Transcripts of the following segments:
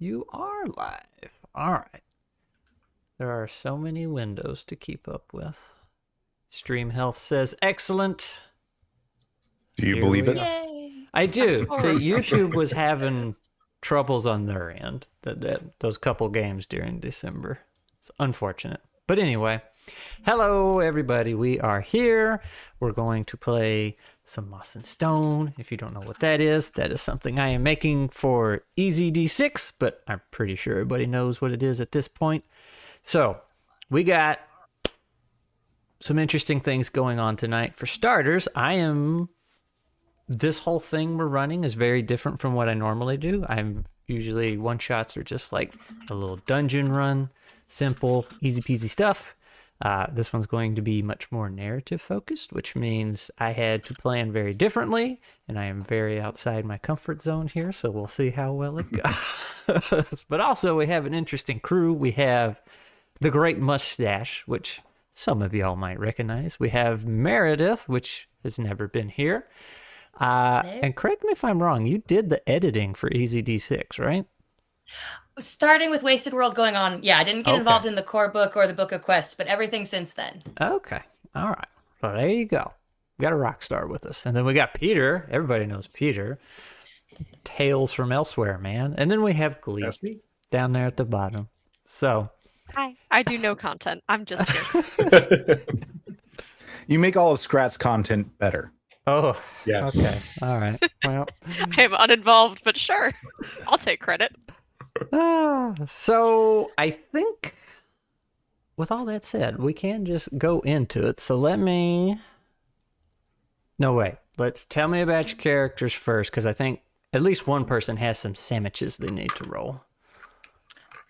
You are live. All right. There are so many windows to keep up with. Stream Health says excellent. Do you Here believe we it? are. Yay! I do. I'm See, so YouTube was having troubles on their end. Those couple games during December. It's unfortunate. But anyway, hello everybody. We are here. We're going to play some Moss and Stone. If you don't know what that is something I am making for Easy D6, but I'm pretty sure everybody knows what it is at this point. So, we got some interesting things going on tonight. For starters, this whole thing we're running is very different from what I normally do. I'm usually one-shots are just like a little dungeon run, simple, easy peasy stuff. This one's going to be much more narrative focused, which means I had to plan very differently, and I am very outside my comfort zone here, so we'll see how well it goes. But also, we have an interesting crew. We have the great Moustache, which some of y'all might recognize. We have Meredith, which has never been here. And correct me if I'm wrong, you did the editing for Easy D6, right? Starting with Wasted World going on, yeah, I didn't get involved in the core book or the Book of Quests, but everything since then. Okay. All right. Well, there you go. We got a rock star with us. And then we got Peter. Everybody knows Peter. Tales from Elsewhere, man. And then we have Glee down there at the bottom. So. Hi. I do no content. I'm just here. You make all of Scrat's content better. Oh, yes. Okay. All right. Well, I am uninvolved, but sure. I'll take credit. So I think with all that said, we can just go into it. So let's tell me about your characters first, because I think at least one person has some sandwiches they need to roll.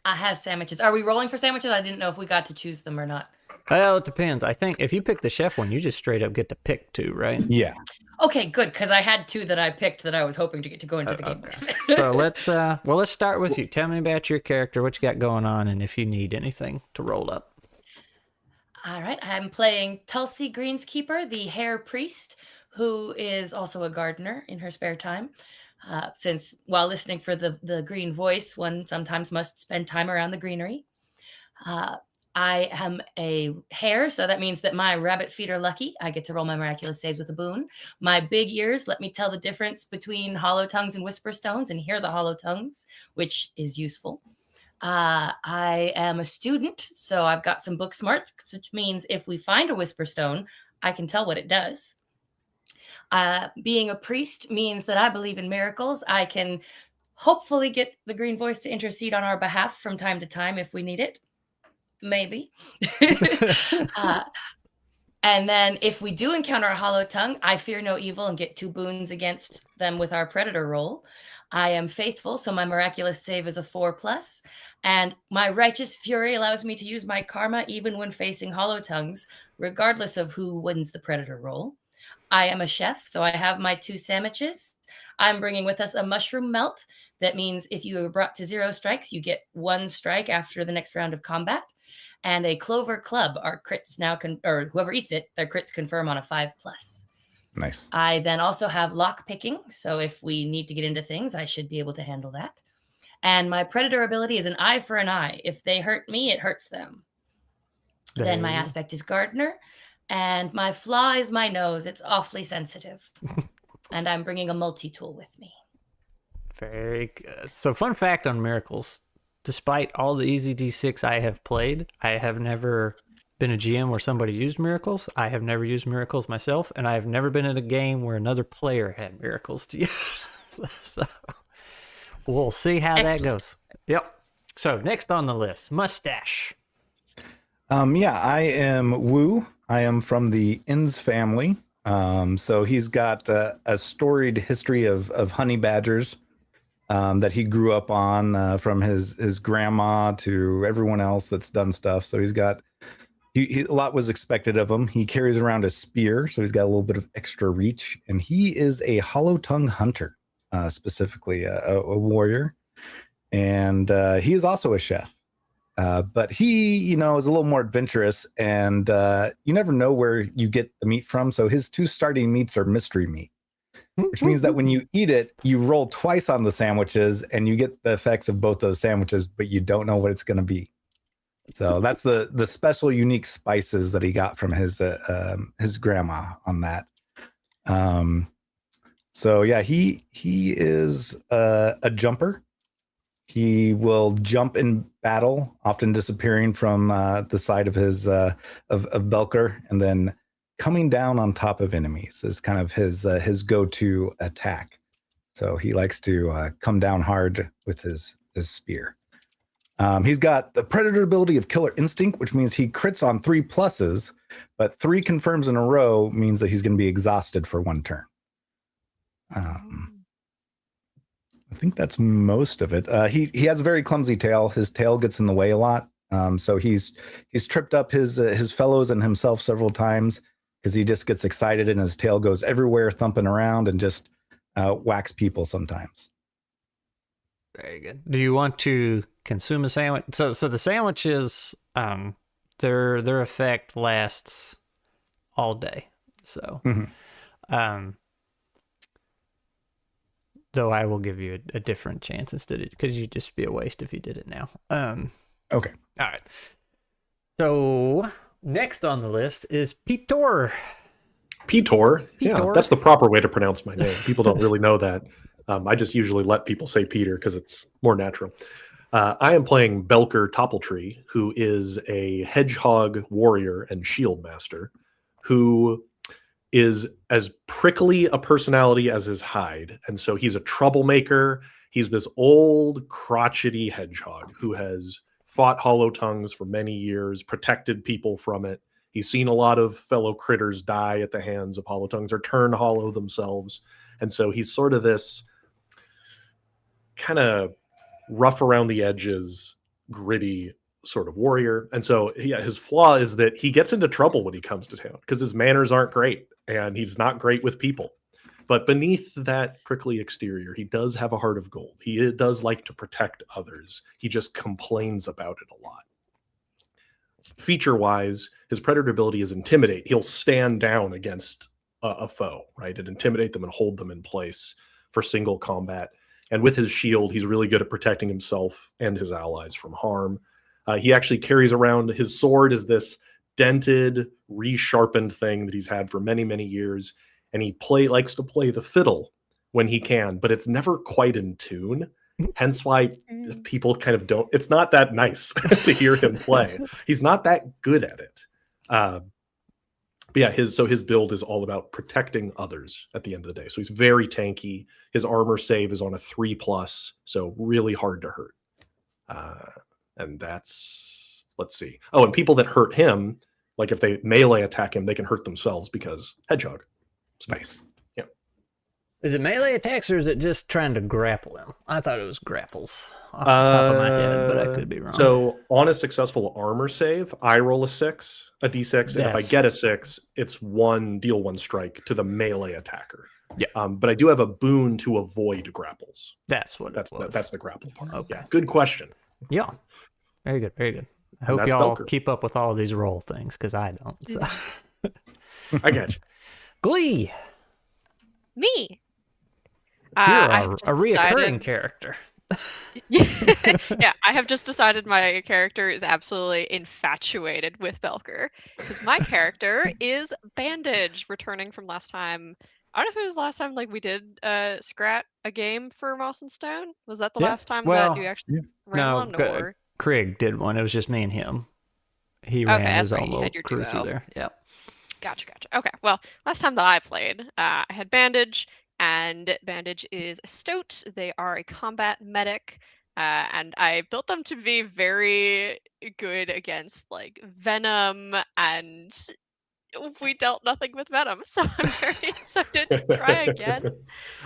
I have sandwiches. Are we rolling for sandwiches? I didn't know if we got to choose them or not. Well, it depends. I think if you pick the chef one, you just straight up get to pick two, right? Yeah. Okay, good, because I had two that I picked that I was hoping to get to go into the game with. So let's start with you. Tell me about your character, what you got going on, and if you need anything to roll up. All right, I'm playing Tulsi Greenskeeper, the Hare Priest, who is also a gardener in her spare time. Since while listening for the green voice, one sometimes must spend time around the greenery. I am a hare, so that means that my rabbit feet are lucky. I get to roll my miraculous saves with a boon. My big ears let me tell the difference between hollow tongues and whisper stones and hear the hollow tongues, which is useful. I am a student, so I've got some book smarts, which means if we find a whisper stone, I can tell what it does. Being a priest means that I believe in miracles. I can hopefully get the green voice to intercede on our behalf from time to time if we need it. Maybe. And then if we do encounter a hollow tongue, I fear no evil and get 2 boons against them with our predator roll. I am faithful, so my miraculous save is a 4+, and my righteous fury allows me to use my karma even when facing hollow tongues, regardless of who wins the predator roll. I am a chef, so I have my 2 sandwiches. I'm bringing with us a mushroom melt. That means if you are brought to 0 strikes, you get 1 strike after the next round of combat. And a clover club, our crits now or whoever eats it, their crits confirm on a 5+. Nice. I then also have lock picking, so if we need to get into things, I should be able to handle that. And my predator ability is an eye for an eye. If they hurt me, it hurts them. Then my aspect is gardener, and my flaw is my nose. It's awfully sensitive. And I'm bringing a multi-tool with me. Very good. So fun fact on miracles. Despite all the Easy D6 I have played, I have never been a GM where somebody used miracles. I have never used miracles myself, and I have never been in a game where another player had miracles to use. So we'll see how that goes. Yep. So next on the list, Moustache. I am Wu. I am from the Inns family. So he's got a storied history of honey badgers. That he grew up on from his grandma to everyone else that's done stuff. So he's got a lot was expected of him. He carries around a spear, so he's got a little bit of extra reach. And he is a hollow tongue hunter, specifically a warrior. And he is also a chef. But he, is a little more adventurous, and you never know where you get the meat from. So his 2 starting meats are mystery meat. which means that when you eat it, you roll twice on the sandwiches and you get the effects of both those sandwiches, but you don't know what it's going to be. So that's the special, unique spices that he got from his grandma on that. So yeah, he is a jumper. He will jump in battle, often disappearing from the side of his of Belker, and then coming down on top of enemies is kind of his go-to attack. So he likes to come down hard with his spear. He's got the predator ability of Killer Instinct, which means he crits on 3 pluses, but 3 confirms in a row means that he's going to be exhausted for 1 turn. I think that's most of it. He has a very clumsy tail. His tail gets in the way a lot. So he's tripped up his fellows and himself several times because he just gets excited and his tail goes everywhere, thumping around and just whacks people sometimes. Very good. Do you want to consume a sandwich? So the sandwiches, their effect lasts all day. So, though I will give you a different chance instead of, because you'd just be a waste if you did it now. Okay. All right. So next on the list is Peter. Peter. Yeah, Peter. that's the proper way to pronounce my name. People don't really know that. I just usually let people say Peter because it's more natural. I am playing Belker Toppletree, who is a hedgehog warrior and shield master, who is as prickly a personality as his hide. And so he's a troublemaker. He's this old, crotchety hedgehog who has fought hollow tongues for many years, protected people from it. He's seen a lot of fellow critters die at the hands of hollow tongues or turn hollow themselves. And so he's sort of this kind of rough around the edges, gritty sort of warrior. And so yeah, his flaw is that he gets into trouble when he comes to town because his manners aren't great and he's not great with people. But beneath that prickly exterior, he does have a heart of gold. He does like to protect others. He just complains about it a lot. Feature-wise, his predator ability is Intimidate. He'll stand down against a foe, right, and intimidate them and hold them in place for single combat. And with his shield, he's really good at protecting himself and his allies from harm. He actually carries around his sword as this dented, resharpened thing that he's had for many, many years. And he likes to play the fiddle when he can, but it's never quite in tune. Hence why people kind of don't. It's not that nice to hear him play. He's not that good at it. But yeah, his build is all about protecting others at the end of the day. So he's very tanky. His armor save is on a 3+, so really hard to hurt. And that's, let's see. Oh, and people that hurt him, like if they melee attack him, they can hurt themselves because hedgehog. Nice. Yeah. Is it melee attacks or is it just trying to grapple him? I thought it was grapples off the top of my head, but I could be wrong. So on a successful armor save, I roll a d6, and if I get a 6, it's deal 1 strike to the melee attacker. Yeah. But I do have a boon to avoid grapples. That's what it was. That's the grapple part. Okay. Yeah. Good question. Yeah. Very good. Very good. I hope y'all keep up with all of these roll things because I don't. So. I get you. Glee. Me. You're a reoccurring character. Yeah, I have just decided my character is absolutely infatuated with Belker because my character is Bandage, returning from last time. I don't know if it was last time we did scrat a game for Moss and Stone. Was that the last time that you actually ran one? Or Craig did one. It was just me and him. He ran his own little crew through there. Yeah. Gotcha. Okay, well, last time that I played, I had Bandage, and Bandage is a stoat. They are a combat medic, and I built them to be very good against venom, and we dealt nothing with venom, so I'm very excited to try again.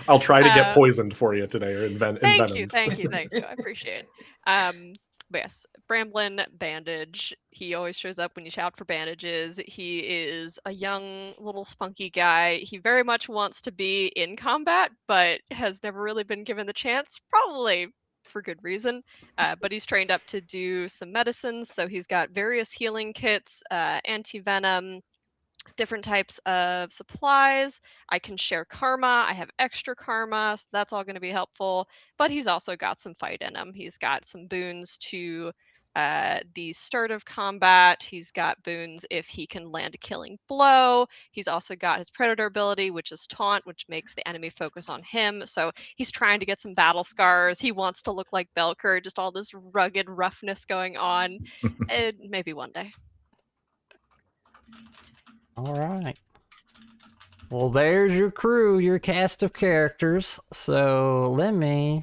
I'll try to get poisoned for you today, or Thank you. I appreciate it. But yes, Bramblin Bandage. He always shows up when you shout for bandages. He is a young little spunky guy. He very much wants to be in combat, but has never really been given the chance, probably for good reason. But he's trained up to do some medicines, so he's got various healing kits, anti-venom, different types of supplies. I can share karma. I have extra karma, so that's all going to be helpful. But he's also got some fight in him. He's got some boons to the start of combat. He's got boons if he can land a killing blow. He's also got his predator ability, which is taunt, which makes the enemy focus on him. So he's trying to get some battle scars. He wants to look like Belker, just all this rugged roughness going on. Maybe one day. All right. Well, there's your crew, your cast of characters. So let me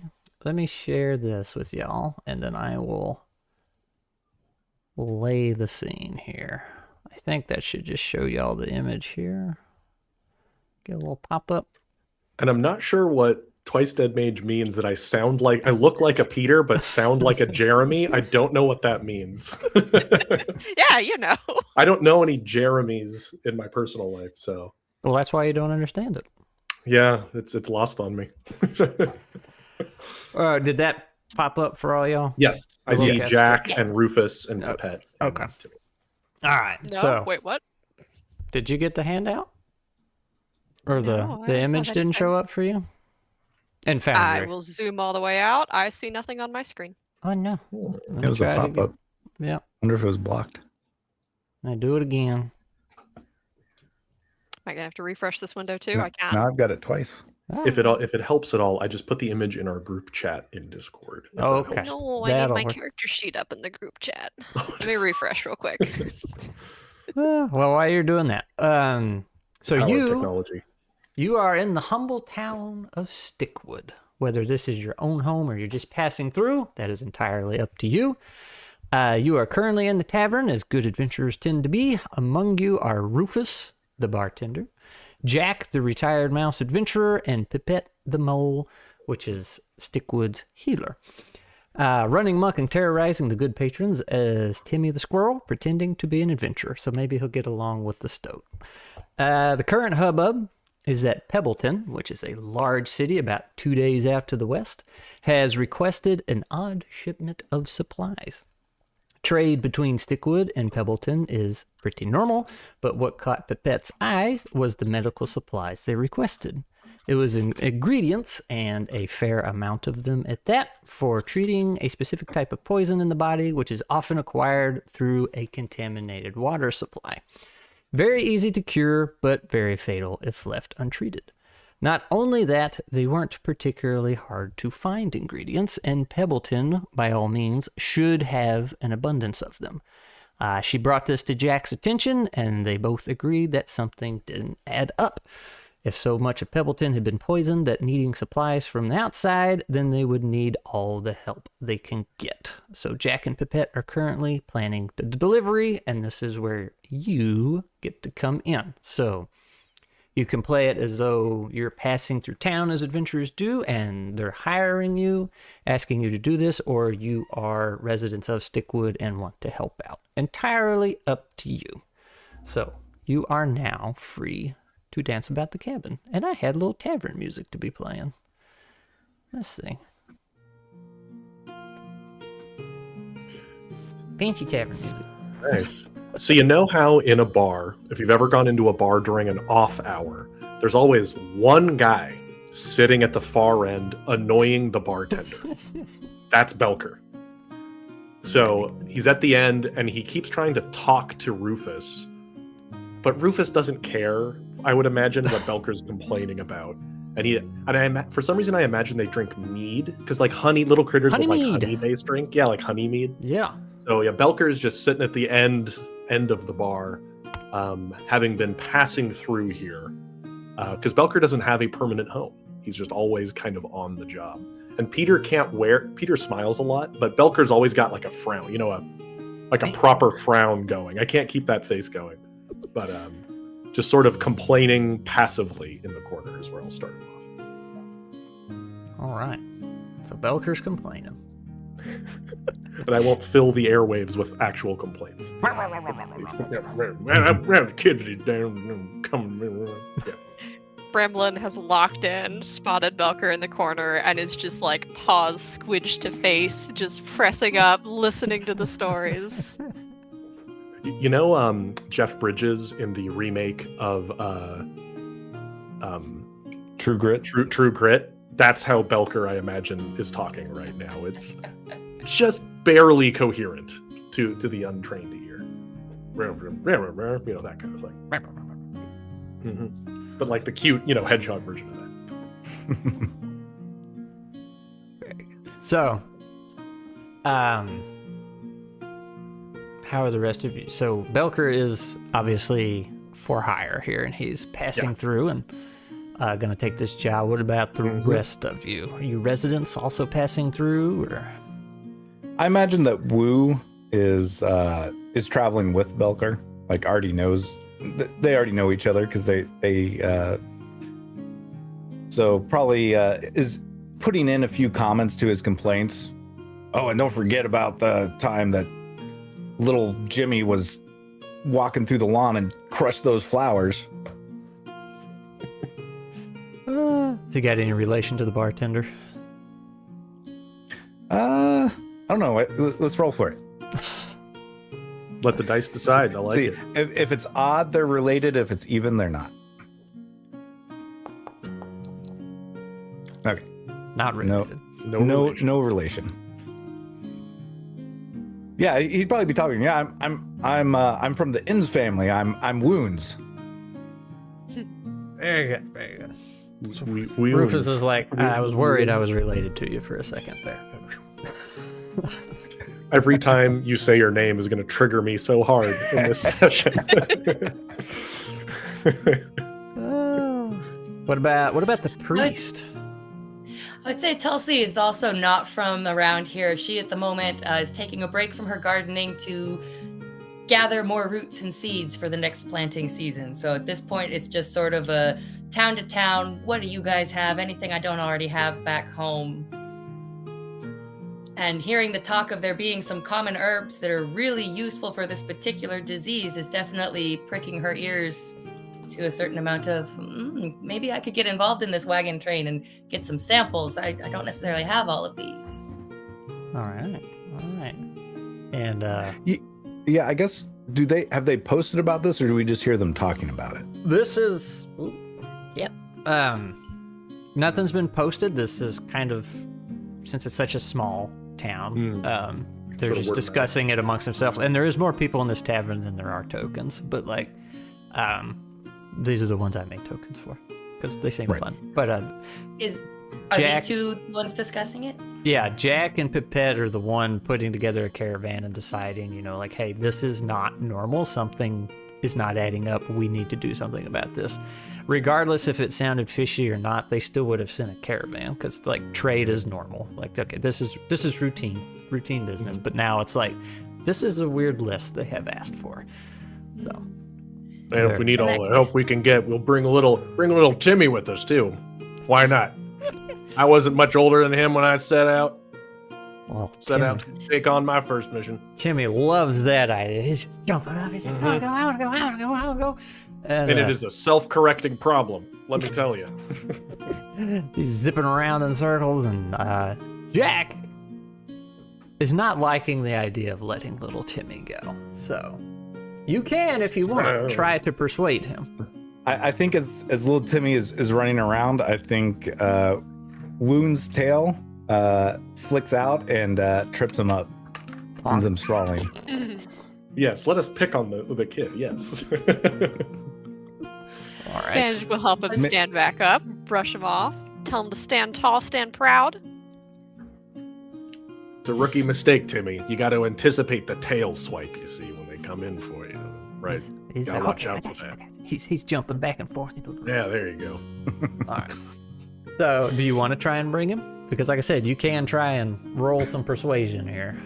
share this with y'all, and then I will lay the scene here. I think that should just show y'all the image here. Get a little pop-up. And I'm not sure what Twice Dead Mage means, that I look like a Peter, but sound like a Jeremy. I don't know what that means. Yeah, you know. I don't know any Jeremys in my personal life, so. Well, that's why you don't understand it. Yeah, it's lost on me. Did that pop up for all y'all? Yes, I see Yes. Jack Yes. and Rufus and Pipette. Okay. All right. No, So, wait, what? did you get the handout? Or No, the I image thought didn't show up for you? In I Foundry. will zoom all the way out. I see nothing on my screen. Oh, no. It was a pop-up. Yeah. Wonder if it was blocked. I do it again. Am I gonna have to refresh this window too? No, I can't. Now I've got it twice. If it helps at all, I just put the image in our group chat in Discord. if that Oh, okay. helps. No, I need That'll my work. character sheet up in the group chat. Let me refresh real quick. Well, while you're doing that, so Power you technology. you are in the humble town of Stickwood. Whether this is your own home or you're just passing through, that is entirely up to you. You are currently in the tavern, as good adventurers tend to be. Among you are Rufus, the bartender, Jack, the retired mouse adventurer, and Pipette, the mole, which is Stickwood's healer. Running muck and terrorizing the good patrons as Timmy the Squirrel, pretending to be an adventurer, so maybe he'll get along with the stoat. The current hubbub is that Pebbleton, which is a large city about 2 days out to the west, has requested an odd shipment of supplies. Trade between Stickwood and Pebbleton is pretty normal, but what caught Pipette's eye was the medical supplies they requested. It was ingredients, and a fair amount of them at that, for treating a specific type of poison in the body, which is often acquired through a contaminated water supply. Very easy to cure, but very fatal if left untreated. Not only that, they weren't particularly hard to find ingredients, and Pebbleton, by all means, should have an abundance of them. She brought this to Jack's attention, and they both agreed that something didn't add up. If so much of Pebbleton had been poisoned that needing supplies from the outside, then they would need all the help they can get. So Jack and Pipette are currently planning the delivery, and this is where you get to come in. So you can play it as though you're passing through town as adventurers do, and they're hiring you, asking you to do this, or you are residents of Stickwood and want to help out. Entirely up to you. So you are now free to dance about the cabin. And I had a little tavern music to be playing. Let's see. Fancy tavern music. Nice. So you know how in a bar, if you've ever gone into a bar during an off hour, there's always one guy sitting at the far end annoying the bartender. That's Belker. So he's at the end and he keeps trying to talk to Rufus, but Rufus doesn't care, I would imagine, what Belker's complaining about. And for some reason I imagine they drink mead, because like little critters with like Honey mead. honey-based drink. Yeah, like honey mead. Yeah. So yeah, Belker is just sitting at the end of the bar, having been passing through here, because Belker doesn't have a permanent home. He's just always kind of on the job. And Peter smiles a lot, but Belker's always got like a frown, a proper frown going. I can't keep that face going, but just sort of complaining passively in the corner is where I'll start off. All right. So Belker's complaining. And I won't fill the airwaves with actual complaints. Kids down, coming. Yeah. Bramlin has locked in, spotted Belker in the corner, and is just like paws squidged to face, just pressing up, listening to the stories. You know, Jeff Bridges in the remake of True Grit. True Grit. That's how Belker, I imagine, is talking right now. It's just barely coherent to the untrained ear. You know, that kind of thing. Mm-hmm. But like the cute, hedgehog version of that. So, how are the rest of you? So Belker is obviously for hire here, and he's passing through and going to take this job. What about the rest of you? Are you residents also passing through, or? I imagine that Wu is traveling with Belker. Like already knows, they already know each other because they so probably is putting in a few comments to his complaints. Oh, and don't forget about the time that little Jimmy was walking through the lawn and crushed those flowers. Has he got any relation to the bartender? I don't know. Let's roll for it. Let the dice decide. I like See, it. if it's odd, they're related. If it's even, they're not. Okay. Not related. No relation. Yeah, he'd probably be talking. Yeah, I'm from the Inns family. I'm Wounds. Very good. Very good. Rufus Rufus is like, I was worried I was related to you for a second there. Every time you say your name is going to trigger me so hard in this session. What about the priest? I would say Tulsi is also not from around here. She, at the moment, is taking a break from her gardening to gather more roots and seeds for the next planting season. So at this point, it's just sort of a town to town. What do you guys have? Anything I don't already have back home? And hearing the talk of there being some common herbs that are really useful for this particular disease is definitely pricking her ears to a certain amount of, maybe I could get involved in this wagon train and get some samples. I don't necessarily have all of these. All right. And yeah, I guess have they posted about this, or do we just hear them talking about it? this is, yep. Nothing's been posted. This is kind of, since it's such a small town, they're Sort of just word of discussing it amongst themselves. And there is more people in this tavern than there are tokens, but like, these are the ones I make tokens for because they seem fun. But Are Jack- these two the ones discussing it? yeah, Jack and Pipette are the one putting together a caravan and deciding, like, hey, this is not normal. Something is not adding up. We need to do something about this. Regardless if it sounded fishy or not, they still would have sent a caravan because like trade is normal. Like, okay, this is routine business. But now it's like, this is a weird list they have asked for. So, And if we need all the help we can get, we'll bring a little Timmy with us too. Why not? I wasn't much older than him when I set out to take on my first mission. Timmy loves that idea. He's just jumping up. He's like, I want to go. And it is a self-correcting problem, let me tell you. he's zipping around in circles, and Jack is not liking the idea of letting little Timmy go. So you can, if you want, try to persuade him. I think as little Timmy is running around, I think Wound's tail flicks out and trips him up, sends him sprawling. Yes, let us pick on the kid, yes. All right. Bandage will help him stand back up, brush him off, tell him to stand tall, stand proud. It's a rookie mistake, Timmy. You got to anticipate the tail swipe, you see, when they come in for you. Right. He's Gotta like, watch okay, out I for got that. you. He's jumping back and forth. Yeah, there you go. All right. So, do you want to try and bring him? Because, like I said, you can try and roll some persuasion here.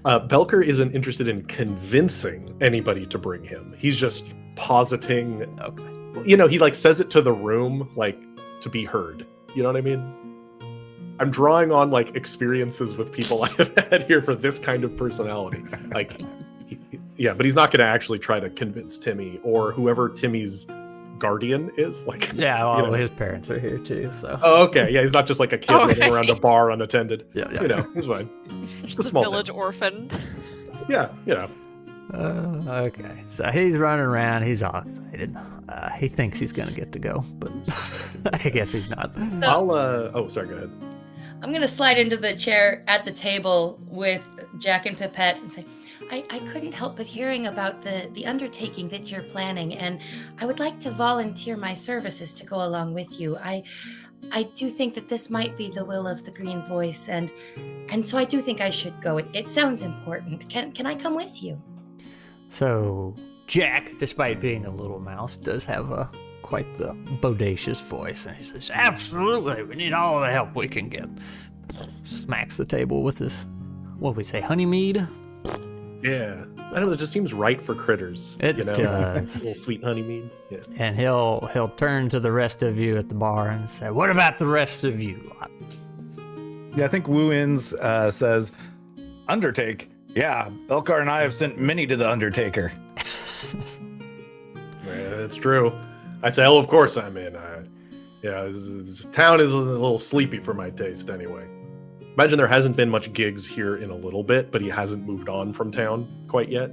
Belker isn't interested in convincing anybody to bring him. He's just positing. Okay. He like says it to the room, like to be heard. You know what I mean? I'm drawing on like experiences with people I have had here for this kind of personality. Like, yeah, but he's not going to actually try to convince Timmy or whoever Timmy's guardian is. Like, Yeah, well, his parents are here too, so. Oh, okay. Yeah, he's not just like a kid running around a bar unattended. Yeah. He's fine. Just a a small village town. orphan. Yeah, Okay, so he's running around. He's all excited. He thinks he's gonna get to go, but I guess he's not. I'll. Oh, sorry. Go ahead. I'm going to slide into the chair at the table with Jack and Pipette and say, I couldn't help but hearing about the undertaking that you're planning, and I would like to volunteer my services to go along with you. I do think that this might be the will of the Green Voice, and so I do think I should go. It sounds important. Can I come with you? So Jack, despite being a little mouse, does have quite the bodacious voice, and he says, "Absolutely, we need all the help we can get." Smacks the table with his, what we say, honey mead. Yeah, I don't know. It just seems right for critters. It you know? does. A little sweet honey mead. Yeah. And he'll turn to the rest of you at the bar and say, "What about the rest of you lot?" Yeah, I think Wu In's says, "Undertake. Yeah, Belkar and I have sent many to the Undertaker." Yeah, that's true. I say, "Oh, of course I'm in." This town is a little sleepy for my taste, anyway. Imagine there hasn't been much gigs here in a little bit, but he hasn't moved on from town quite yet.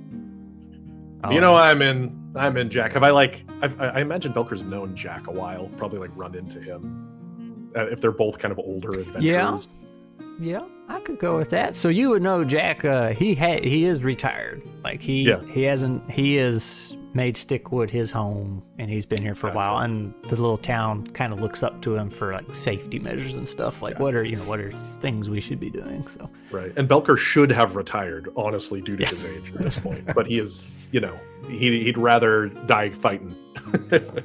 Oh. You know, I'm in, Jack. I imagine Belker's known Jack a while, probably like run into him. If they're both kind of older adventurers. Yeah, I could go with that. So you would know Jack, he is retired. Like he has made Stickwood his home, and he's been here for a while, and the little town kind of looks up to him for like safety measures and stuff. Like what are things we should be doing? So right. And Belker should have retired, honestly, due to his age at this point. But he is, he'd rather die fighting.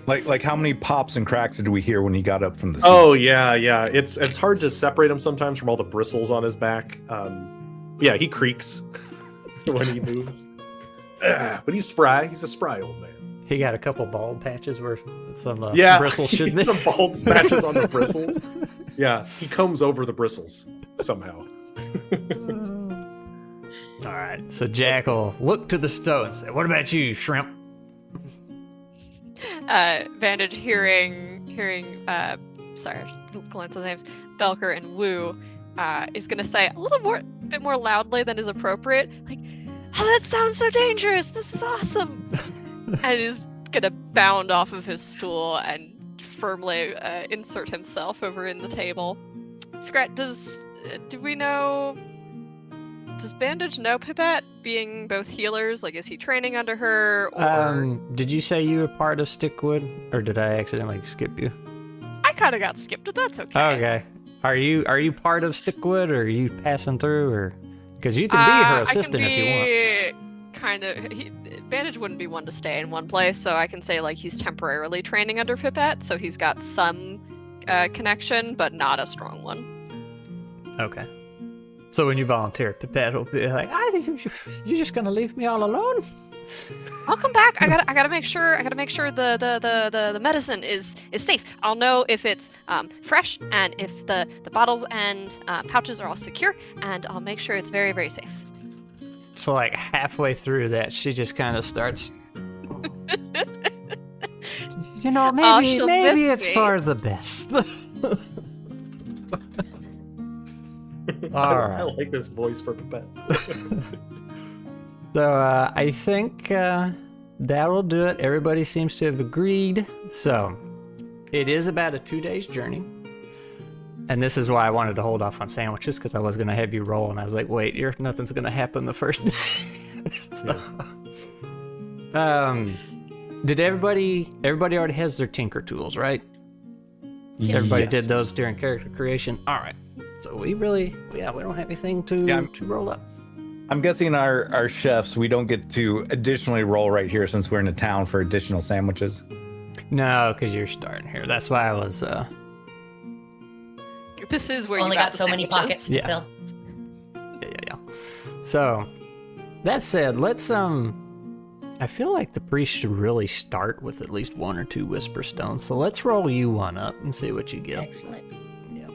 like how many pops and cracks did we hear when he got up from the seat? Oh yeah. It's hard to separate him sometimes from all the bristles on his back. Yeah, he creaks when he moves. But he's spry. He's a spry old man. he got a couple bald patches where some bristles should be. Some bald patches on the bristles. Yeah, he combs over the bristles somehow. All right, so Jack will look to the stove and say, "What about you, Shrimp?" Vantage hearing sorry, I should glance at the names, Belker and Wu, is gonna say a bit more loudly than is appropriate, like, "Oh, that sounds so dangerous! This is awesome!" And is gonna bound off of his stool and firmly insert himself over in the table. Scrat, does Bandage know Pipette, being both healers? Like, is he training under her, or... Did you say you were part of Stickwood, or did I accidentally skip you? I kind of got skipped, but that's okay. Okay. Are you part of Stickwood, or are you passing through, or... Because you can be her assistant if you want. Bandage wouldn't be one to stay in one place, so I can say, like, he's temporarily training under Pipette, so he's got some connection, but not a strong one. Okay. So when you volunteer, Pipette will be like, "You're just gonna leave me all alone?" I'll come back. I gotta make sure the medicine is safe. I'll know if it's fresh and if the bottles and pouches are all secure, and I'll make sure it's very, very safe. So like halfway through that, she just kind of starts. Maybe it's for the best. All right. I like this voice for Pipette. So I think that'll do it. Everybody seems to have agreed. So it is about a 2 days journey. And this is why I wanted to hold off on sandwiches, because I was going to have you roll, and I was like, wait, nothing's going to happen the first day. Did everybody already has their tinker tools, right? Yes. Everybody did those during character creation. All right. So we don't have anything to roll up. I'm guessing our chefs, we don't get to additionally roll right here since we're in a town for additional sandwiches. No, because you're starting here. That's why I was. This is where only you got so many pockets to fill. Yeah. So that said, let's I feel like the priest should really start with at least 1 or 2 whisper stones. So let's roll you one up and see what you get. Excellent. Yeah.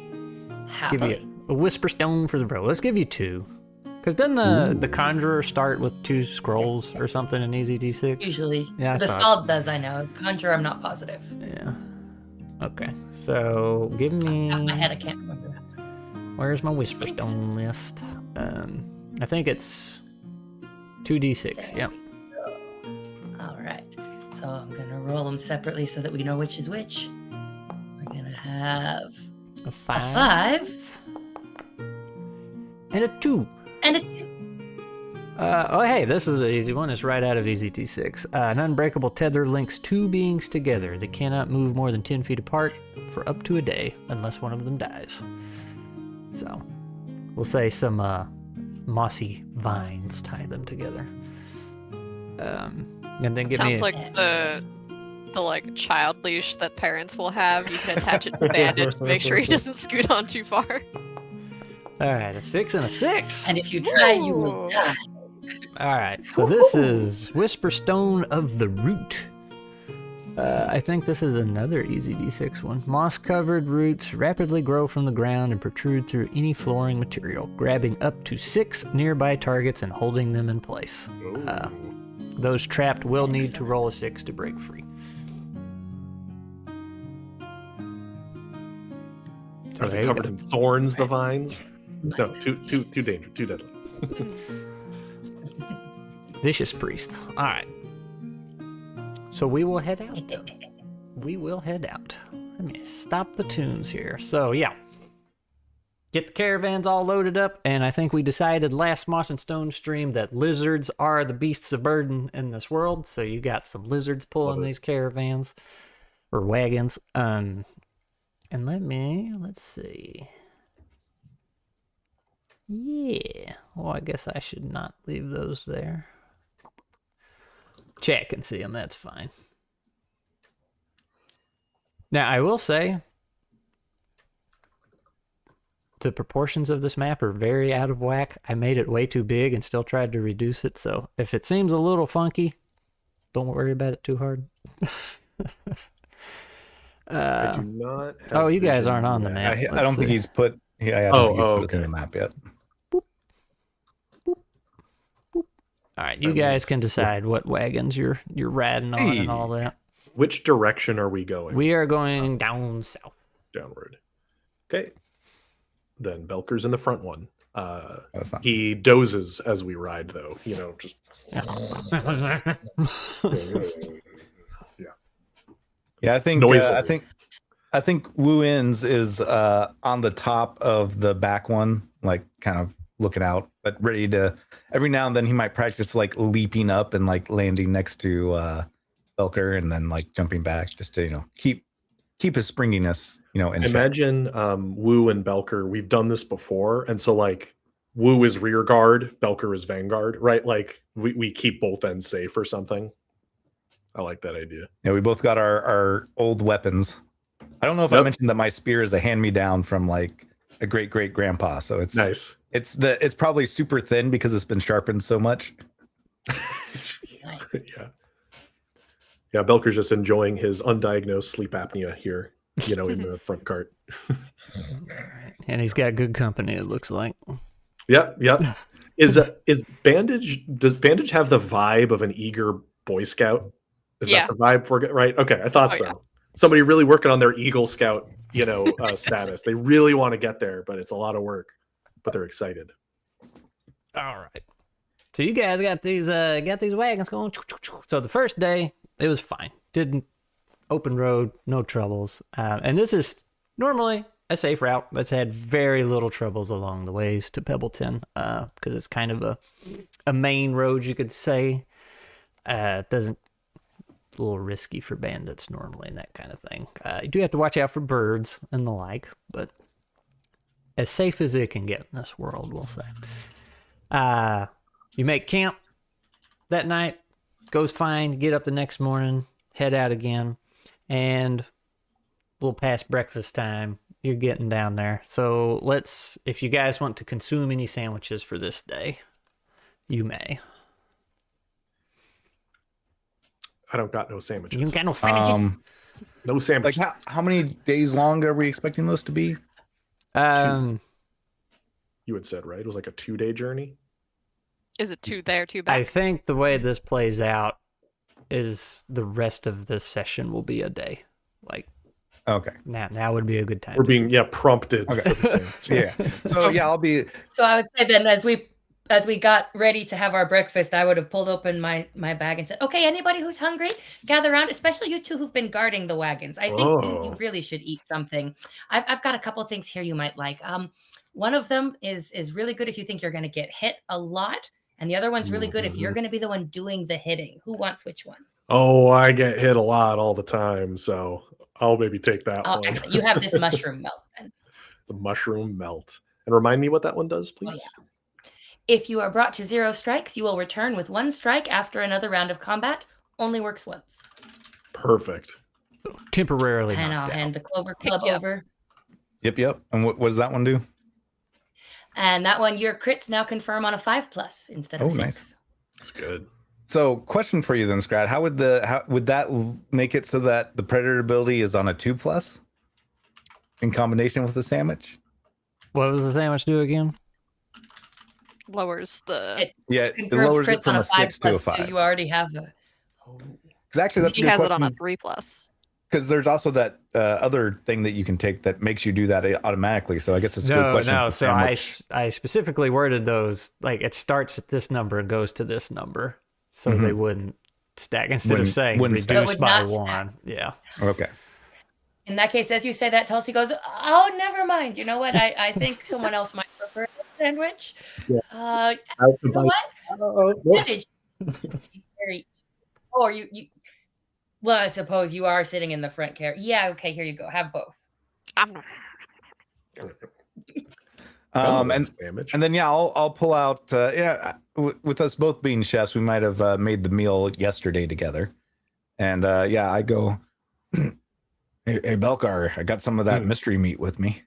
Happily. Give you a whisper stone for the roll. Let's give you 2. Because doesn't the conjurer start with 2 scrolls or something in Easy D6? Usually. Yeah. The Scald does, I know. Conjure, I'm not positive. Yeah. Okay. So give me. Off my head, I can't remember that. Where's my whisper stone list? I think it's 2d6. Yep. So I'm going to roll them separately so that we know which is which. We're going to have A 5. a 5 And a 2. and a 2. Oh, hey, this is an easy one. It's right out of EZT6. An unbreakable tether links two beings together. They cannot move more than 10 feet apart for up to a day unless one of them dies. So, we'll say some mossy vines tie them together. And then give me Sounds like the like child leash that parents will have. You can attach it to Bandage to make sure he doesn't scoot on too far. All right, a 6 and a 6. And if you try, you will Ooh. die. All right, so this is Whisperstone of the Root. I think this is another easy D6 one. Moss-covered roots rapidly grow from the ground and protrude through any flooring material, grabbing up to 6 nearby targets and holding them in place. Those trapped will need to roll a 6 to break free. Are they covered in thorns, the vines? No, too dangerous, too deadly. Vicious Priest. All right. So we will head out. Then. We will head out. Let me stop the tunes here. So, yeah. Get the caravans all loaded up, and I think we decided last Moss and Stone stream that lizards are the beasts of burden in this world. So you got some lizards pulling these caravans or wagons. And let's see. Yeah. Well, I guess I should not leave those there. Chat can see them. That's fine. Now, I will say, the proportions of this map are very out of whack. I made it way too big and still tried to reduce it. So if it seems a little funky, don't worry about it too hard. I do not. Oh, you guys aren't on the map. I don't think he's put. Yeah, I don't think he's put it in the map yet. All right, you guys can decide what wagons you're riding on and all that. Which direction are we going? We are going down south. Downward. Okay. Then Belker's in the front one. That's not. He dozes as we ride, though. You know, just Yeah, I think. Noisily. I think Wu In's is on the top of the back one, like kind of looking out, but ready to. Every now and then he might practice like leaping up and like landing next to Belker and then like jumping back just to keep his springiness in check. imagine Wu and Belker. We've done this before, and so like Wu is rear guard, Belker is vanguard, right? Like we keep both ends safe or something. I like that idea. Yeah, we both got our old weapons. I don't know if I mentioned that my spear is a hand-me-down from like a great grandpa, so it's Nice. It's probably super thin because it's been sharpened so much. Nice. Yeah, Belker's just enjoying his undiagnosed sleep apnea here, in the front cart. And he's got good company, it looks like. Yep. Is Bandage? Does Bandage have the vibe of an eager Boy Scout? Is Yeah. that the vibe we're getting? Right. Okay, I thought so. Yeah. Somebody really working on their Eagle Scout, status. They really want to get there, but it's a lot of work. But they're excited. All right. So you guys got these wagons going. So the first day, it was fine. Didn't open road, no troubles. And this is normally a safe route that's had very little troubles along the ways to Pebbleton, because it's kind of a main road, you could say. Doesn't a little risky for bandits normally and that kind of thing. You do have to watch out for birds and the like, but as safe as it can get in this world, we'll say. You make camp that night, goes fine, get up the next morning, head out again, and a little past breakfast time, you're getting down there. So if you guys want to consume any sandwiches for this day, you may. I don't got no sandwiches. You got no sandwiches? No Like sandwiches. how many days long are we expecting this to be? You had said, right? It was like a 2-day journey. Is it 2 there, 2 back? I think the way this plays out is the rest of this session will be a day. Like Okay. now would be a good time. We're to being do prompted. Okay. For the sandwich. Yeah. So yeah, I'll be. So I would say then, as we as we got ready to have our breakfast, I would have pulled open my bag and said, okay, anybody who's hungry, gather around, especially you two who've been guarding the wagons. I think you really should eat something. I've got a couple of things here you might like. One of them is really good if you think you're going to get hit a lot. And the other one's really good if you're going to be the one doing the hitting. Who wants which one? Oh, I get hit a lot all the time, so I'll maybe take that one. Excellent. You have this mushroom melt then. The mushroom melt. And remind me what that one does, please. Oh, yeah. If you are brought to 0 strikes, you will return with 1 strike after another round of combat. Only works once. Perfect. Temporarily And knocked I'll out. hand the Clover Club over. Yep. And what does that one do? And that one, your crits now confirm on a 5+ instead of 6. Nice. That's good. So, question for you then, Scrat. How would that make it so that the Predator ability is on a 2+ in combination with the sandwich? What does the sandwich do again? Lowers the. It Confirms lowers it crits from on a a 6 to a 5+, 5. so you already have a... Because actually, that's She a good has it question, on a 3+. because there's also that other thing that you can take that makes you do that automatically. So I guess it's a good No, question. no. for So sandwich. I specifically worded those like it starts at this number and goes to this number, so they wouldn't stack instead of Wouldn't- saying wouldn't stack. So it reduce would by not stack. 1. Yeah. Okay. In that case, as you say that, Tulsi goes, oh, never mind. You know what? I think someone else might prefer the sandwich. Yeah. You know what? Advantage. Very- Or you... Well, I suppose you are sitting in the front carriage. Yeah, okay, here you go. Have both. I'm not. And then I'll pull out. With us both being chefs, we might have made the meal yesterday together. And I go, hey Belkar, I got some of that mystery meat with me.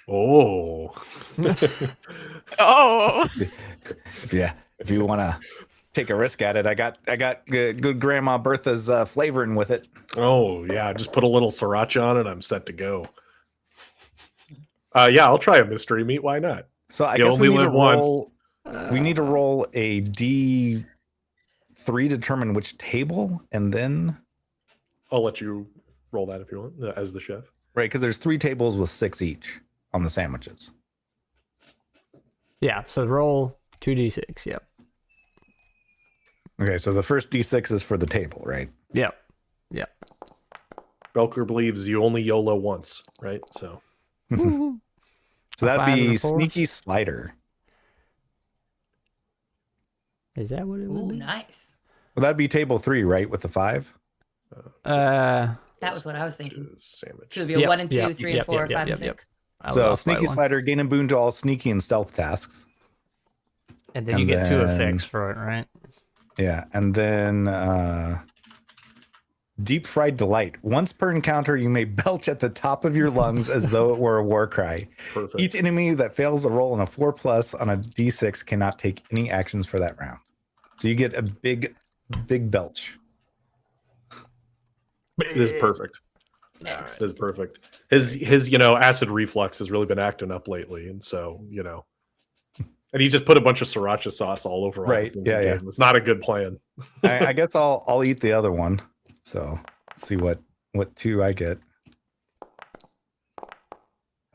Oh. Oh. If you want to take a risk at it, I got good Grandma Bertha's flavoring with it. Oh, yeah. Just put a little sriracha on it. I'm set to go. I'll try a mystery meat. Why not? So I You guess only we need to live once. roll. We need to roll a D3 to determine which table, and then I'll let you roll that if you want, as the chef. right, because there's 3 tables with 6 each on the sandwiches. Yeah. So roll 2d6. Yep. Okay, so the first D6 is for the table, right? Yep. Belker believes you only YOLO once, right? So So that'd 5 and be a 4. Sneaky Slider. Is that what it would Ooh, be? nice. Well, that'd be table 3, right, with the 5. That was what I was thinking. Sandwich. So it would be a Yep, 1 and 2, yep, 3 yep, and 4, yep, 5 yep, and yep. 6. I was So off by Sneaky 1. Slider, gain a boon to all sneaky and stealth tasks. And then you and get 2 then- effects for it, right? Yeah, and then Deep Fried Delight. Once per encounter, you may belch at the top of your lungs as though it were a war cry. Perfect. Each enemy that fails a roll on a 4+ on a D6 cannot take any actions for that round. So you get a big belch. It is perfect. Nice. It is perfect. His acid reflux has really been acting up lately, and so and he just put a bunch of sriracha sauce all over. Right, All the things yeah, he yeah. gave him. It's not a good plan. I guess I'll eat the other one. So let's see what 2 I get.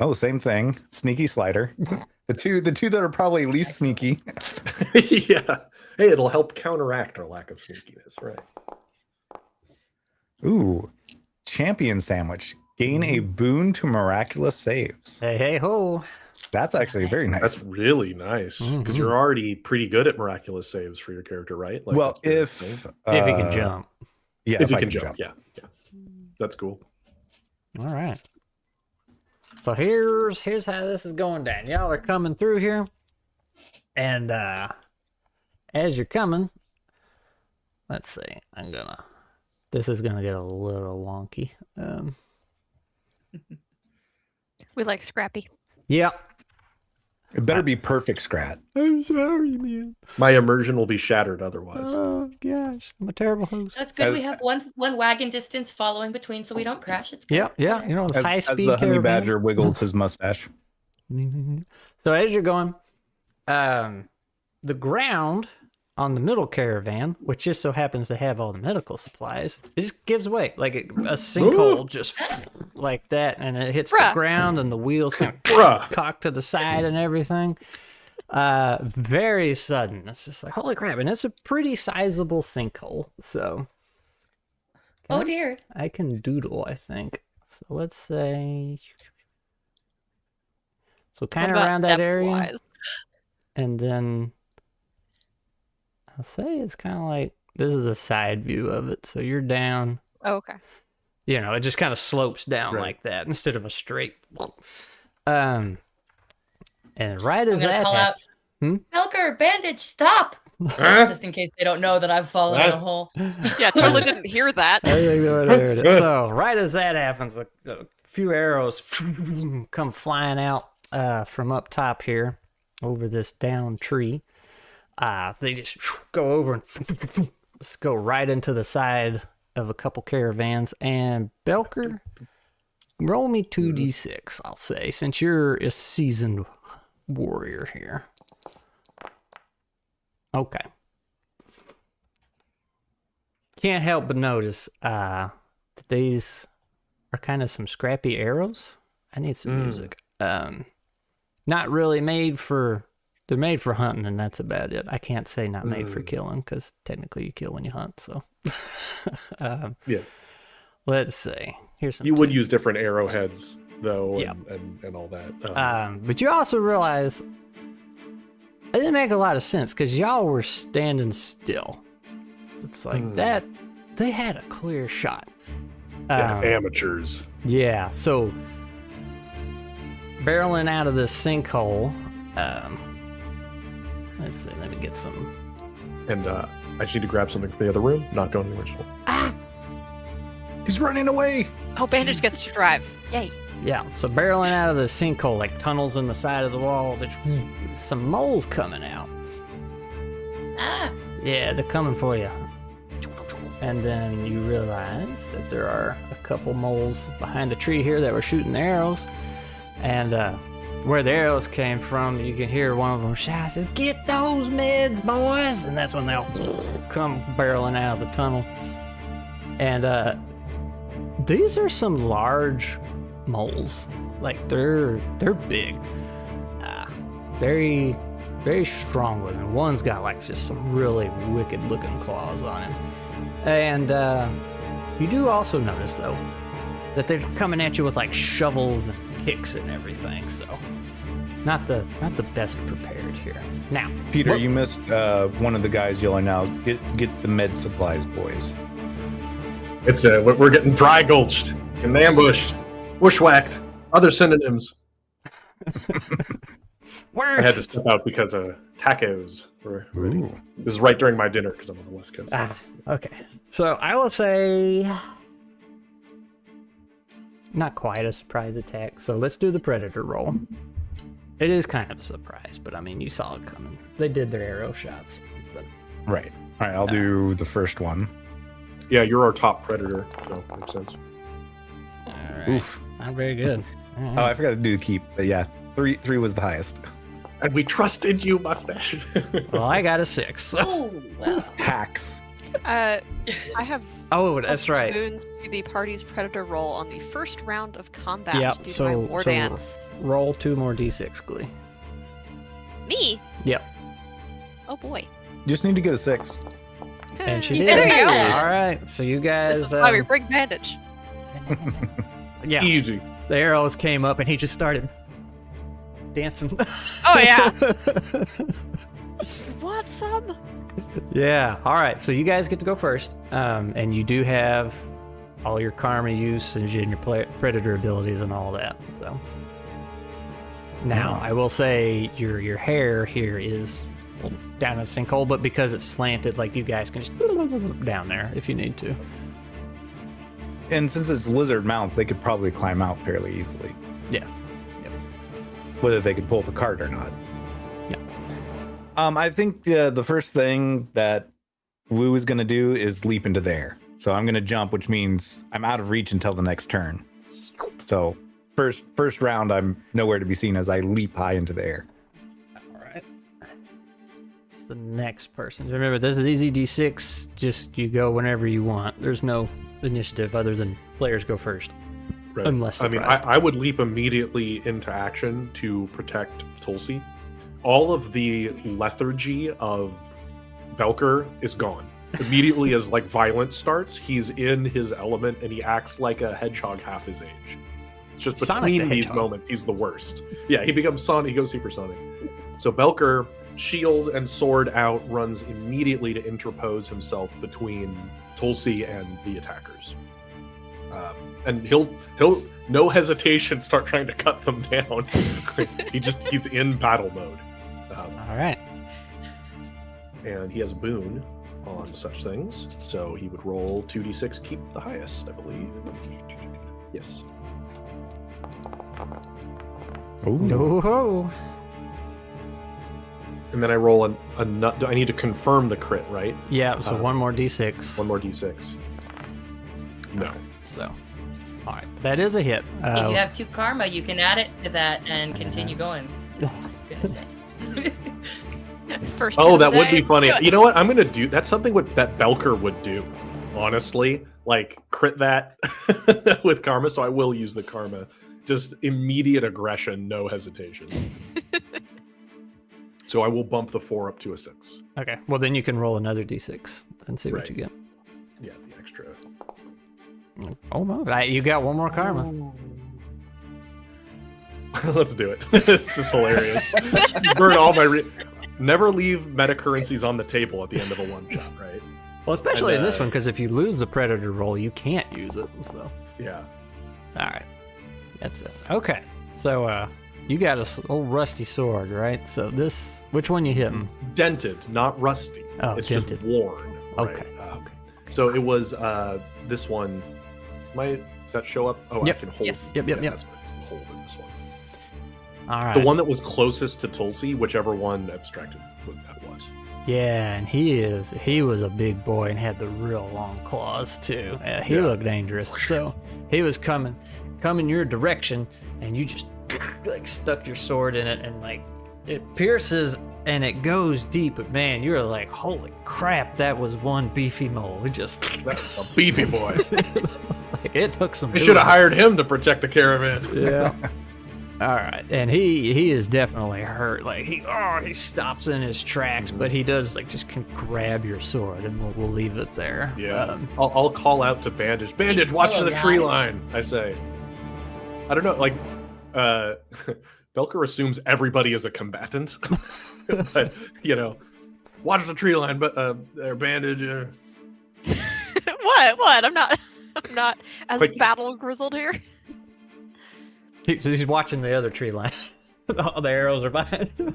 Oh, same thing. Sneaky Slider. The two that are probably least sneaky. Yeah. Hey, it'll help counteract our lack of sneakiness, right? Ooh, Champion Sandwich. Gain a boon to miraculous saves. Hey ho. That's actually very nice. That's really nice because you're already pretty good at miraculous saves for your character, right? Like, well, that's your if thing. If you can jump. Yeah, if you I can jump, yeah, that's cool. All right. So here's how this is going down. Y'all are coming through here, and as you're coming, let's see. This is gonna get a little wonky. We like Scrappy. Yeah. It better be perfect, Scrat. I'm sorry, man. My immersion will be shattered otherwise. Oh gosh, I'm a terrible host. That's good. We have one wagon distance following between, so we don't crash. It's good. Yeah. You know, this high As speed the honey caravan. badger wiggles his mustache. So as you're going, the ground on the middle caravan, which just so happens to have all the medical supplies, it just gives way like a sinkhole, just like that, and it hits the Bruh. ground, and the wheels kind of Bruh. cocked to the side and everything. Very sudden. It's just like, holy crap. And it's a pretty sizable sinkhole. So. Oh dear. I can doodle, I think. So let's say. So kind of around that area. And then I'll say it's kind of like this is a side view of it. So you're down. Oh, okay. You know, it just kind of slopes down like that instead of a straight. And right as that call out, Belker, bandage, stop! Just in case they don't know that I've fallen in a hole. Yeah, totally didn't hear that. So right as that happens, a few arrows come flying out from up top here over this down tree. They just go over and go right into the side of a couple caravans. And Belker, roll me 2d6, I'll say, since you're a seasoned warrior here. Okay. Can't help but notice that these are kind of some scrappy arrows. I need some music. Not really made for... They're made for hunting, and that's about it. I can't say not made for killing, because technically you kill when you hunt, so... Yeah. Let's see. Here's some. You would use different arrowheads, though, and all that. But you also realize it didn't make a lot of sense because y'all were standing still. It's like that. They had a clear shot. Amateurs. Yeah. So barreling out of this sinkhole. Let's see. Let me get some. And I just need to grab something from the other room. Not going anywhere. He's running away. Oh, Bandage gets to drive. Yay. Yeah, so barreling out of the sinkhole, like tunnels in the side of the wall, there's some moles coming out. Ah. Yeah, they're coming for you. And then you realize that there are a couple moles behind the tree here that were shooting arrows. And where the arrows came from, you can hear one of them shout, says, "Get those meds, boys!" And that's when they'll come barreling out of the tunnel. And these are some large moles. Like they're big. Very, very strong looking. One's got like just some really wicked looking claws on him. And you do also notice though that they're coming at you with like shovels and kicks and everything. So not the best prepared here. Now, Peter, you missed one of the guys yelling out, "Get the med supplies, boys." It's we're getting dry gulched and ambushed, bushwhacked, other synonyms. I had to step out because tacos were ready. It was right during my dinner because I'm on the West Coast. Okay. So I will say not quite a surprise attack. So let's do the predator roll. It is kind of a surprise, but I mean, you saw it coming. They did their arrow shots. But, Right. All right, I'll do the first one. Yeah, you're our top predator, so makes sense. all right. Oof. Not very good. Oh, I forgot to do the keep, but yeah, three was the highest. And we trusted you, Moustache. Well, I got a 6. Oh, well. Hacks. I have Oh, that's right. boons to the party's predator roll on the first round of combat Yep, due so- to my war so- dance. Roll 2 more d6, Glee. Me? Yep. Oh boy. You just need to get a 6. And she Yeah, did. there you go. All right. So you guys. This is why we bring Bandage. Yeah. Easy. The arrows came up and he just started dancing. Oh yeah. Want some? Yeah. All right. So you guys get to go first. And you do have all your karma use and your predator abilities and all that. So now I will say your hair here is down in a sinkhole, but because it's slanted, like you guys can just down there if you need to. And since it's lizard mounts, they could probably climb out fairly easily. Yeah. Whether they could pull the cart or not. Yeah. I think the first thing that Wu is going to do is leap into the air. So I'm going to jump, which means I'm out of reach until the next turn. So first round, I'm nowhere to be seen as I leap high into the air. All right. It's the next person. Remember, this is easy D6. Just you go whenever you want. There's no initiative other than players go first. Right. Unless I mean, surprised. I would leap immediately into action to protect Tulsi. all of the lethargy of Belker is gone. Immediately as like violence starts, he's in his element and he acts like a hedgehog half his age. It's just Sonic between the these Hedgehog. moments, he's the worst. Yeah, he becomes Sonic, he goes supersonic. So Belker, shield and sword out, runs immediately to interpose himself between Tulsi and the attackers. And he'll no hesitation start trying to cut them down. He's in battle mode. All right. And he has boon on such things, so he would roll 2d6, keep the highest, I believe. Yes. Oh. And then I roll a nut. I need to confirm the crit, right? Yeah, so one more d6. One more d6. No. So, all right. That is a hit. If you have 2 karma, you can add it to that and continue going. Gonna say. First Oh, hit that of the would be day. funny. Good. You know what? I'm gonna do. That's something that Belker would do. Honestly, like crit that with karma. So I will use the karma. Just immediate aggression, no hesitation. So I will bump the 4 up to a 6. Okay. Well, then you can roll another d6 and see what Right. you get. Yeah, the extra. Oh my! You got one more karma. Let's do it. It's just hilarious. Burn all my. Never leave meta currencies on the table at the end of a one shot, right? Well, especially And, in this one, because if you lose the predator roll, you can't use it. So, Yeah. all right, that's it. Okay, so you got a old rusty sword, right? So this, which one you hitting? Dented, not rusty. Oh, it's dented. just worn. Right? Okay. Okay. So it was this one. Does that show up? Oh, Yep. I can hold. Yes. Yep. That's what it's hold in this one. All right. The one that was closest to Tulsi, whichever one abstracted what that was. Yeah, and he was a big boy and had the real long claws too. He Yeah. looked dangerous. So he was coming your direction, and you just like stuck your sword in it, and like it pierces and it goes deep. But man, you're like, holy crap, that was one beefy mole. It just That's a beefy boy. like, it took some. We doing. should have hired him to protect the caravan. Yeah. All right, and he is definitely hurt. Like he stops in his tracks, but he does like just can grab your sword, and we'll leave it there. Yeah. I'll call out to Bandage. Bandage, He's watch still for the tree alive. line. I say. I don't know. Like, Belker assumes everybody is a combatant, but watch the tree line. But Bandage. What? I'm not as Like- battle grizzled here. He's watching the other tree line. All the arrows are behind him.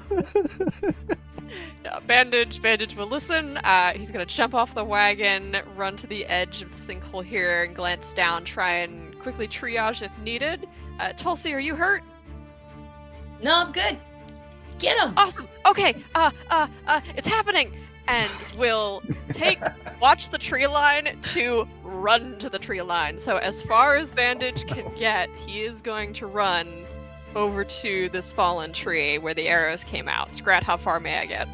Yeah, Bandage will listen. He's gonna jump off the wagon, run to the edge of the sinkhole here, and glance down, try and quickly triage if needed. Tulsi, are you hurt? No, I'm good. Get him. Awesome. Okay. It's happening. And will watch the tree line to run to the tree line. So as far as Bandage can get, he is going to run over to this fallen tree where the arrows came out. Scrat, how far may I get?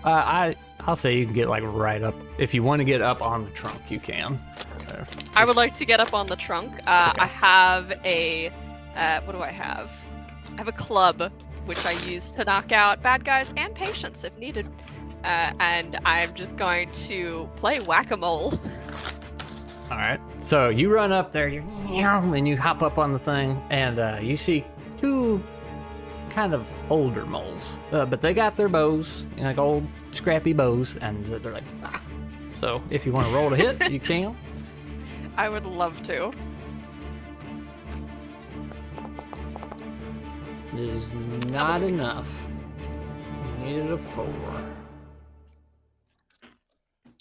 I'll say you can get like right up. If you want to get up on the trunk, you can. I would like to get up on the trunk. I have a what do I have? I have a club, which I use to knock out bad guys and patients if needed. And I'm just going to play whack-a-mole. All right. So you run up there, and you hop up on the thing, and you see 2 kind of older moles, but they got their bows, like old scrappy bows, and they're like, ah. So if you want to roll to hit, you can. I would love to. It is not enough. You needed a 4.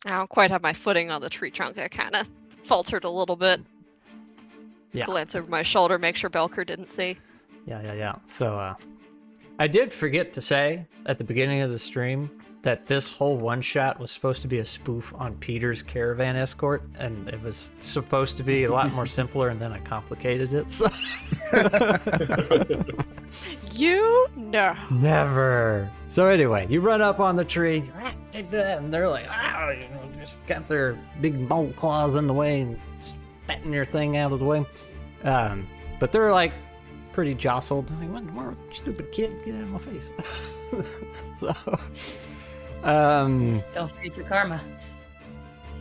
I don't quite have my footing on the tree trunk. I kind of faltered a little bit. Yeah. Glance over my shoulder, make sure Belker didn't see. Yeah. So I did forget to say at the beginning of the stream that this whole one-shot was supposed to be a spoof on Peter's Caravan Escort, and it was supposed to be a lot more simpler, and then I complicated it. So. You know. Never. So anyway, you run up on the tree, and they're like, just got their big mole claws in the way and spatting your thing out of the way. But they're like pretty jostled. I'm like, what stupid kid, get out of my face. So, Don't forget your karma.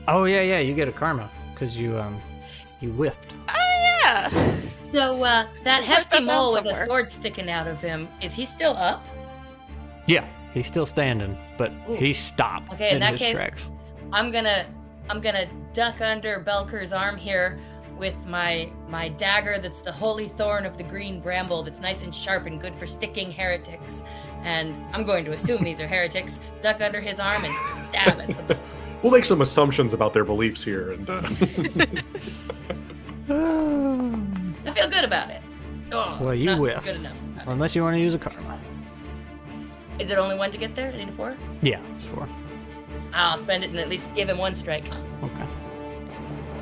oh yeah, you get a karma because you whiffed. Oh yeah. So that write hefty that down mole with a somewhere. sword sticking out of him, is he still up? Yeah, he's still standing, but he stopped Okay, in in that his case- tracks. I'm gonna duck under Belker's arm here with my dagger that's the holy thorn of the green bramble that's nice and sharp and good for sticking heretics. And I'm going to assume these are heretics. Duck under his arm and stab it. We'll make some assumptions about their beliefs here, and I feel good about it. Oh, Well, you not whiff. Good enough. Unless you want to use a karma. Is it only one to get there? I need a 4? Yeah, it's 4. I'll spend it and at least give him 1 strike. Okay.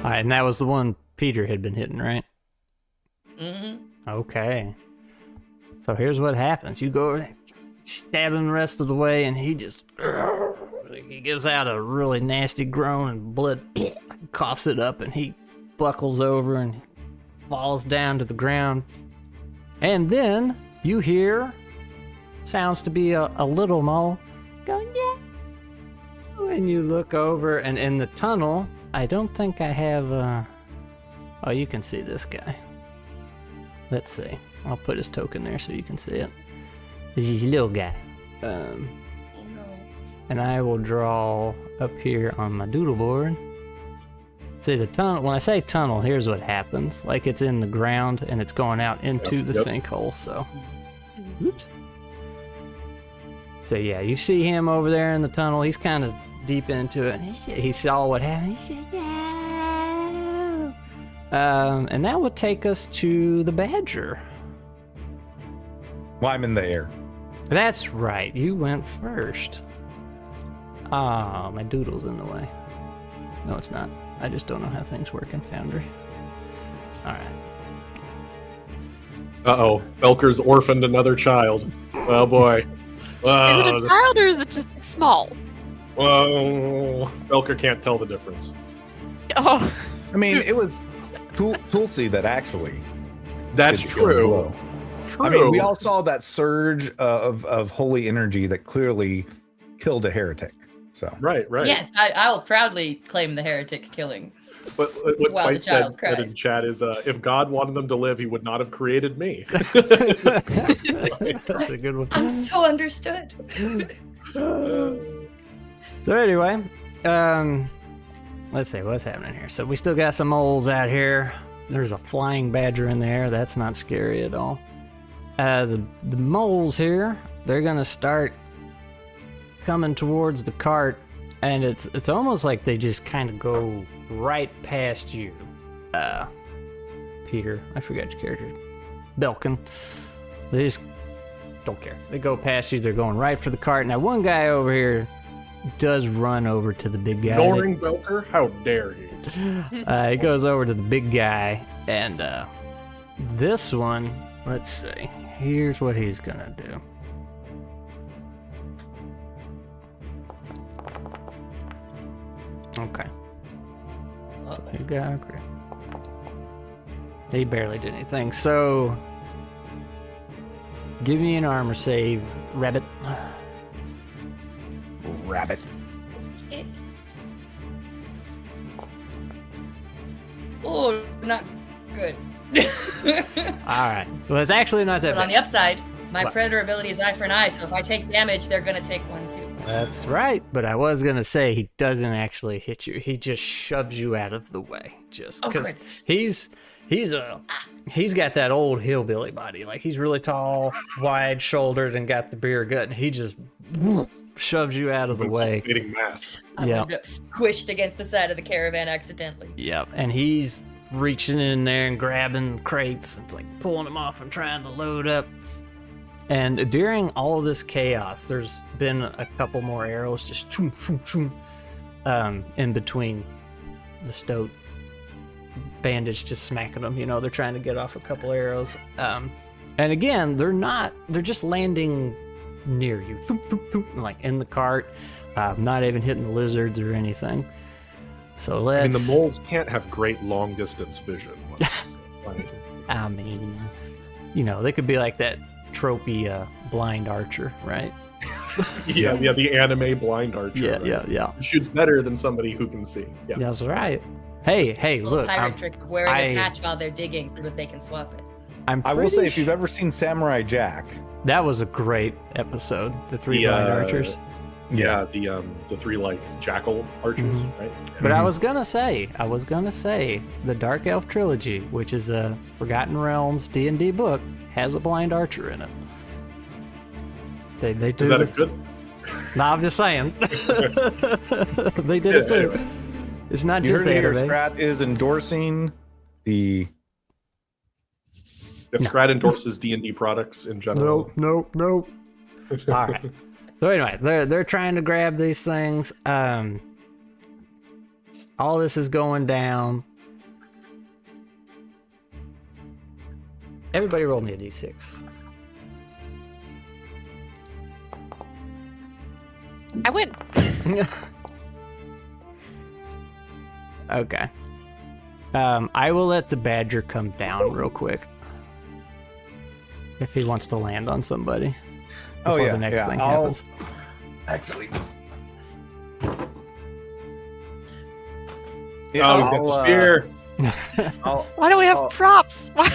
All right, and that was the one Peter had been hitting, right? Mm-hmm. Okay. So here's what happens. You go over there, stab him the rest of the way, and he just... He gives out a really nasty groan, and blood coughs it up, and he buckles over and falls down to the ground. And then you hear... Sounds to be a little mole going, yeah. When you look over, and in the tunnel, I don't think I have... Oh, you can see this guy. Let's see. I'll put his token there so you can see it. This is a little guy. Oh no. And I will draw up here on my doodle board. See the tunnel, when I say tunnel, here's what happens. Like it's in the ground and it's going out into the sinkhole, so. Oops. So yeah, you see him over there in the tunnel. He's kind of deep into it. He saw what happened. He said, no. And that would take us to the badger. Well, I'm in the air. That's right. You went first. Ah, my doodle's in the way. No, it's not. I just don't know how things work in Foundry. All right. uh-oh, Belker's orphaned another child. Oh boy. Is it a child or is it just small? Oh, Belker can't tell the difference. Oh, I mean, it was Tulsi that actually. That's did kill the true. blow. I mean, we all saw that surge of holy energy that clearly killed a heretic. So Right. Yes, I will proudly claim the heretic killing. But what While the Feist child said in cries. chat is, if God wanted them to live, he would not have created me. That's a good one. I'm so understood. So anyway, let's see what's happening here. So we still got some moles out here. There's a flying badger in there. That's not scary at all. The moles here, they're gonna start coming towards the cart, and it's almost like they just kind of go right past you. Peter, I forgot your character. Belkin. They just don't care. They go past you. They're going right for the cart. Now one guy over here does run over to the big guy. Ignoring Belker? How dare you? He goes over to the big guy, and this one, let's see. Here's what he's gonna do. Okay. You got agree. He barely did anything. So, give me an armor save, rabbit. rabbit. Oh, not good. All right. Well, it's actually not that But on bad. the upside, my What? predator ability is eye for an eye, so if I take damage, they're gonna take one too. That's right. But I was gonna say he doesn't actually hit you. He just shoves you out of the way, just Oh, because good. he's got that old hillbilly body. Like he's really tall, wide-shouldered, and got the beer gut. And he just shoves you out of the way. Eating mass. I Yeah. ended up squished against the side of the caravan accidentally. Yep. And he's reaching in there and grabbing crates and like pulling them off and trying to load up. And during all of this chaos, there's been a couple more arrows just choom, choom, choom, in between the stoat. Bandage just smacking them. You know, they're trying to get off a couple arrows. And again, they're just landing near you. Thoop, thoop, thoop, like in the cart. Not even hitting the lizards or anything. So let's... I mean, the moles can't have great long-distance vision. they could be like that tropey blind archer, right? Yeah, the anime blind archer. Yeah. Who shoots better than somebody who can see. Yeah. That's right. Hey, Little look. pirate trick of wearing a patch while they're digging so that they can swap it. I will say, if you've ever seen Samurai Jack, that was a great episode. The three blind archers. Yeah, the three like jackal archers, right? But I was gonna say, the Dark Elf trilogy, which is a Forgotten Realms D&D book, has a blind archer in it. They do. Is that a good? No, I'm just saying. They did it too. Anyway. It's not you just heard it here, anime. Scrat is endorsing the. Scrat endorses D&D products in general. Nope. All right. So anyway, they're trying to grab these things. All this is going down. Everybody roll me a d6. I win. Okay. I will let the badger come down real quick. If he wants to land on somebody. Before the next thing happens. Actually. He's got the spear. Why do we have props? Why?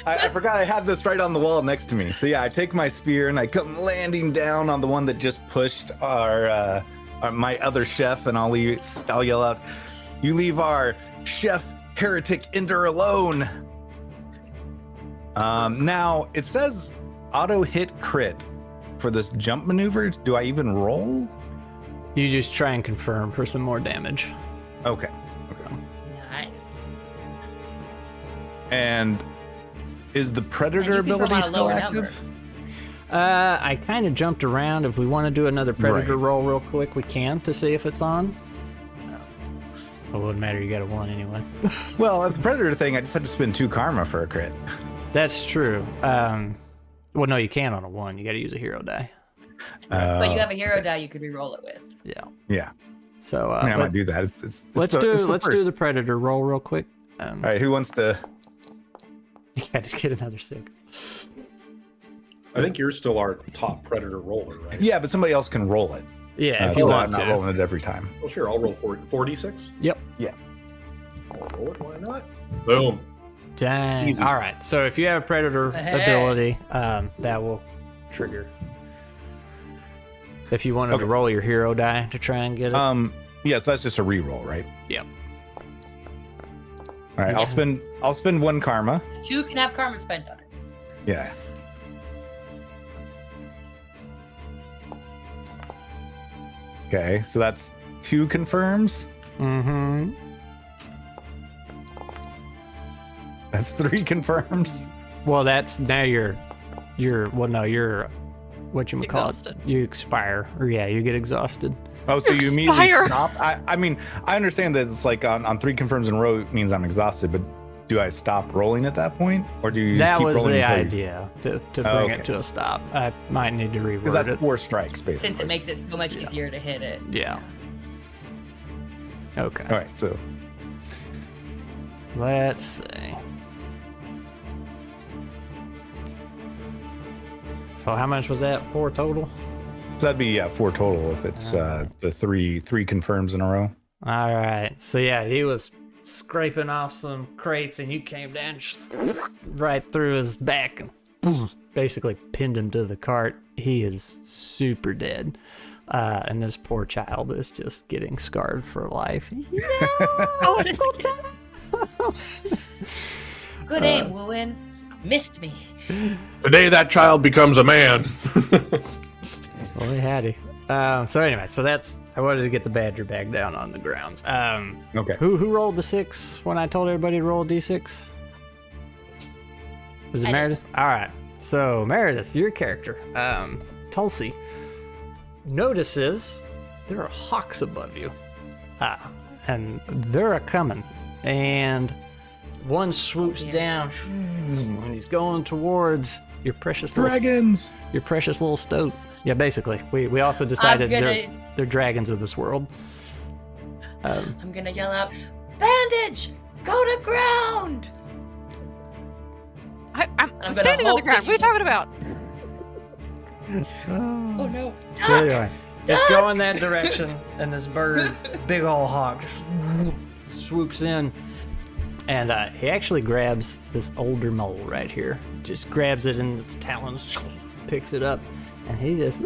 I forgot I had this right on the wall next to me. So yeah, I take my spear and I come landing down on the one that just pushed my other chef, and I'll yell out, "You leave our chef heretic Ender alone." Now it says auto hit crit for this jump maneuver. Do I even roll? You just try and confirm for some more damage. Okay. Nice. And is the And predator you can ability roll a still lower active? number. I kind of jumped around. If we want to do another predator roll real quick, we can to see if it's on. It wouldn't matter. You got a 1 anyway. Well, as the predator thing, I just had to spend 2 karma for a crit. That's true. Well, no, you can't on a 1. You got to use a hero die. But you have a hero die you could re-roll it with. Yeah. So I might do that. let's do the predator roll real quick. All right, who wants to? You got to get another 6. I think you're still our top predator roller, right? Yeah, but somebody else can roll it. Yeah, if you so want I'm not to. rolling it every time. Well, sure. I'll roll 46. Yep. Yeah. I'll roll it. Why not? Boom. Dang. Easy. All right. So if you have predator ability, that will trigger. If you wanted to roll your hero die to try and get it. Yeah, so that's just a re-roll, right? Yep. All right, I'll spend 1 karma. 2 can have karma spent on it. Yeah. Okay, so that's 2 confirms. Mm-hmm. That's 3 confirms. Well, that's now you're what you call it? Exhausted. You expire, or you get exhausted. Oh, so you immediately Expire. stop? I mean, I understand that it's like on 3 confirms in a row means I'm exhausted, but do I stop rolling at that point, or do you? That keep was rolling the until you- idea to bring it to a stop. I might need to Because reword that's it. 4 strikes, basically. Since it makes it so much easier to hit it. Yeah. Okay. All right, so Let's see. So how much was that? 4 total? that'd be 4 total if it's the three confirms in a row. All right. So yeah, he was scraping off some crates, and you came down right through his back and basically pinned him to the cart. He is super dead. And this poor child is just getting scarred for life. Oh, it is. Good aim, Wooin. Missed me. The day that child becomes a man. Boy, howdy. So anyway, I wanted to get the badger back down on the ground. Okay. Who rolled the 6 when I told everybody to roll a d6? Was it I did. Meredith? All right. So Meredith, your character, Tulsi, notices there are hawks above you, and they're a coming, and one swoops down, and he's going towards your precious Dragons. your precious little stoat. Yeah, basically. We also decided they're dragons of this world. I'm gonna yell out, "Bandage! Go to ground!" I'm I'm standing on the ground. What are you talking about? Oh no. Anyway, it's going that direction, and this bird, big old hawk, just swoops in, and he actually grabs this older mole right here. Just grabs it in its talons, picks it up, and he just,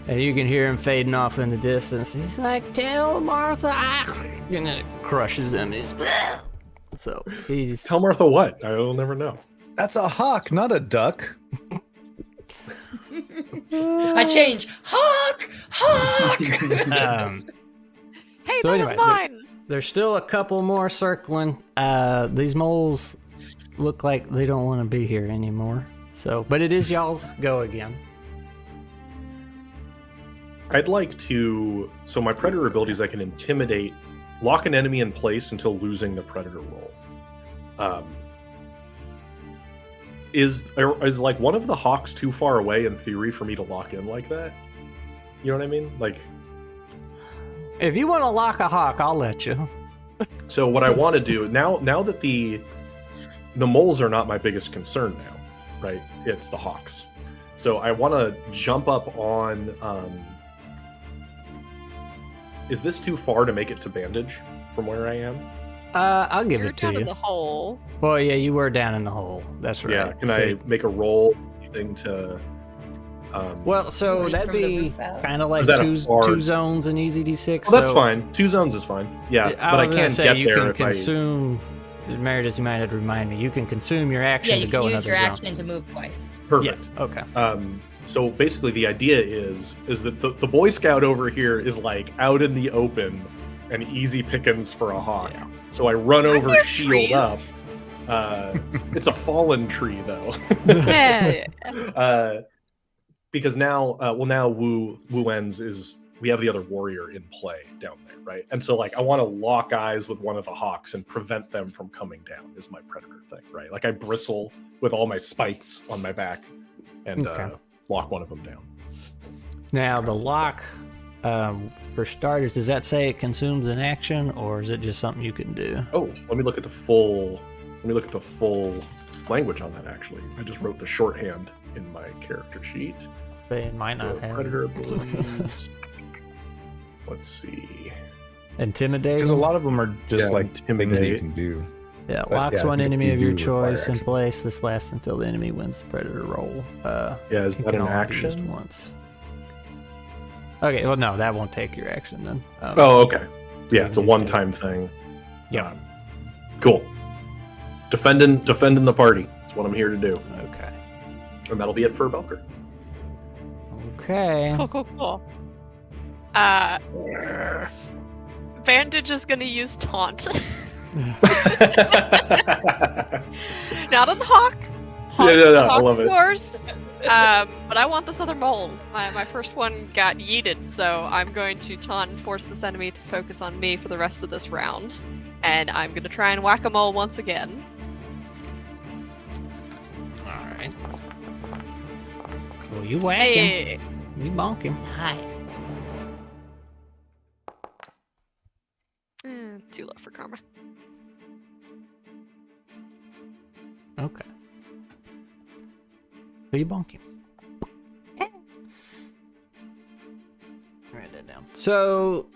and you can hear him fading off in the distance. He's like, "Tell Martha," and then it crushes him. So he's Tell Martha what? I will never know. That's a hawk, not a duck. I change. Hawk! Hawk! Hey, So that anyway, was mine. There's still a couple more circling. These moles look like they don't want to be here anymore. So, but it is y'all's go again. I'd like to. So my predator abilities, I can intimidate, lock an enemy in place until losing the predator roll. Is like one of the hawks too far away in theory for me to lock in like that? You know what I mean? Like, If you want to lock a hawk, I'll let you. so what I want to do now that the moles are not my biggest concern now, right? It's the hawks. So I want to jump up on. Is this too far to make it to bandage from where I am? I'll give You're it to down in you. the hole. Well, yeah, you were down in the hole. That's right. Yeah. Can So- I make a roll thing to? Well, so Read that'd from the be roof out. kind of like Is that a two far- zones in Easy D6. Well, that's so fine. 2 zones is fine. Yeah, but I was gonna can't say, get you there can if consume. Meredith, you might have to remind me. You can consume your Yeah, action you to go can use another your zone. action to move twice. Perfect. Yeah. Okay. So basically, the idea is that the Boy Scout over here is like out in the open and easy pickings for a hawk. Yeah. So I run over, there shield trees? up. It's a fallen tree though. Yeah. Because now, now Wu En's is we have the other warrior in play down there, right? And so like I want to lock eyes with one of the hawks and prevent them from coming down is my predator thing, right? Like I bristle with all my spikes on my back and Okay. lock one of them down. Now the Cross it. lock, for starters, does that say it consumes an action, or is it just something you can do? Oh, let me look at the full language on that. Actually, I just wrote the shorthand in my character sheet. Say it might not have Predator abilities. Let's see. intimidate. Because a lot of them are just Yeah, like things that you intimidate. can do. Yeah, but locks yeah, one you- enemy you of your do require choice in action. place. This lasts until the enemy wins the predator roll. Yeah, is It that can an only be used action? once. Okay, well, no, that won't take your action then. Oh, okay. Yeah, it's a Used one-time thing. Yeah. Cool. Defending the party. That's what I'm here to do, Okay. and that'll be it for Belker. Okay. Cool. Bandage is gonna use taunt. Not on the hawk. Yeah, I Hawk love it. scores. But I want this other mole. My first one got yeeted, so I'm going to taunt and force this enemy to focus on me for the rest of this round. And I'm gonna try and whack a mole once again. All right. Well, you whack him. Hey, You bonk him. Nice. 2 low for karma. Okay. So you bonk him. Write that down. So,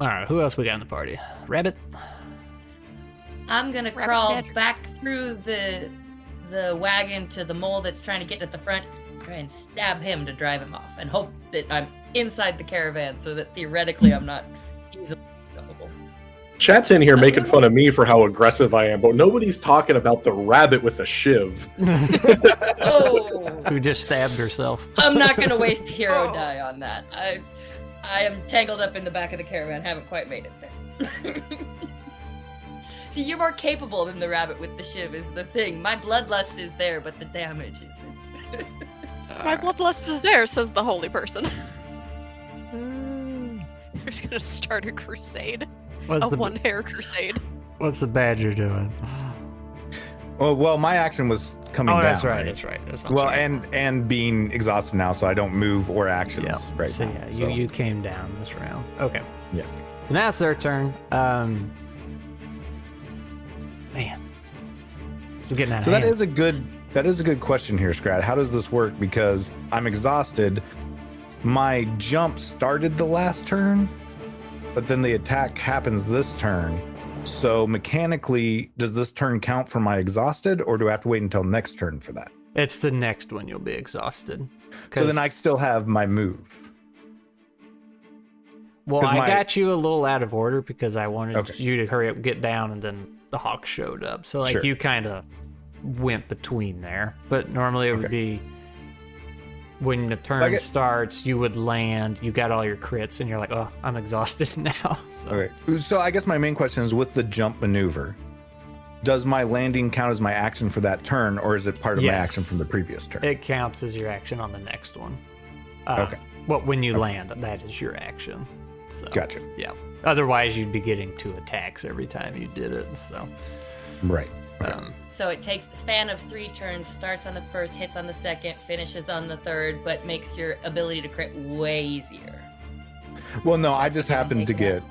all right. Who else we got in the party? Rabbit. I'm gonna Rabbit crawl Badger. back through the wagon to the mole that's trying to get at the front, try and stab him to drive him off, and hope that I'm inside the caravan so that theoretically I'm not easily jumpable. Chat's in here making fun of me for how aggressive I am, but nobody's talking about the rabbit with a shiv. Oh, Who just stabbed herself. I'm not gonna waste a hero Oh. die on that. I am tangled up in the back of the caravan, haven't quite made it there. See, you're more capable than the rabbit with the shiv is the thing. My bloodlust is there, but the damage isn't. My bloodlust is there, says the holy person. Who's gonna start a crusade? What's A one-hair crusade. What's the badger doing? Well, my action was coming Oh, down. that's right. That's right. That's Well, right. and being exhausted now, so I don't move or actions Yeah. right So now. yeah, so. you came down this round. Okay. Yeah. So now it's their turn. Man. It's getting out So of that is a good question here, Scrat. How does this work? Because I'm exhausted. My jump started the last turn, but then the attack happens this turn. So mechanically, does this turn count for my exhausted, or do I have to wait until next turn for that? It's the next one you'll be exhausted. So then I still have my move. Well, 'Cause I got you a little out of order because I wanted Okay. you to hurry up, get down, and then the hawk showed up. So like Sure. you kind of went between there. But normally it would be when the turn starts, you would land, you got all your crits, and you're like, oh, I'm exhausted now. So Okay. So I guess my main question is with the jump maneuver, does my landing count as my action for that turn, or is it part of my Yes. action from the previous turn? it counts as your action on the next one. Okay. Well, when you land, that is your action. So, Gotcha. Yeah. Otherwise, you'd be getting 2 attacks every time you did it. So, Right. So it takes a span of 3 turns, starts on the first, hits on the second, finishes on the third, but makes your ability to crit way easier. Well, no, I just happened to get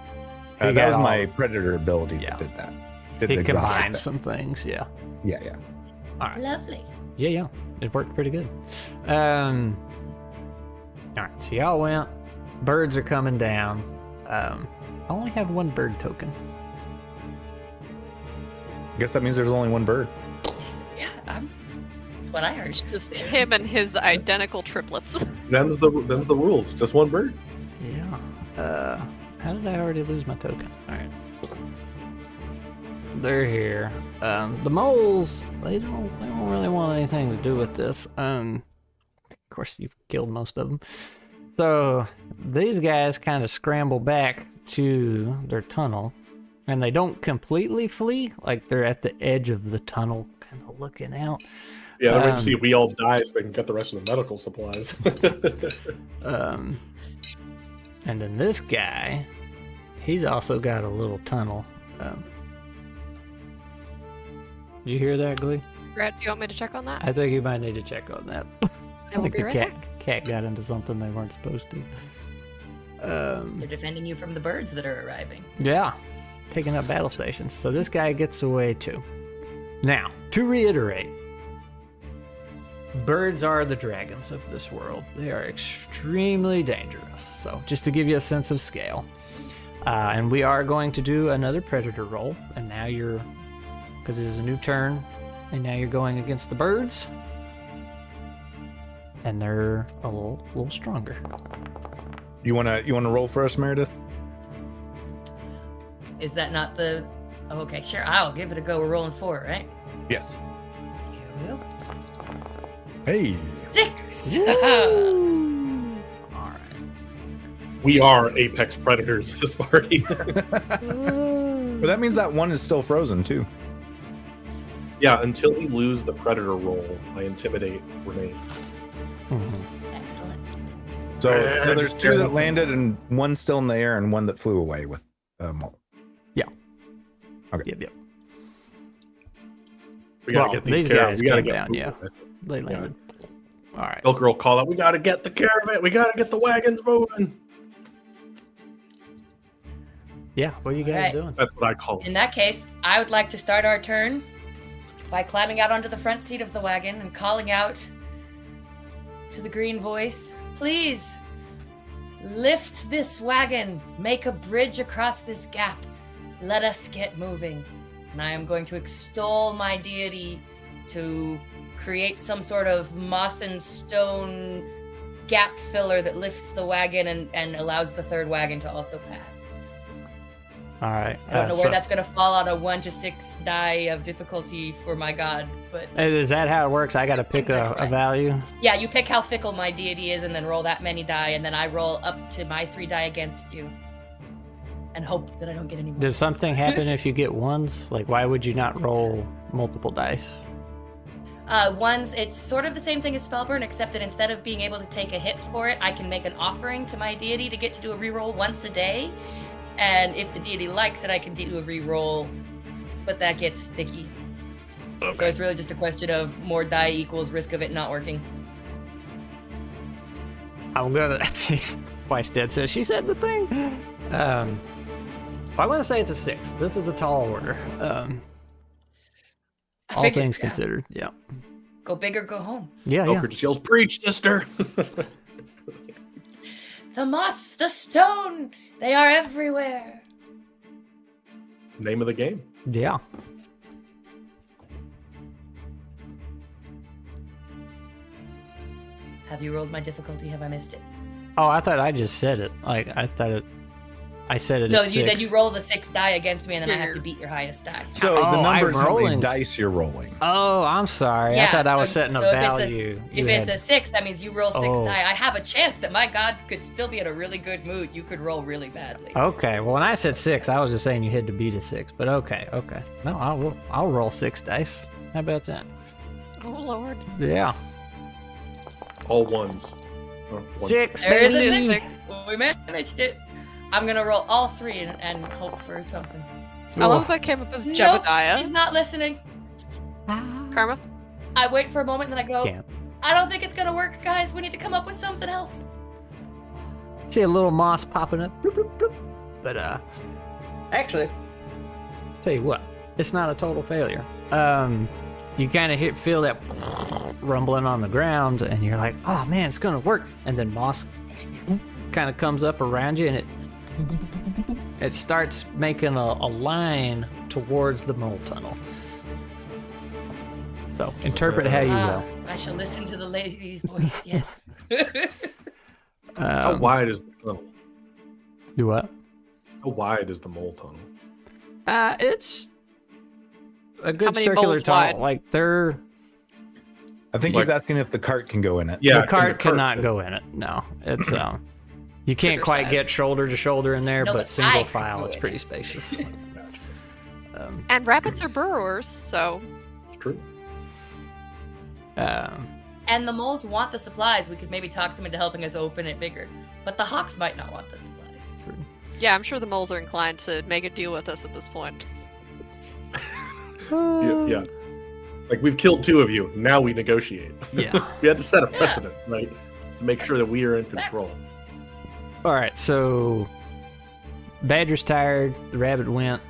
He that got was all- my predator ability Yeah. that did that. Did it the exhausted combines thing. some things. Yeah. Yeah. All right. Lovely. Yeah. It worked pretty good. All right. So y'all went. Birds are coming down. I only have 1 bird token. I guess that means there's only 1 bird. Yeah, what I heard. It's just him and his identical triplets. Them's the rules. Just one bird. Yeah. How did I already lose my token? All right. They're here. The moles, they don't really want anything to do with this. Of course, you've killed most of them. So these guys kind of scramble back to their tunnel, and they don't completely flee. Like they're at the edge of the tunnel, kind of looking out. Yeah, they're waiting to see if we all die so they can get the rest of the medical supplies. And then this guy, he's also got a little tunnel. Did you hear that, Glee? Brad, do you want me to check on that? I think you might need to check on that. I will think be the right cat got into something they weren't supposed to. They're defending you from the birds that are arriving. Yeah, taking up battle stations. So this guy gets away too. Now, to reiterate, birds are the dragons of this world. They are extremely dangerous. So just to give you a sense of scale. And we are going to do another predator roll. And now you're, because this is a new turn, and now you're going against the birds. And they're a little stronger. You wanna roll for us, Meredith? Is that not the... Oh, okay, sure, I'll give it a go. We're rolling 4, right? Yes. Here we go. Hey. 6! All right. We are apex predators, this party. But that means that 1 is still frozen too. Yeah, until we lose the predator roll, I intimidate remains. Excellent. So there's 2 that landed and 1 still in the air and 1 that flew away with mole. Yeah. Okay. Yep. We gotta Well, get these these guys we gotta came get down, yeah. They landed. All right. Bilker will call out, we gotta get the caravan, we gotta get the wagons moving. Yeah, what are you guys Right. doing? That's what I call In it. that case, I would like to start our turn by climbing out onto the front seat of the wagon and calling out to the green voice, please lift this wagon, make a bridge across this gap, let us get moving. And I am going to extol my deity to create some sort of moss and stone gap filler that lifts the wagon and allows the third wagon to also pass. All right. I don't know where that's going to fall on a 1 to 6 die of difficulty for my god, but Is that how it works? I got to pick a value? yeah, you pick how fickle my deity is and then roll that many die, and then I roll up to my 3 die against you and hope that I don't get any more. Does something happen if you get ones? Like, why would you not roll multiple dice? Ones, it's sort of the same thing as Spellburn, except that instead of being able to take a hit for it, I can make an offering to my deity to get to do a reroll once a day. And if the deity likes it, I can do a reroll, but that gets sticky. Okay. So it's really just a question of more die equals risk of it not working. I'm gonna. Twice Dead says she said the thing. I want to say it's a 6. This is a tall order. all figured, things yeah. considered. Yeah. Go big or go home. Yeah, yeah. Belker just yells, "Preach, sister!" The moss, the stone, they are everywhere. Name of the game. Yeah. Have you rolled my difficulty? Have I missed it? Oh, I thought I just said it. Like, I said it No, at 6. then you roll the 6 die against me, and then I have to Here. beat your highest die. So Oh, the number I'm is how many rolling. dice you're rolling. Oh, I'm sorry. I Yeah, thought I was so- setting a so if it's a- value. If it's a 6, that means you roll 6 Oh. die. I have a chance that my god could still be in a really good mood. You could roll really badly. Okay. Well, when I said 6, I was just saying you had to beat a 6. But okay. No, I'll roll 6 dice. How about that? Oh Lord. Yeah. All ones. Oh, ones. 6, There is a baby. 6. We managed it. I'm gonna roll all 3 and hope for something. I love that came up as Nope, Jebediah. she's not listening. Karma. I wait for a moment, and then I go, Can't. I don't think it's gonna work, guys. We need to come up with something else. See a little moss popping up. Bloop, bloop, bloop. But actually, tell you what, it's not a total failure. You kind of feel that rumbling on the ground, and you're like, oh man, it's gonna work. And then moss kind of comes up around you, and it starts making a line towards the mole tunnel. So interpret how you will. I shall listen to the lady's voice. Yes. How wide is the tunnel? Do what? How wide is the mole tunnel? It's a good many circular moles tunnel. wide? Like they're I think he's asking if the cart can go in it. Yeah, the cart can cannot fit? go in it. No, it's you can't Bigger quite size. get shoulder to shoulder in there, No, but but single I can file go it's in pretty it. spacious. And rabbits are burrowers, so It's true. And the moles want the supplies. We could maybe talk them into helping us open it bigger. But the hawks might not want the supplies. yeah, I'm sure the moles are inclined to make a deal with us at this point. Yeah. Like, we've killed 2 of you. Now we negotiate. Yeah. We had to set a precedent, right? To make sure that we are in control. All right, so Badger's tired. The rabbit went.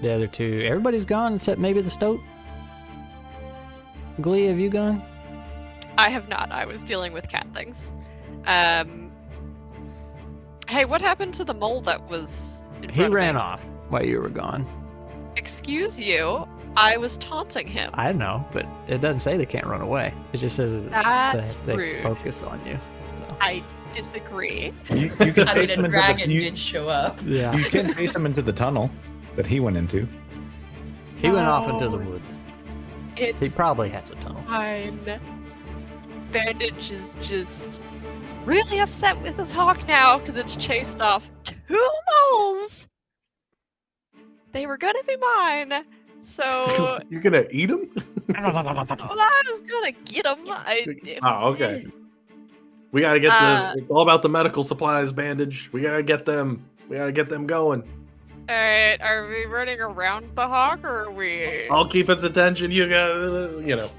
The other 2, everybody's gone except maybe the stoat. Glee, have you gone? I have not. I was dealing with cat things. Hey, what happened to the mole that was in He front of ran me? off while you were gone. Excuse you. I was taunting him. I know, but it doesn't say they can't run away. It just says That's that they rude. focus on you. So. I disagree. You can I face mean, him a into dragon the, did show up. Yeah. you can face him into the tunnel that he went into. He went off into the No. woods. It's He probably has a tunnel. fine. Bandage is just really upset with his hawk now because it's chased off 2 moles. They were gonna be mine, so You're gonna eat them? I was gonna get them. Oh, okay. We gotta get it's all about the medical supplies, Bandage. We gotta get them. We gotta get them going. All right, are we running around the hawk or are we? I'll keep its attention. You got, you know.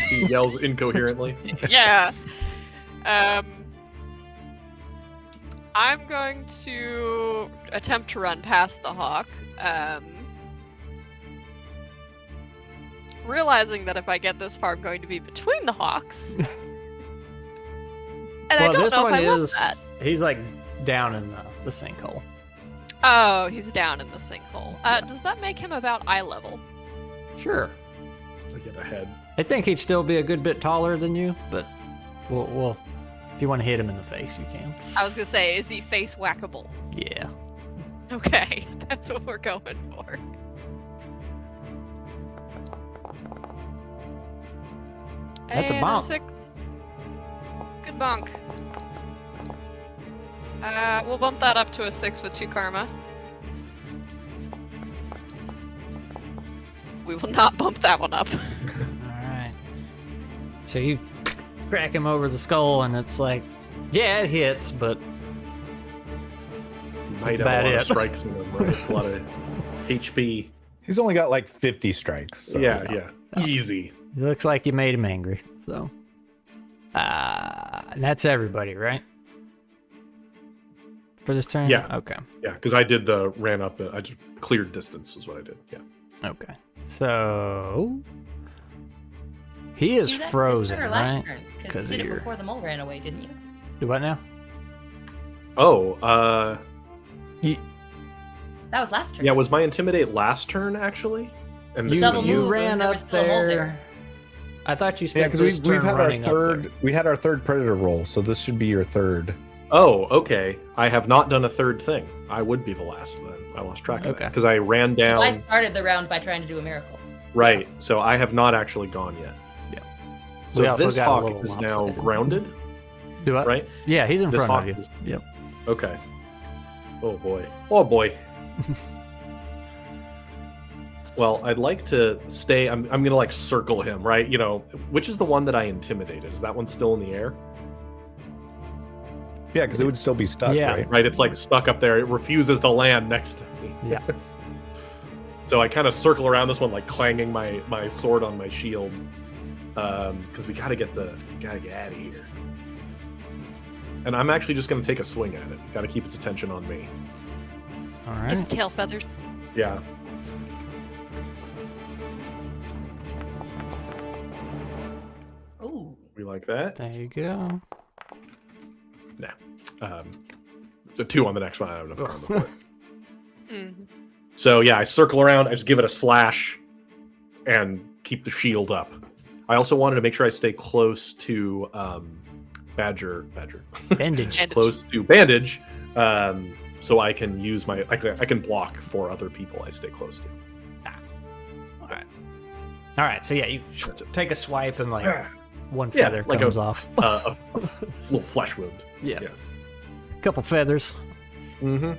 He yells incoherently. Yeah. I'm going to attempt to run past the hawk. Realizing that if I get this far, I'm going to be between the hawks. And I don't know if I want that. He's like down in the sinkhole. Oh, he's down in the sinkhole. Does that make him about eye level? Sure. I get ahead. I think he'd still be a good bit taller than you, but we'll if you want to hit him in the face, you can. I was gonna say, is he face whackable? Yeah. Okay, that's what we're going for. That's a And bonk. 6. Good bonk. We'll bump that up to a 6 with 2 karma. We will not bump that one up. Alright. So you crack him over the skull, and it's like, yeah, it hits, but Might That's have about a lot of it. strikes in them, right? A lot of HP. He's only got like 50 strikes. So. Yeah. Easy. it looks like you made him angry. So, and that's everybody, right? For this turn? Yeah. Okay. Yeah, because I did ran up. I just cleared distance was what I did. Yeah. Okay. So he is Do that frozen, this turn or last right? turn? Because 'Cause you of did it your- before the mole ran away, didn't you? Do what now? Oh, That was last turn. yeah. Was my intimidate last turn actually? And You, this is a Double new- move. ran and there up was still a mole there. there. I thought you Yeah, spent because this we've turn had our running up there. third. We had our third predator roll, so this should be your third. Oh, okay. I have not done a third thing. I would be the last then. I lost track of Okay. that because I ran 'Cause down. I started the round by trying to do a miracle. Right. So I have not actually gone yet. Yeah. So We also this got a hawk little is now lopsided. grounded, Do what? right? Yeah, he's in This front hawk of you. is- Yep. Okay. Oh boy. Oh boy. Well, I'd like to stay. I'm gonna like circle him, right? You know, which is the one that I intimidated? Is that one still in the air? Yeah, because it would still be stuck, Yeah. right? Right. It's like stuck up there. It refuses to land next to me. Yeah. So I kind of circle around this one, like clanging my sword on my shield, because we gotta get out of here. And I'm actually just gonna take a swing at it. Got to keep its attention on me. All Get right. the tail feathers. Yeah. Ooh. We like that. There you go. So 2 on the next one. I don't have enough karma for it. Mhm. So yeah, I circle around. I just give it a slash, and keep the shield up. I also wanted to make sure I stay close to Badger, Bandage. And- close to Bandage, so I can use I can block for other people I stay close to. All right. So yeah, you That's it. take a swipe and like one Yeah, feather like comes off. A little flesh wound. Yeah. yeah. Couple feathers. Mm-hmm.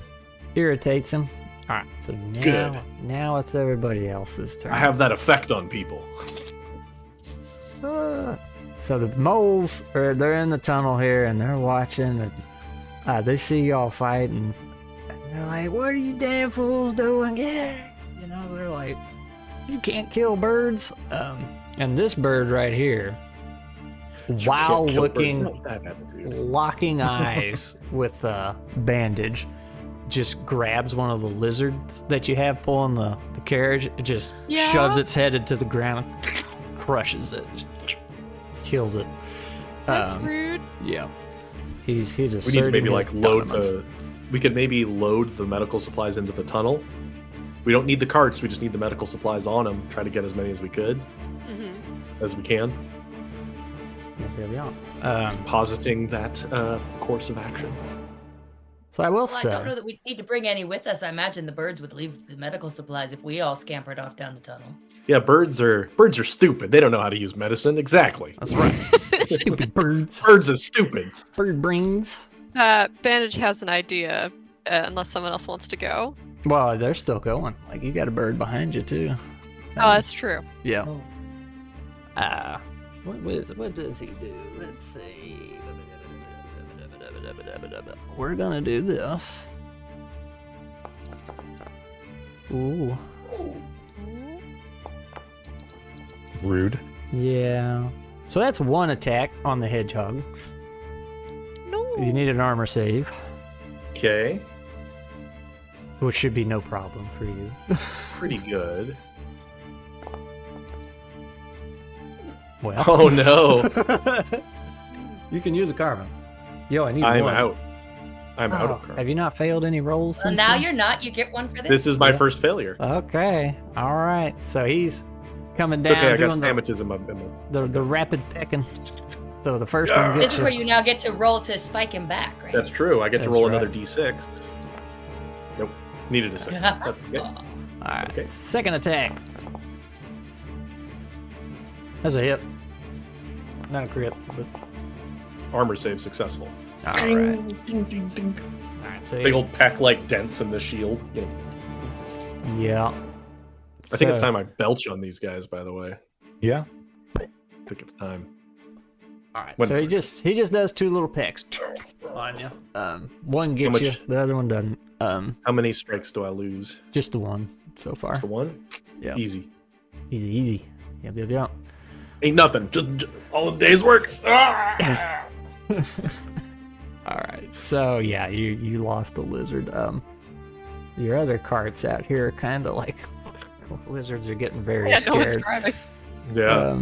Irritates him. All right. So now, Good. now it's everybody else's turn. I have that effect on people. So the moles they're in the tunnel here and they're watching and they see y'all fighting and they're like, "What are you damn fools doing? Get out!" You know, they're like, "You can't kill birds." And this bird right here, while Kill birds. looking, Not that attitude. locking eyes with Bandage, just grabs one of the lizards that you have pulling the carriage, it just Yeah. shoves its head into the ground, crushes it, just kills it. That's rude. Yeah. He's We need to asserting maybe his like load dominance. we could maybe load the medical supplies into the tunnel. We don't need the carts, we just need the medical supplies on them. Try to get as many as we could, as we can. Positing that course of action. So I will Well, I say, don't know that we need to bring any with us. I imagine the birds would leave the medical supplies if we all scampered off down the tunnel. Yeah, birds are stupid. They don't know how to use medicine. Exactly. that's right. Stupid birds. Birds are stupid. Bird brains. Bandage has an idea, unless someone else wants to go. Well, they're still going. Like, you got a bird behind you, too. Oh, that's true. Yeah. Oh. What does he do? Let's see. We're gonna do this. Ooh. Rude. Yeah. So that's one attack on the hedgehog. No. You need an armor save, Okay. which should be no problem for you. Pretty good. Well. Oh no. You can use a karma. Yo, I need I'm one. out. I'm out Oh, of karma. have you not failed any rolls Well, since now then? you're not. You get one for this. This is my Yeah. first failure. Okay. All right. So he's coming It's down, okay, I got doing sandwiches in my the rapid pecking. So the first Yeah. one This gets is you. where you now get to roll to spike him back, right? That's true. I get to That's roll right. another d6. Nope. Needed a 6. That's okay. All right. Okay. Second attack. That's a hit. Not a crit, but Armor save successful. all right. Ding, ding, ding. All right. So Big old peck like dents in the shield. You know, yeah. I think it's So- time I belch on these guys, by the way. Yeah. I think it's time. All right. When So it's- he just does 2 little pecks on you. One gets you, much- the other one doesn't. How many strikes do I lose? Just the one so far. Just the one? Yeah. Easy. Easy. Yep. Ain't nothing. Just all a day's work. Ah! All right. So yeah, you lost a lizard. Your other carts out here are kind of like Lizards are getting very Yeah, no one's scared. driving. Yeah.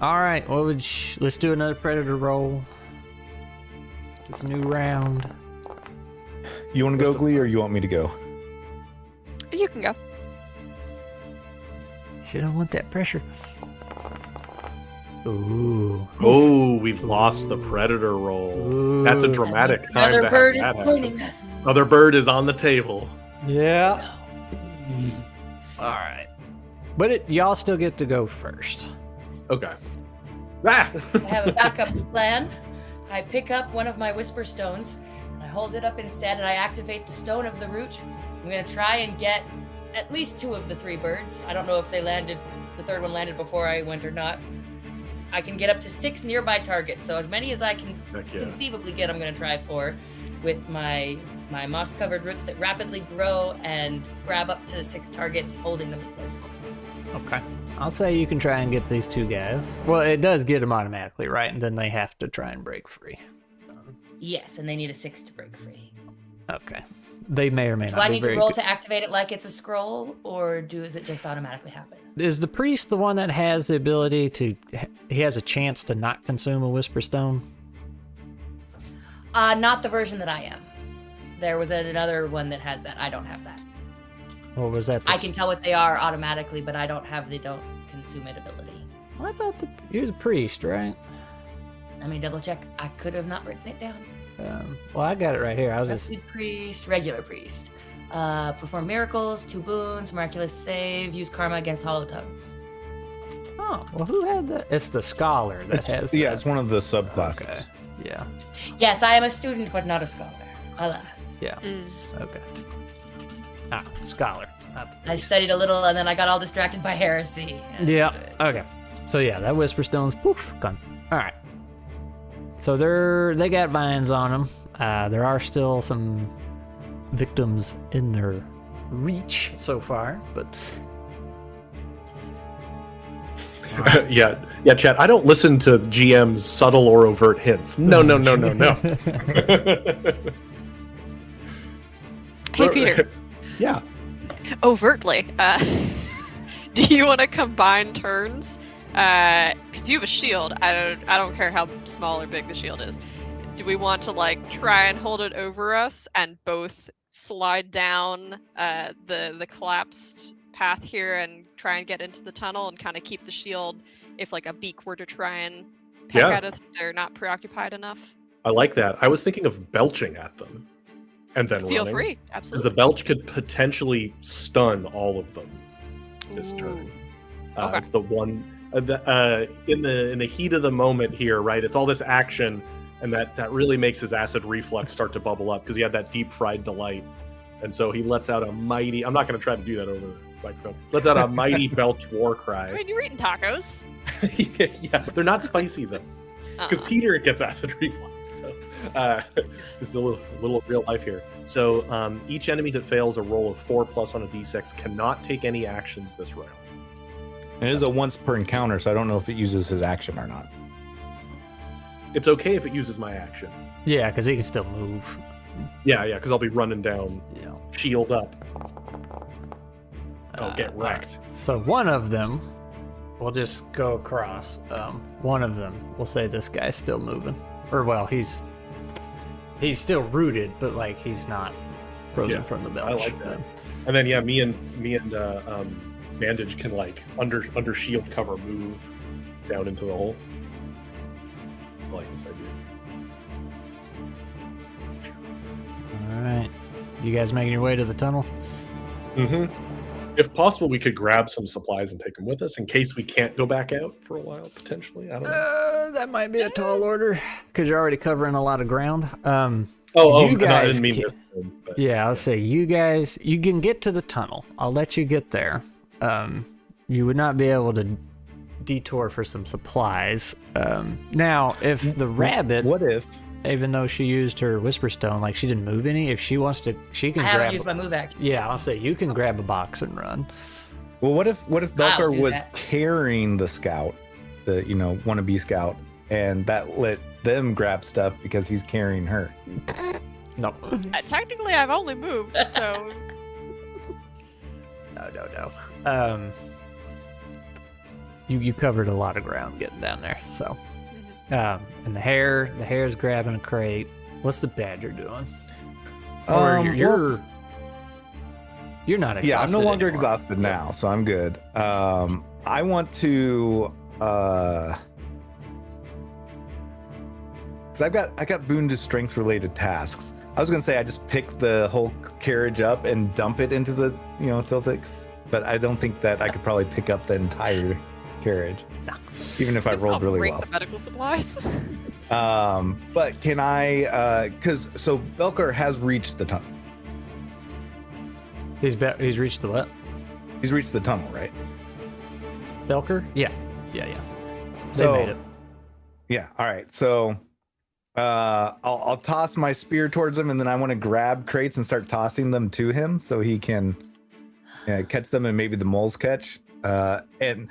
All right. Let's do another predator roll. It's a new round. You want to go, Glee, or you want me to go? You can go. Shit, I don't want that pressure. Ooh. Oh, we've lost the predator roll. Ooh. That's a dramatic time Another to bird have is that happen. pointing us. Other bird is on the table. Yeah. All right. But y'all still get to go first. Okay. Ah! I have a backup plan. I pick up one of my whisper stones, and I hold it up instead, and I activate the stone of the root. I'm gonna try and get at least 2 of the 3 birds. I don't know if they landed. The third one landed before I went or not. I can get up to 6 nearby targets, so as many as I can Heck yeah. conceivably get, I'm gonna try for, with my moss-covered roots that rapidly grow and grab up to 6 targets, holding them in place. Okay. I'll say you can try and get these 2 guys. Well, it does get them automatically, right? And then they have to try and break free. Yes, and they need a 6 to break free. Okay. They may or may Do not I be need to very roll good. to activate it like it's a scroll, or does it just automatically happen? Is the priest the one that has the ability to... He has a chance to not consume a whisper stone? Not the version that I am. There was another one that has that. I don't have that. Or was that the... I can tell what they are automatically, but I don't have the don't consume it ability. I thought you're the priest, right? Let me double check. I could have not written it down. Well, I got it right here. I was just... Trusted priest, regular priest. Perform miracles, 2 boons, miraculous save, use karma against hollow tongues. Oh, well, who had that? It's the scholar that has Yeah, that. it's one of the subclasses. Okay. Yeah. Yes, I am a student, but not a scholar. Alas. Yeah. Mm. Okay. Ah, scholar. Not the I priest. studied a little, and then I got all distracted by heresy. and- Yeah. Okay. So yeah, that whisper stone's poof gone. All right. So they got vines on them. There are still some victims in their reach so far, but yeah, chat. I don't listen to GM's subtle or overt hints. No. Hey, Peter. Yeah. Overtly. Do you want to combine turns? Because you have a shield. I don't care how small or big the shield is. Do we want to like try and hold it over us and both slide down the collapsed path here and try and get into the tunnel and kind of keep the shield if like a beak were to try and peck Yeah. at us, they're not preoccupied enough? I like that. I was thinking of belching at them and then Feel running. free, Because absolutely. the belch could potentially stun all of them this Ooh. turn. Okay. It's the one in the heat of the moment here, right? It's all this action, and that really makes his acid reflux start to bubble up because he had that deep fried delight, and so he lets out a mighty. I'm not going to try to do that over the microphone. Lets out a mighty belch war I cry. mean, you're eating tacos. Yeah, they're not spicy though, because Uh-uh. Peter gets acid reflux. So it's a little real life here. So each enemy that fails a roll of 4+ on a d6 cannot take any actions this round. It is a once per encounter, so I don't know if it uses his action or not. It's okay if it uses my action. yeah, because he can still move. Yeah, because I'll be running down, Yeah. shield up. Oh, get all right. wrecked. So one of them, we'll just go across. One of them, we'll say this guy's still moving, or well, he's still rooted, but like he's not frozen Yeah, from the belch. I like that. And then me and Bandage can like under shield cover move down into the hole. I like this idea. All right, you guys making your way to the tunnel? Mm-hmm. If possible, we could grab some supplies and take them with us in case we can't go back out for a while, potentially. I don't know. That might be a tall order because you're already covering a lot of ground. You you guys, I guys didn't mean can- this. Time, but, Yeah, I'll say you guys, you can get to the tunnel. I'll let you get there. You would not be able to detour for some supplies. Now, if the rabbit, What if? even though she used her whisper stone, like she didn't move any, if she wants to, she can I haven't grab. used my move action. Yeah, I'll say you can grab a box and run. Well, what if I'll Belker do was that. carrying the scout, the wannabe scout, and that let them grab stuff because he's carrying her? No, Technically, I've only moved, so no. You covered a lot of ground getting down there. So, and the hare's grabbing a crate. What's the badger doing? Or you're not exhausted. Yeah, I'm no longer anymore. exhausted now, so I'm good. I want to because I got boon to strength related tasks. I was gonna say I just pick the whole carriage up and dump it into the Tilthix, but I don't think that I could probably pick up the entire carriage, even if I rolled really break well. the medical supplies. But can I? Because Belkar has reached the tunnel. He's reached the what? He's reached the tunnel, right? Belker? Yeah. They So, made it. Yeah. All right. So I'll toss my spear towards him, and then I want to grab crates and start tossing them to him so he can catch them, and maybe the moles catch, and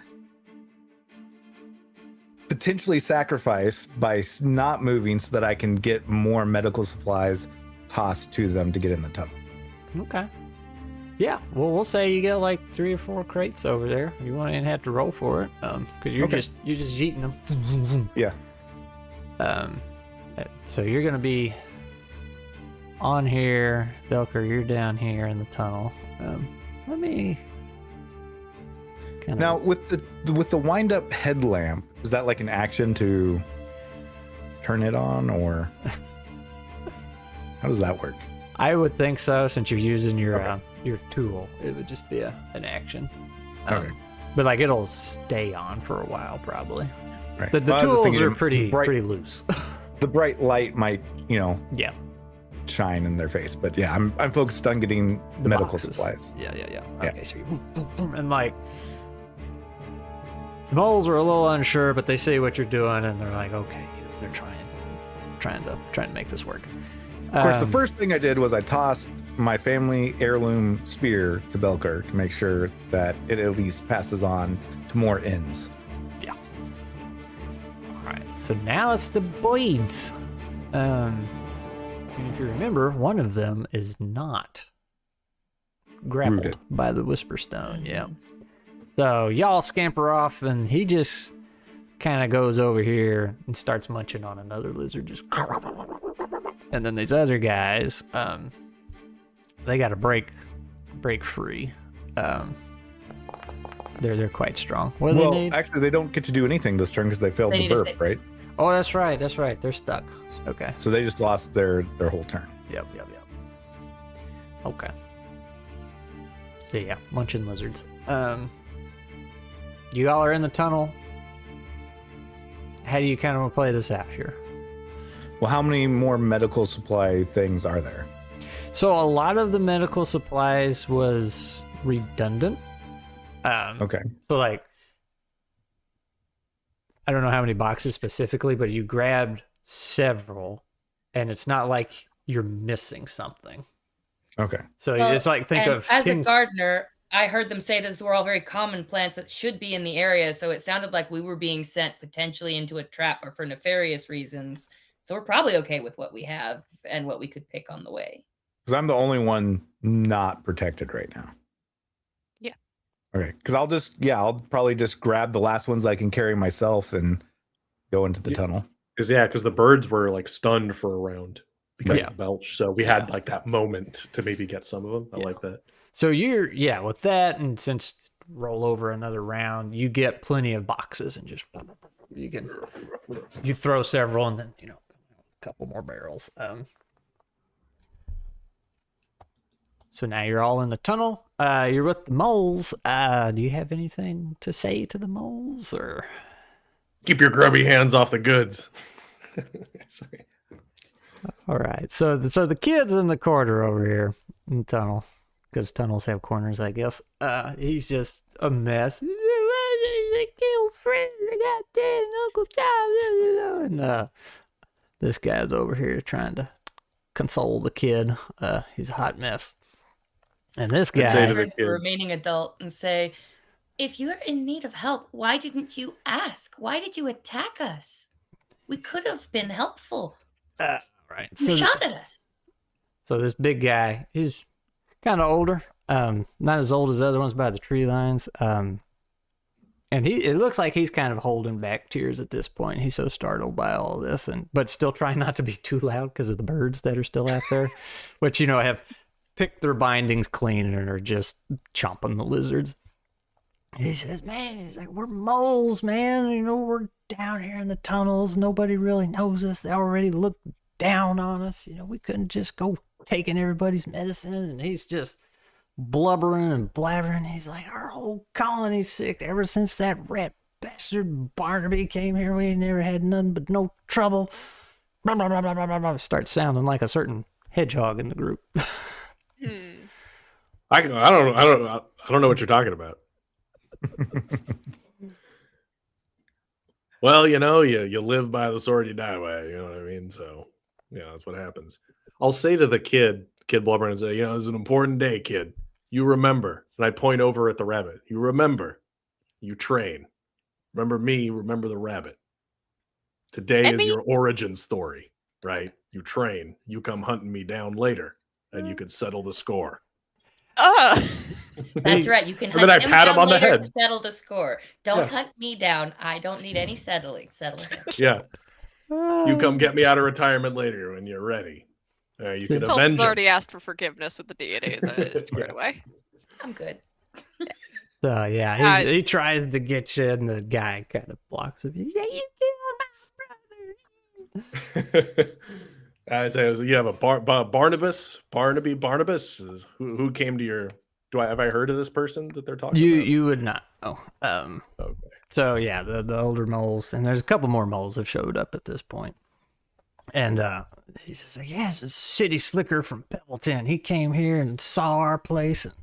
potentially sacrifice by not moving so that I can get more medical supplies tossed to them to get in the tunnel. Okay. Yeah, well, we'll say you get like 3 or 4 crates over there. You won't even have to roll for it, because you're just yeeting them. Yeah. So you're gonna be on here, Belker. You're down here in the tunnel. Let me. Now with the wind up headlamp, is that like an action to turn it on, or how does that work? I would think so, since you're using your tool. It would just be an action. Okay. But like it'll stay on for a while, probably. Right. The Well, I was just tools are thinking pretty loose. The bright light might, Yeah. shine in their face, but yeah, I'm focused on getting The medical boxes. supplies. Yeah. Yeah. Okay, so you boom, boom, boom, and like the moles are a little unsure, but they see what you're doing, and they're like, okay, they're trying to make this work. Of course, the first thing I did was I tossed my family heirloom spear to Belker to make sure that it at least passes on to more inns. Yeah. All right. So now it's the Boyds. And if you remember, one of them is not grappled Rooted. by the Whisper Stone. Yeah. So y'all scamper off, and he just kind of goes over here and starts munching on another lizard. Just, and then these other guys, they got to break free. They're quite strong. What do they need? Actually, they don't get to do anything this turn because they failed They the need a burp, 6. right? Oh, that's right. They're stuck. Okay. So they just lost their whole turn. Yep. Okay. So yeah, munching lizards. You all are in the tunnel. How do you kind of play this out here? Well, how many more medical supply things are there? So a lot of the medical supplies was redundant. Okay. So like, I don't know how many boxes specifically, but you grabbed several, and it's not like you're missing something. Okay. So Well, it's like, think and of as a gardener, I heard them say those were all very common plants that should be in the area. So it sounded like we were being sent potentially into a trap or for nefarious reasons. So we're probably okay with what we have and what we could pick on the way. Because I'm the only one not protected right now. Yeah. Okay. Because I'll probably just grab the last ones that I can carry myself and go into the tunnel. Because the birds were like stunned for a round because Yeah. of the belch. So we had like that moment to maybe get some of them. I like that. So with that, and since roll over another round, you get plenty of boxes, and just you throw several, and then a couple more barrels. So now you're all in the tunnel. You're with the moles. Do you have anything to say to the moles, or? Keep your grubby hands off the goods. Sorry. All right. So the kid's in the corner over here in the tunnel, because tunnels have corners, I guess. He's just a mess. They killed Fred. They got dead Uncle Tom. And this guy's over here trying to console the kid. He's a hot mess. And this Say guy, to Turn to the kid. remaining adult and say, if you're in need of help, why didn't you ask? Why did you attack us? We could have been helpful. right? You shot at us. So this big guy, he's kind of older. Not as old as the other ones by the tree lines. And it looks like he's kind of holding back tears at this point. He's so startled by all this, but still trying not to be too loud because of the birds that are still out there, which, have picked their bindings clean and are just chomping the lizards. He says, man, he's like, we're moles, man. We're down here in the tunnels. Nobody really knows us. They already look down on us. We couldn't just go taking everybody's medicine. And he's just blubbering and blabbering. He's like, our whole colony's sick ever since that rat bastard Barnaby came here. We ain't never had none but no trouble. Blah, blah, blah, blah, blah, blah, blah. Starts sounding like a certain hedgehog in the group. I don't know what you're talking about. Well, you live by the sword you die by, you know what I mean? So, that's what happens. I'll say to the kid blubbering and say, it's an important day, kid. You remember. And I point over at the rabbit. You remember. You train. Remember me, remember the rabbit. Today is your origin story, right? You train. You come hunting me down later, and you can settle the score. That's right. You can hunt him down on the head to settle the score. Don't hunt me down. I don't need any settling. Settle him. Yeah. You come get me out of retirement later when you're ready. You can avenge him. Already asked for forgiveness with the deities. Squared away. I'm good. He tries to get you, and the guy kind of blocks him. Yeah, you killed my brother. I say, you have a Barnabas. Who came to your? Have I heard of this person that they're talking about? You would not. Oh, okay. So yeah, the older moles, and there's a couple more moles have showed up at this point. And he's just like, yeah, it's a city slicker from Pebbleton. He came here and saw our place, and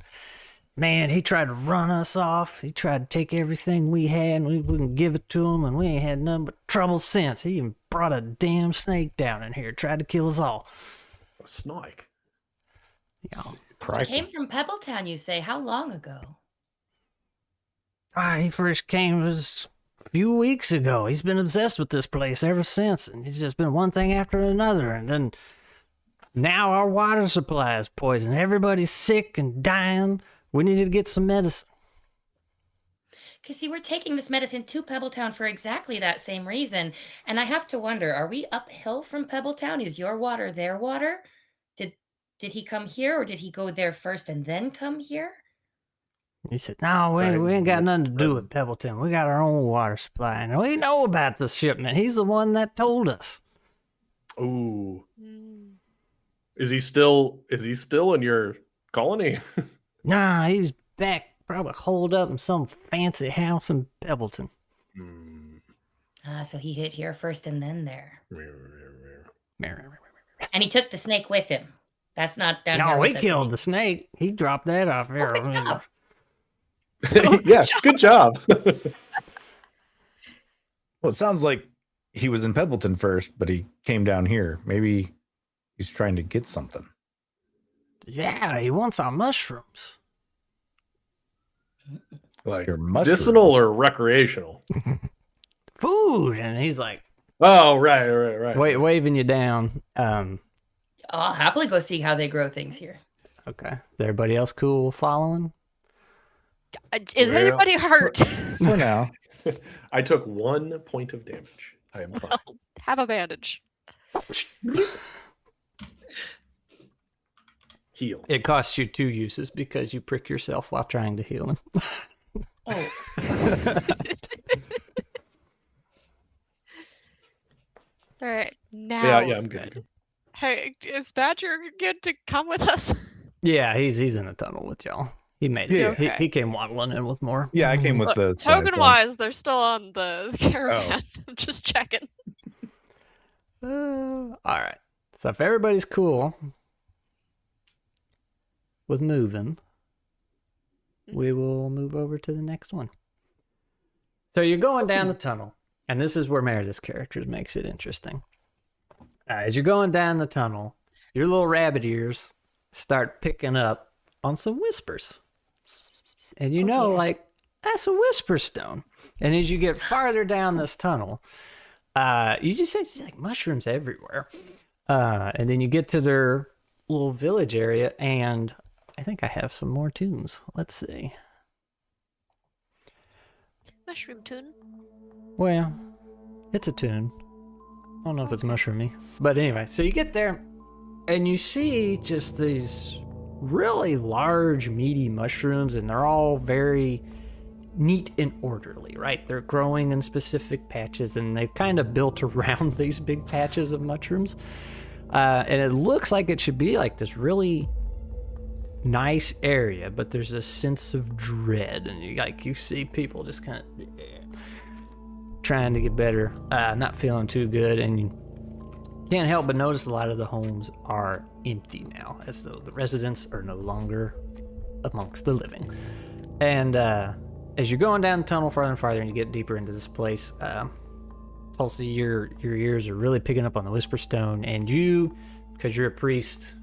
man, he tried to run us off. He tried to take everything we had, and we wouldn't give it to him, and we ain't had nothing but trouble since. He even brought a damn snake down in here, tried to kill us all. A snake? Yeah. He came from Pebbletown, you say. How long ago? He first came was a few weeks ago. He's been obsessed with this place ever since, and he's just been one thing after another. And then now our water supply is poisoned. Everybody's sick and dying. We needed to get some medicine. Because, see, we're taking this medicine to Pebbletown for exactly that same reason. And I have to wonder, are we uphill from Pebbletown? Is your water their water? Did he come here, or did he go there first and then come here? He said, no, we ain't got nothing to do with Pebbleton. We got our own water supply, and we know about this shipment. He's the one that told us. Ooh. Is he still in your colony? Nah, he's back, probably holed up in some fancy house in Pebbleton. So he hit here first and then there. And he took the snake with him. That's not done. No, he killed the snake. He dropped that off there. Good job. Yeah, good job. Well, it sounds like he was in Pebbleton first, but he came down here. Maybe he's trying to get something. Yeah, he wants our mushrooms. Like Your mushrooms. medicinal or recreational? Food. And he's like, oh, right. waving you down. I'll happily go see how they grow things here. Okay. Is everybody else cool following? Is anybody hurt? For now. I took 1 point of damage. I am fine. Have a bandage. Heal. It costs you 2 uses because you prick yourself while trying to heal him. Oh. All right. Now. Yeah, I'm good. Hey, is Badger good to come with us? Yeah, he's in a tunnel with y'all. He made it. Yeah. Okay. He came waddling in with more. Yeah, I came with Look, the token wise, they're still on the caravan. Just checking. All right. So if everybody's cool with moving, we will move over to the next one. So you're going down the tunnel, and this is where Meredith's character makes it interesting. As you're going down the tunnel, your little rabbit ears start picking up on some whispers. And you know, like, that's a whisper stone. And as you get farther down this tunnel, you just see like mushrooms everywhere. And then you get to their little village area, and I think I have some more tunes. Let's see. Mushroom tune. Well, it's a tune. I don't know if it's mushroomy. But anyway, so you get there and you see just these really large, meaty mushrooms, and they're all very neat and orderly, right? They're growing in specific patches, and they've kind of built around these big patches of mushrooms. And it looks like it should be like this really nice area, but there's a sense of dread, and you see people just kind of trying to get better, not feeling too good, and you can't help but notice a lot of the homes are empty now, as though the residents are no longer amongst the living. And as you're going down the tunnel farther and farther, and you get deeper into this place, Tulsi, your ears are really picking up on the Whisperstone, and you, because you're a priest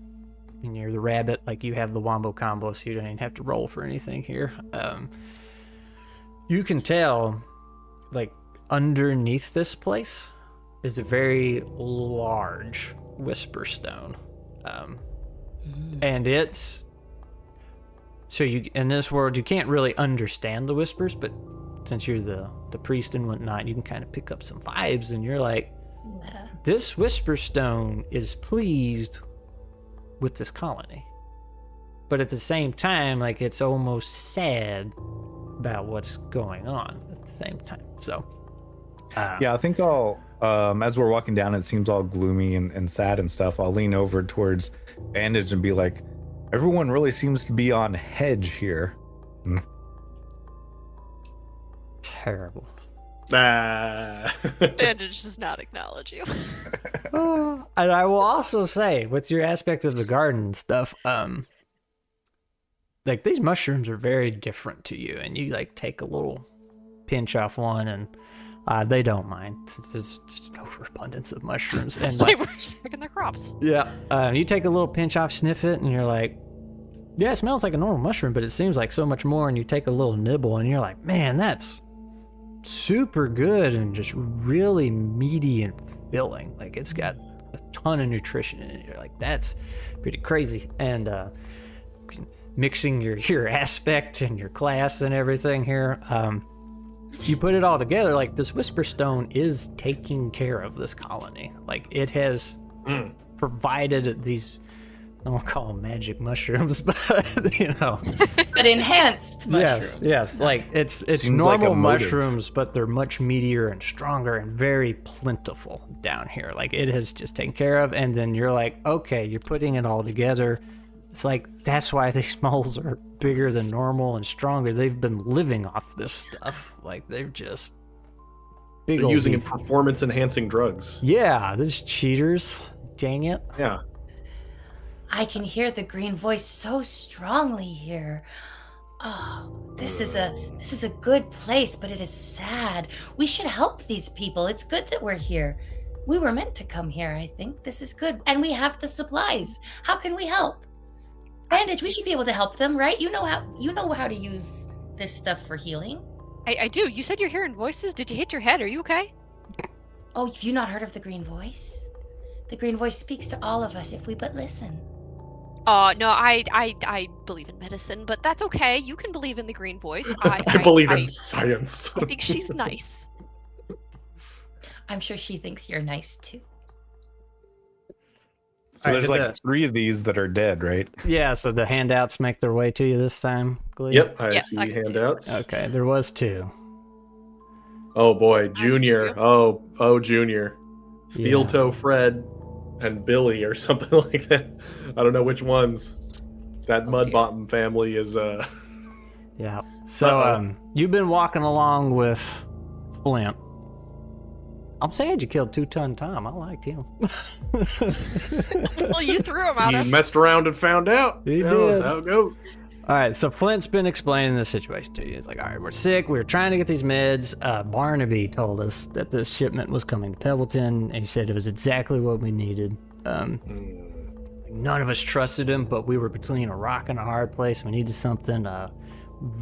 and you're the rabbit, like you have the wombo combo, so you don't even have to roll for anything here. You can tell, like, underneath this place is a very large Whisperstone. And it's, so you, in this world, you can't really understand the whispers, but since you're the priest and whatnot, you can kind of pick up some vibes, and you're like, this Whisperstone is pleased with this colony. But at the same time, like, it's almost sad about what's going on at the same time. So, yeah, I think I'll, as we're walking down, it seems all gloomy and sad and stuff. I'll lean over towards Bandage and be like, everyone really seems to be on hedge here. terrible. Bandage does not acknowledge you. And I will also say, with your aspect of the garden stuff, like, these mushrooms are very different to you, and you like take a little pinch off one, and they don't mind, since there's just an overabundance of mushrooms. And They were just picking their crops. yeah, you take a little pinch off, sniff it, and you're like, yeah, it smells like a normal mushroom, but it seems like so much more. And you take a little nibble, and you're like, man, that's super good and just really meaty and filling. Like, it's got a ton of nutrition in it. You're like, that's pretty crazy. And mixing your aspect and your class and everything here, you put it all together, like, this Whisperstone is taking care of this colony. Like, it has provided these, I won't call them magic mushrooms, but you know, But enhanced mushrooms. yes, like, it's Seems normal like a motive. mushrooms, but they're much meatier and stronger and very plentiful down here. Like, it has just taken care of. And then you're like, okay, you're putting it all together. It's like, that's why these moles are bigger than normal and stronger. They've been living off this stuff. Like, they're just big. They're old using beef. performance enhancing drugs. Yeah, they're just cheaters. Dang it. Yeah. I can hear the green voice so strongly here. Oh, this is a good place, but it is sad. We should help these people. It's good that we're here. We were meant to come here, I think. This is good. And we have the supplies. How can we help? Bandage, we should be able to help them, right? You know how to use this stuff for healing. I do. You said you're hearing voices. Did you hit your head? Are you okay? Oh, have you not heard of the green voice? The green voice speaks to all of us if we but listen. No, I believe in medicine, but that's okay. You can believe in the green voice. I believe in science. I think she's nice. I'm sure she thinks you're nice too. So All right, there's did like 3 of these that are dead, right? Yeah, so the handouts make their way to you this time, Glee? Yep, I Yes, see I can see handouts. Okay, there was 2. Oh boy, Junior. you. Oh, Junior. Steel Yeah. Toe Fred and Billy or something like that. I don't know which ones. That Mud dear. Bottom family is Yeah. So Uh-oh. you've been walking along with Flint. I'm saying you killed 2-Ton Tom. I liked him. Well, you threw him out. you messed around and found out. He That's did. how it goes. All right, so Flint's been explaining the situation to you. He's like, all right, we're sick. We're trying to get these meds. Barnaby told us that this shipment was coming to Pebbleton, and he said it was exactly what we needed. None of us trusted him, but we were between a rock and a hard place. We needed something.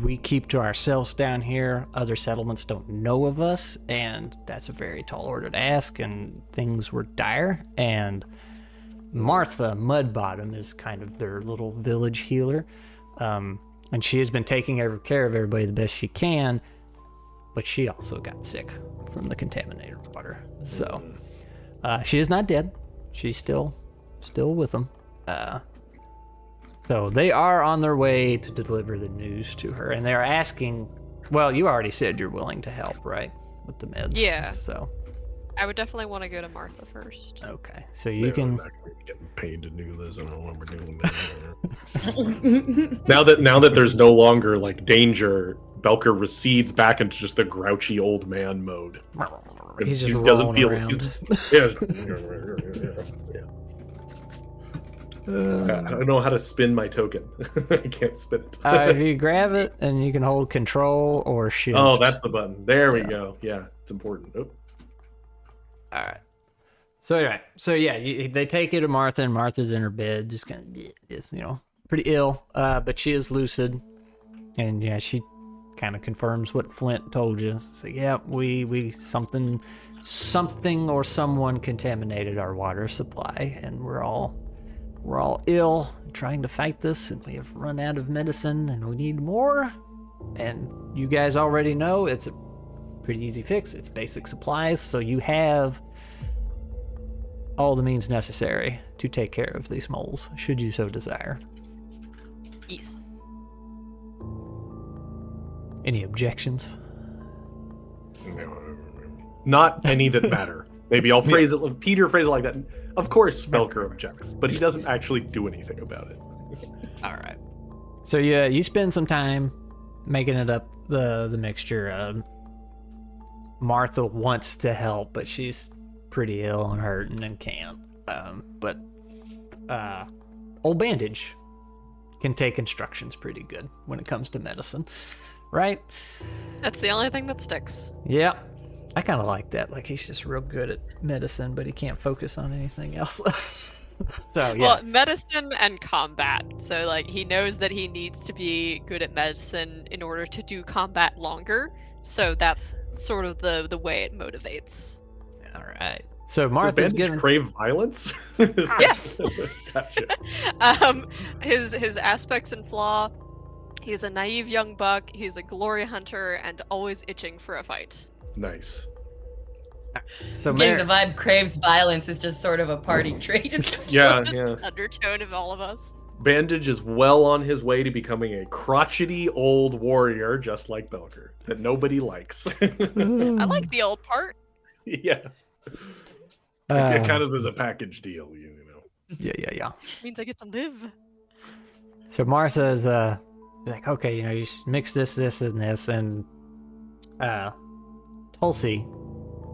We keep to ourselves down here. Other settlements don't know of us, and that's a very tall order to ask, and things were dire. And Martha Mudbottom is kind of their little village healer. And she has been taking care of everybody the best she can, but she also got sick from the contaminated water. So she is not dead. She's still with them. So they are on their way to deliver the news to her, and they're asking, well, you already said you're willing to help, right? With the meds. Yeah. So I would definitely want to go to Martha first. okay. So you can I'm not gonna be getting paid to do this. I don't know what we're doing. now that there's no longer like danger, Belker recedes back into just the grouchy old man mode. he's just He doesn't rolling feel around. yeah. I don't know how to spin my token. I can't spin it. If you grab it and you can hold control or shift. Oh, that's the button. There we go. Yeah, it's important. Oh. All right. So anyway, they take you to Martha, and Martha's in her bed, just kind of, pretty ill, but she is lucid, and yeah, she kind of confirms what Flint told you. It's like, yeah, we something or someone contaminated our water supply, and we're all ill, trying to fight this, and we have run out of medicine, and we need more. And you guys already know it's a pretty easy fix. It's basic supplies, so you have all the means necessary to take care of these moles, should you so desire. Yes. Any objections? Not any that matter. Maybe I'll phrase it. Peter phrase it like that. Of course, Belker objects, but he doesn't actually do anything about it. All right. So yeah, you spend some time making it up the mixture. Martha wants to help, but she's pretty ill and hurting and can't. But old Bandage can take instructions pretty good when it comes to medicine, right? That's the only thing that sticks. Yeah. I kind of like that. Like, he's just real good at medicine, but he can't focus on anything else. So, yeah. Well, medicine and combat. So, like, he knows that he needs to be good at medicine in order to do combat longer. So that's sort of the way it motivates. All right. So Does Martha's Bandage given. crave violence? Yes. Gotcha. His aspects and flaw. He's a naive young buck. He's a glory hunter and always itching for a fight. Nice. So Getting the vibe craves violence is just sort of a party trait. It's Yeah, This yeah. undertone of all of us. Bandage is well on his way to becoming a crotchety old warrior, just like Belker, that nobody likes. I like the old part. Yeah. It kind of is a package deal, you know. Yeah. Means I get to live. So Martha's like, okay, you just mix this, and this, and Tulsi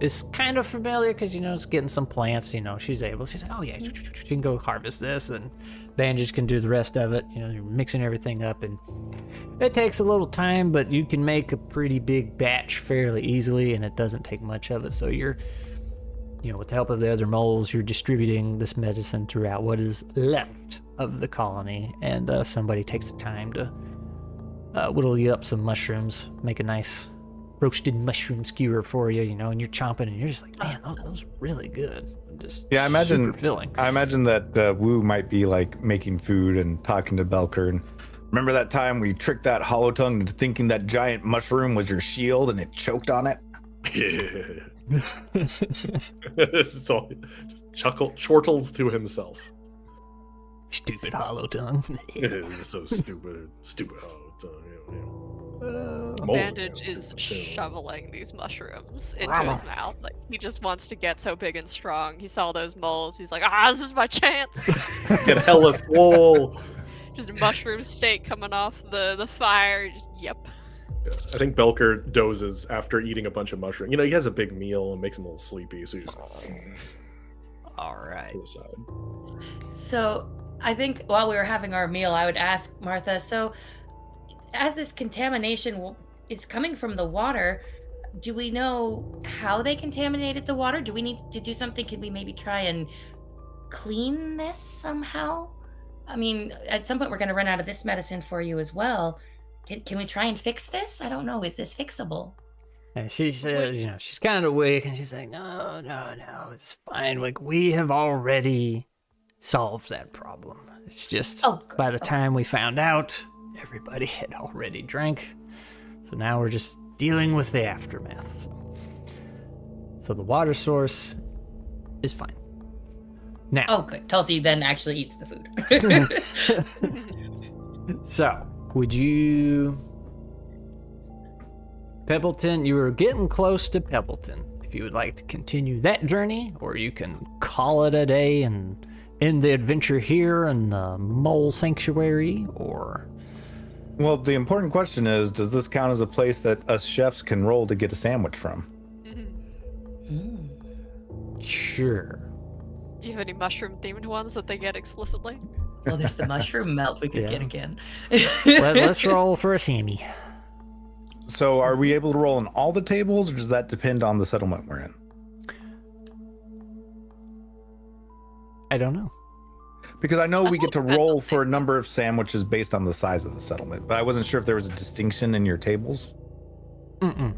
is kind of familiar because it's getting some plants. She's like, oh yeah, she can go harvest this, and Bandage can do the rest of it. You're mixing everything up, and it takes a little time, but you can make a pretty big batch fairly easily, and it doesn't take much of it. So you're, with the help of the other moles, you're distributing this medicine throughout what is left of the colony, and somebody takes the time to whittle you up some mushrooms, make a nice roasted mushroom skewer for you, and you're chomping, and you're just like, man, those are really good. Just Yeah, I imagine super filling. I imagine that Wu might be like making food and talking to Belker. And remember that time we tricked that hollow tongue into thinking that giant mushroom was your shield, and it choked on it. It's all, just chortles to himself. Stupid hollow tongue. It is so stupid hollow tongue. Bandage is shoveling these mushrooms into his mouth. Like, he just wants to get so big and strong. He saw those moles. He's like, this is my chance. Get hella swole. Just a mushroom steak coming off the fire. Just, yep. Yeah, I think Belker dozes after eating a bunch of mushrooms. He has a big meal and makes him a little sleepy. So he's All right. to the side. So I think while we were having our meal, I would ask Martha, so as this contamination is coming from the water, do we know how they contaminated the water? Do we need to do something? Can we maybe try and clean this somehow? I mean, at some point we're going to run out of this medicine for you as well. Can we try and fix this? I don't know. Is this fixable? And she says, she's kind of weak, and she's like, no, it's fine. Like, we have already solved that problem. It's just good. by the time we found out, everybody had already drank. So now we're just dealing with the aftermath. So the water source is fine. Now. Oh, good. Tulsi then actually eats the food. So, would you... Pebbleton, you were getting close to Pebbleton. If you would like to continue that journey, or you can call it a day and end the adventure here in the Mole Sanctuary, or... Well, the important question is, does this count as a place that us chefs can roll to get a sandwich from? Sure. Do you have any mushroom-themed ones that they get explicitly? Well, there's the mushroom melt we could Yeah. get again. Let's roll for a Sammy. So are we able to roll on all the tables, or does that depend on the settlement we're in? I don't know. Because I know we get to roll for a number of sandwiches based on the size of the settlement, but I wasn't sure if there was a distinction in your tables. Mm-mm.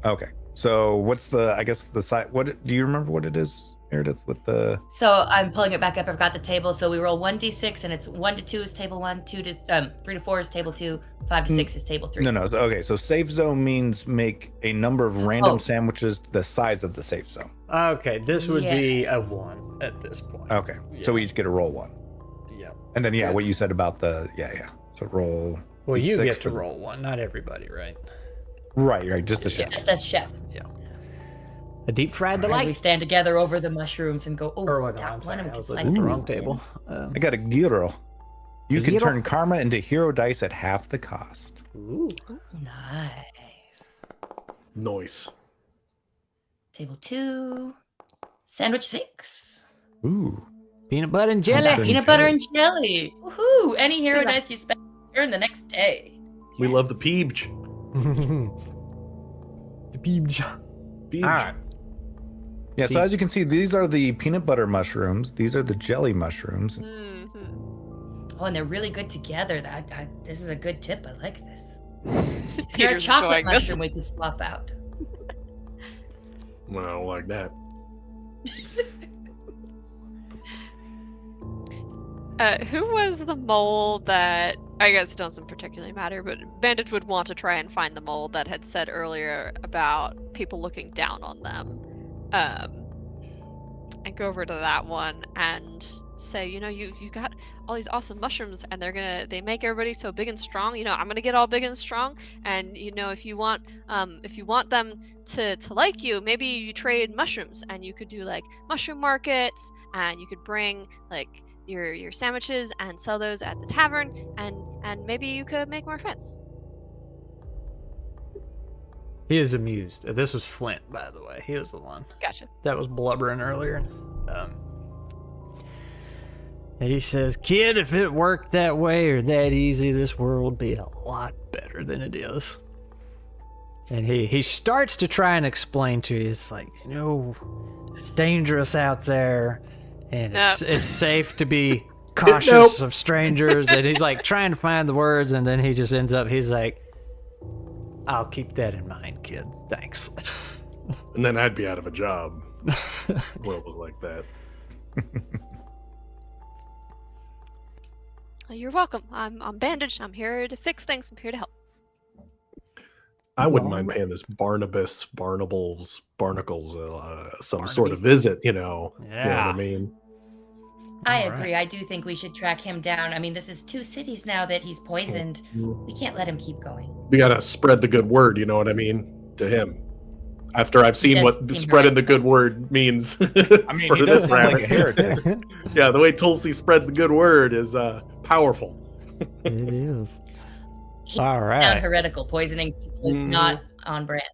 Okay. So what's the size? What do you remember what it is, Meredith, with the... So I'm pulling it back up. I've got the table. So we roll 1d6, and it's 1 to 2 is table 1, 3 to 4 is table 2, 5 to 6 is table 3. No. Okay. So safe zone means make a number of random sandwiches the size of the safe zone. Okay, this would be a Yes. 1 at this point. Okay. So we each get a roll 1. Yeah. And then, what you said about the... Yeah. So roll... Well, you D6 get to for- roll 1, not everybody, right? Right. Just the chef. Just as chefs. Yeah. A deep fried As we delight. stand together over the mushrooms and go, oh, Or what? that I'm one, sorry, and we I can was slice looking at the it. wrong table. I got a gyro. You can Gyro? turn karma into hero dice at half the cost. Ooh. Nice. Noise. Table 2, sandwich 6. Ooh. Peanut butter and jelly. Okay. Peanut butter and jelly. Woohoo! Any hero dice you spend, earn the next day. We love the peebj. The peebs. Peebj. All right. Yeah, so as you can see, these are the peanut butter mushrooms. These are the jelly mushrooms. Oh, and they're really good together. This is a good tip. I like this. Is there a Peter's chocolate enjoying this. mushroom we could swap out? Well, I don't like that. Who was the mole that, I guess it doesn't particularly matter, but Bandit would want to try and find the mole that had said earlier about people looking down on them. And go over to that one and say, you got all these awesome mushrooms and they make everybody so big and strong. I'm gonna get all big and strong, and if you want them to like you, maybe you trade mushrooms, and you could do like mushroom markets, and you could bring like your sandwiches and sell those at the tavern, and maybe you could make more friends. He is amused. This was Flint, by the way. He was the one Gotcha. that was blubbering earlier. And he says, "Kid, if it worked that way or that easy, this world would be a lot better than it is." And he starts to try and explain to you. It's like, it's dangerous out there, and it's safe to be cautious of strangers. And he's like trying to find the words, and then he just ends up. He's like, "I'll keep that in mind, kid. Thanks." And then I'd be out of a job. The world was like that. You're welcome. I'm bandaged. I'm here to fix things. I'm here to help. I wouldn't mind paying this Barnacles, some Barnaby? sort of visit, You know what Yeah. I mean? I All right. agree. I do think we should track him down. I mean, this is 2 cities now that he's poisoned. We can't let him keep going. We gotta spread the good word, you know what I mean? To him. After I've seen does what seem spreading the right. good word means. I mean, he does sound like a heretic. Yeah, the way Tulsi spreads the good word is powerful. It is. He All Sound right. heretical. Poisoning people is not on brand.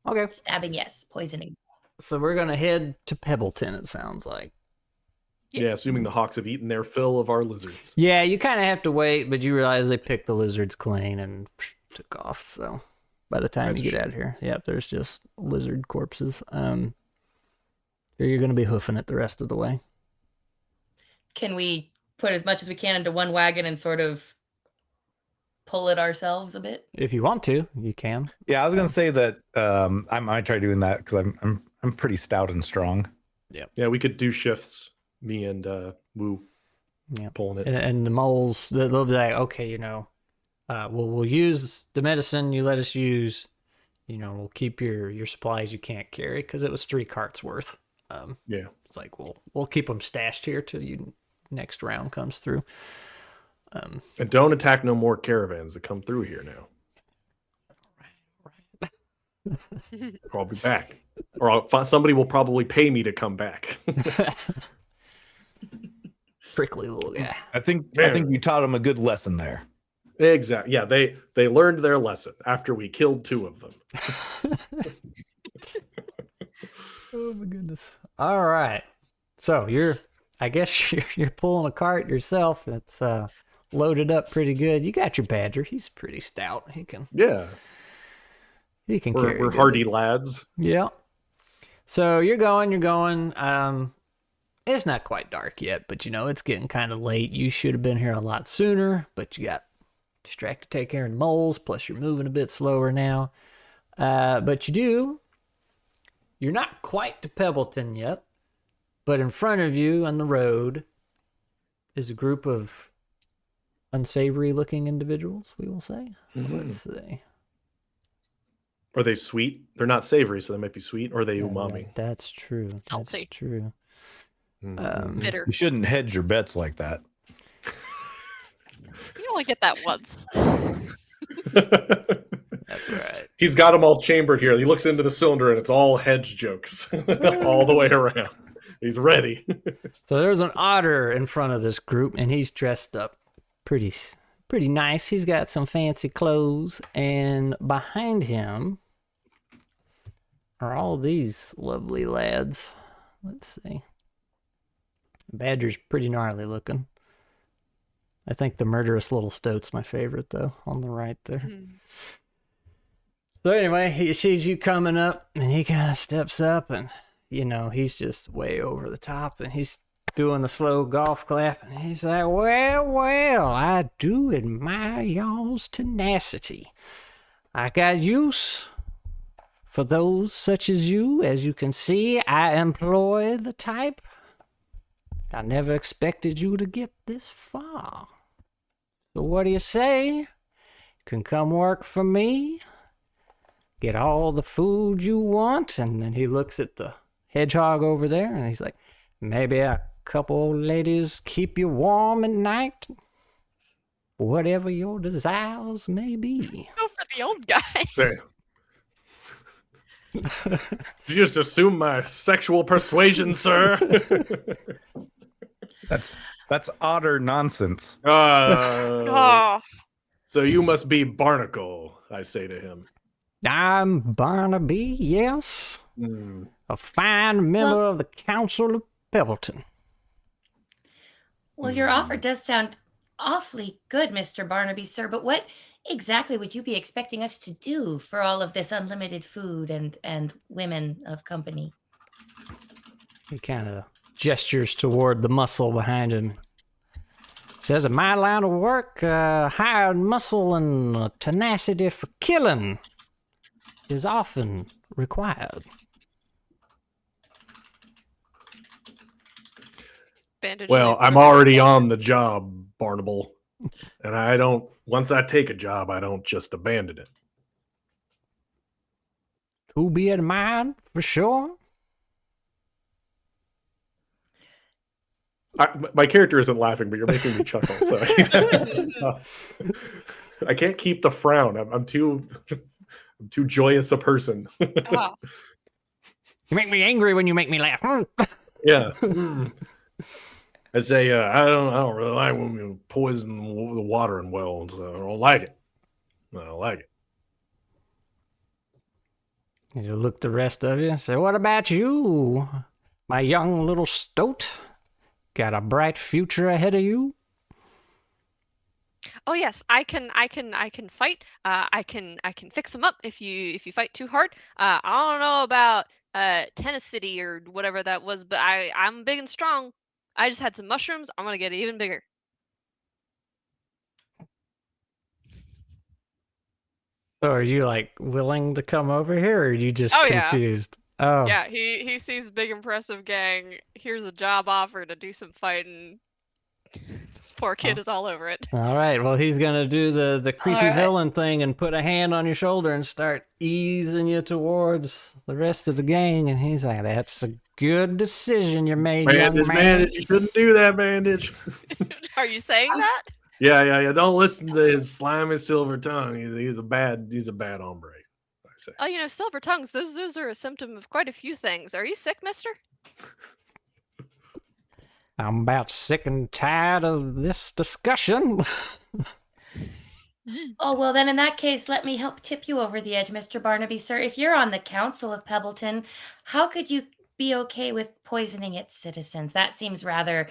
Okay. Stabbing, yes. Poisoning. So we're gonna head to Pebbleton. It sounds like. Yeah, assuming the hawks have eaten their fill of our lizards. Yeah, you kind of have to wait, but you realize they picked the lizards clean and took off. So by the time That's you get a out of here, there's just lizard corpses. You're gonna be hoofing it the rest of the way. Can we put as much as we can into one wagon and sort of pull it ourselves a bit? If you want to, you can. Yeah, I was gonna say that I might try doing that because I'm pretty stout and strong. Yeah, we could do shifts. Me and Woo Yeah. pulling it. And the moles, they'll be like, okay, we'll use the medicine you let us use. We'll keep your supplies you can't carry, because it was 3 carts worth. Yeah. It's like we'll keep them stashed here till you next round comes through. And don't attack no more caravans that come through here now. Or I'll be back. Or somebody will probably pay me to come back. Prickly little guy. I think you taught him a good lesson there. Exactly. Yeah, they learned their lesson after we killed 2 of them. Oh my goodness. All right. So I guess you're pulling a cart yourself. That's loaded up pretty good. You got your badger. He's pretty stout. He can carry. We're hardy lads. Yeah. So you're going. It's not quite dark yet, but it's getting kind of late. You should have been here a lot sooner, but you got distracted to take care of the moles, plus you're moving a bit slower now. But you're not quite to Pebbleton yet, but in front of you on the road is a group of unsavory looking individuals, we will say. Let's see. Are they sweet? They're not savory, so they might be sweet. Or are they umami? That's true. Salty. That's true. Bitter. You shouldn't hedge your bets like that. You only get that once. That's right. He's got them all chambered here. He looks into the cylinder and it's all hedge jokes all the way around. He's ready. So there's an otter in front of this group, and he's dressed up pretty nice. He's got some fancy clothes, and behind him are all these lovely lads. Let's see. Badger's pretty gnarly looking. I think the murderous little stoat's my favorite, though, on the right there. So anyway, he sees you coming up, and he kind of steps up, and, he's just way over the top, and he's doing the slow golf clap, and he's like, well, I do admire y'all's tenacity. I got use for those such as you. As you can see, I employ the type. I never expected you to get this far. So what do you say? You can come work for me, get all the food you want. And then he looks at the hedgehog over there, and he's like, maybe a couple old ladies keep you warm at night. Whatever your desires may be. Go for the old guy. There. You just assume my sexual persuasion, sir. That's otter nonsense. Oh. So you must be Barnacle, I say to him. I'm Barnaby, yes. A fine member of the Council of Pebbleton. Well, your offer does sound awfully good, Mr. Barnaby, sir, but what exactly would you be expecting us to do for all of this unlimited food and women of company? He kind of gestures toward the muscle behind him. Says, in my line of work, hired muscle and tenacity for killing is often required. Bandage Well, I'm already on the job, Barnable. And once I take a job, I don't just abandon it. To be admired, for sure. My character isn't laughing, but you're making me chuckle. So I can't keep the frown. I'm too joyous a person. Oh. You make me angry when you make me laugh. Yeah. I say, I don't really like when you poison the watering wells. I don't like it. I don't like it. You look at the rest of you and say, what about you, my young little stoat? Got a bright future ahead of you? Oh yes, I can fight. I can fix them up if you fight too hard. I don't know about Tennessee or whatever that was, but I'm big and strong. I just had some mushrooms. I'm gonna get even bigger. So are you like willing to come over here, or are you just confused? Oh, Yeah, he sees big impressive gang. Here's a job offer to do some fighting. This poor kid is all over it. all right. Well, he's gonna do the creepy right. villain thing and put a hand on your shoulder and start easing you towards the rest of the gang. And he's like, "That's a good decision you made, young Bandage, man." Bandage, you shouldn't do that, Bandage. Are you saying that? Yeah. Don't listen to his slimy silver tongue. He's a bad hombre. I say. Oh, silver tongues, those are a symptom of quite a few things. Are you sick, mister? I'm about sick and tired of this discussion. Oh, well, then in that case, let me help tip you over the edge, Mr. Barnaby, sir. If you're on the council of Pebbleton, how could you be okay with poisoning its citizens? That seems rather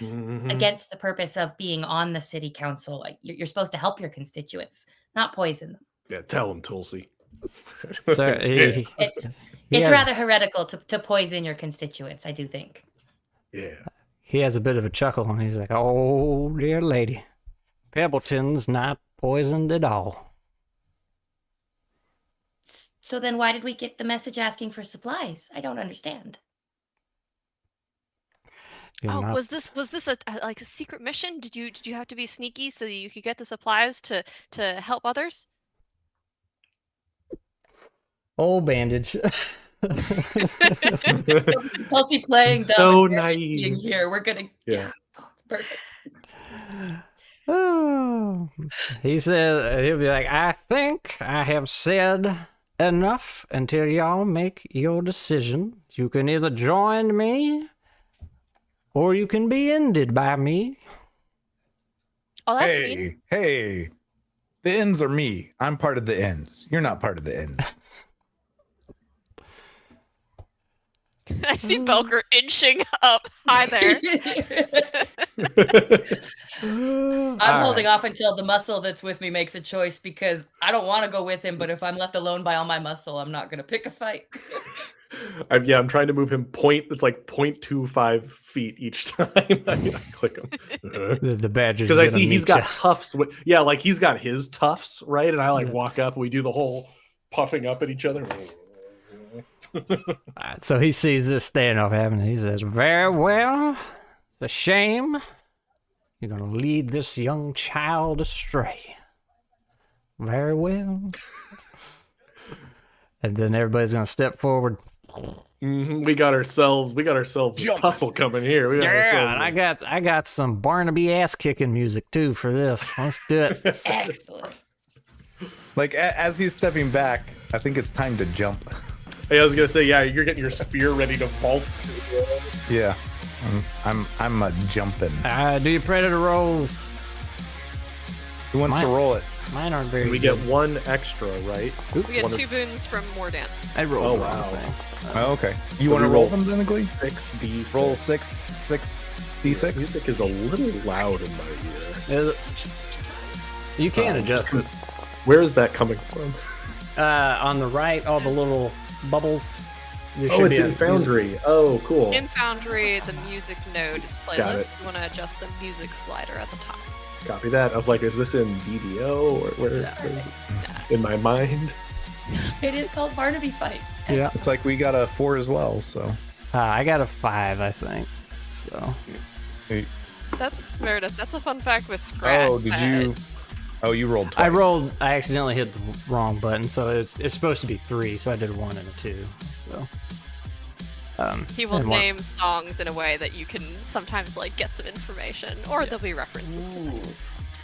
against the purpose of being on the city council. Like, you're supposed to help your constituents, not poison them. Yeah, tell him, Tulsi. So It's rather heretical to poison your constituents, I do think. Yeah. he has a bit of a chuckle and he's like, "Oh, dear lady, Pebbleton's not poisoned at all." So then why did we get the message asking for supplies? I don't understand. You're Oh, not- was this a secret mission? Did you have to be sneaky so that you could get the supplies to help others? Oh, Bandage. Kelsey playing So dumb and naive. being here. We're gonna Yeah. perfect. Oh. He said, he'll be like, "I think I have said enough until y'all make your decision. You can either join me or you can be ended by me." Oh, that's mean. Hey. The ends are me. I'm part of the ends. You're not part of the ends. I see Belker inching up. Hi there. I'm holding off until the muscle that's with me makes a choice because I don't want to go with him, but if I'm left alone by all my muscle, I'm not going to pick a fight. I'm trying to move him it's like 0.25 feet each time. I click him. The Badger's Because I gonna see he's meet got ya. tufts. Like he's got his tufts, right? And I walk up and we do the whole puffing up at each other. Alright, so he sees this standoff happening. He says, "Very well. It's a shame. You're going to lead this young child astray. Very well." And then everybody's going to step forward. We got ourselves a tussle coming here. We got Yeah, ourselves and I got some Barnaby ass kicking music too for this. Let's do it. Excellent. Like as he's stepping back, I think it's time to jump. Hey, I was gonna say, yeah, you're getting your spear ready to vault. Yeah. I'm jumping. Do your predator rolls. Who wants to roll it? Mine aren't very We good. get one extra, right? We get One of- 2 boons from more dance. I rolled Oh, the wrong wow. thing. Oh, okay. You So want to we roll roll them then, Glee? 6d6. Roll 6d6. Music is a little loud in my ear. Is it? You can adjust it. Where is that coming from? On the right, all the little bubbles. There Oh, should it's be in Foundry. Oh, cool. In Foundry, the music node is Got playlist. it. You want to adjust the music slider at the top. Copy that. I was like, is this in BDO or where is it? In my mind? It is called Barnaby Fight. Yeah. It's like we got a 4 as well, so. I got a 5, I think. So. That's Meredith. That's a fun fact with Scratch. Oh, did you? Oh, you rolled twice. I accidentally hit the wrong button, so it's supposed to be 3, so I did a 1 and a 2. So. He will and one- name songs in a way that you can sometimes get some information, or there'll be references to things.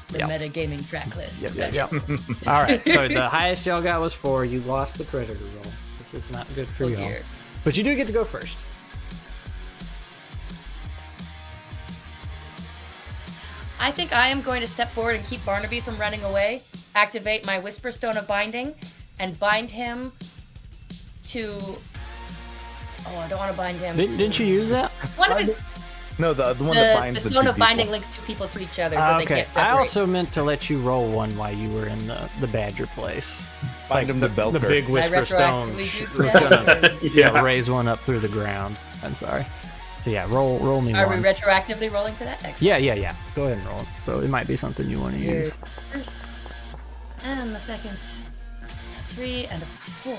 The metagaming track list. Yep. All right. So the highest y'all got was 4. You lost the predator roll. This is not good for Oh, y'all. dear. But you do get to go first. I think I am going to step forward and keep Barnaby from running away, activate my Whisper Stone of Binding, and bind him to... Oh, I don't want to bind him. Didn't you use that? One of his... No, the one that binds the the Stone two of Binding people. links two people to each other, so they Okay. can't separate. I also meant to let you roll one while you were in the Badger place. Bind him to The Belker. big Whisper Stone retroactively do was that? gonna raise one up through the ground. I'm sorry. So yeah, roll me Are one. we retroactively rolling for that? Excellent. Yeah. Go ahead and roll it. So it might be something you want to use. And the second, 3 and a 4.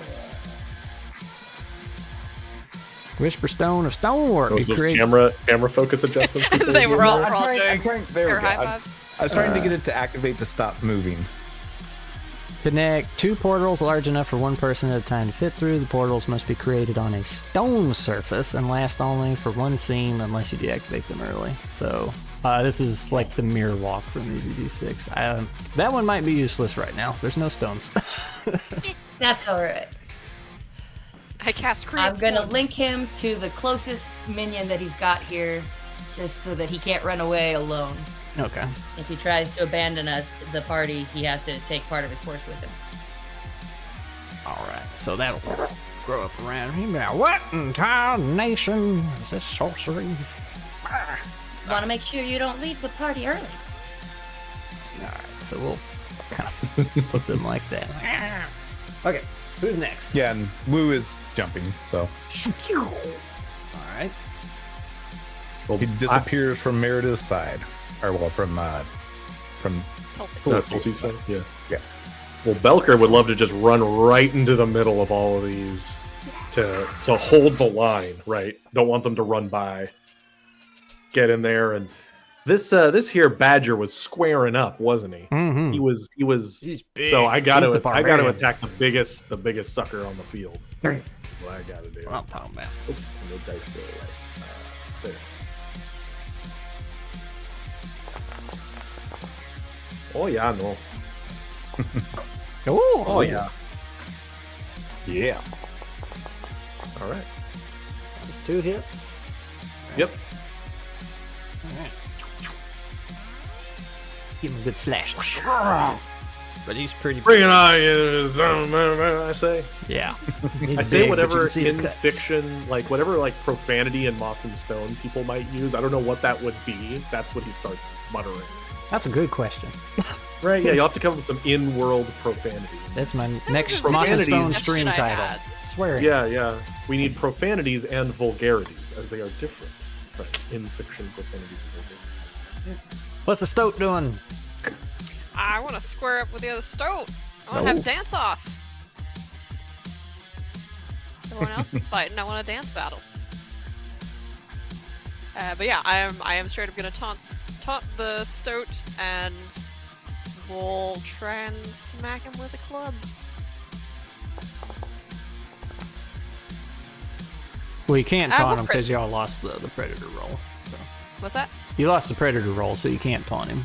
Whisper stone of stonework. Those You create camera focus adjustments. people They do were all there? I'm trying, there we air go. high fives. I was trying to get it to activate to stop moving. Connect 2 portals large enough for 1 person at a time to fit through. The portals must be created on a stone surface and last only for 1 scene unless you deactivate them early. So this is like the mirror walk from Easy D6. That one might be useless right now. There's no stones. That's all right. I cast create. I'm gonna Stone. link him to the closest minion that he's got here, just so that he can't run away alone. Okay. If he tries to abandon us, the party, he has to take part of his force with him. All right. So that'll grow up around him. Now, what entire nation is this sorcery? Want to make sure you don't leave the party early. All right. So we'll kind of put them like that. Okay. Who's next? Yeah, and Woo is jumping, so All right. Well, he disappears from Meredith's side, or well, from Tulsi's side. Yeah. Yeah. Well, Belker would love to just run right into the middle of all of these to hold the line, right? Don't want them to run by. Get in there, and this here Badger was squaring up, wasn't he? Mm-hmm. He was. He's big. So I got He's to the I got to barbarian. attack the biggest sucker on the field. What I got to do. What I'm talking about. Oh, and the dice go away. There. Oh yeah, no. Oh yeah. Yeah. All right. That's 2 hits. Yep. All right. Give him a good slash. But he's pretty. Bring it on, I say. Yeah. I say whatever in fiction, like whatever like profanity in Moss and Stone people might use. I don't know what that would be. That's what he starts muttering. That's a good question. Right? Yeah, you'll have to come up with some in-world profanity. That's my next Profanities. Moss and Stone That's stream what I title. had. Swearing. Yeah. We need profanities and vulgarities, as they are different. Right. In fiction, profanities and vulgarities. What's the stoat doing? I want to square up with the other stoat. I want to have a dance off. Everyone else is fighting. I want a dance battle. But yeah, I am straight up gonna taunt the stoat, and we'll try and smack him with a club. Well, you can't I taunt will him crit. because y'all lost the predator roll. So. What's that? You lost the predator roll, so you can't taunt him.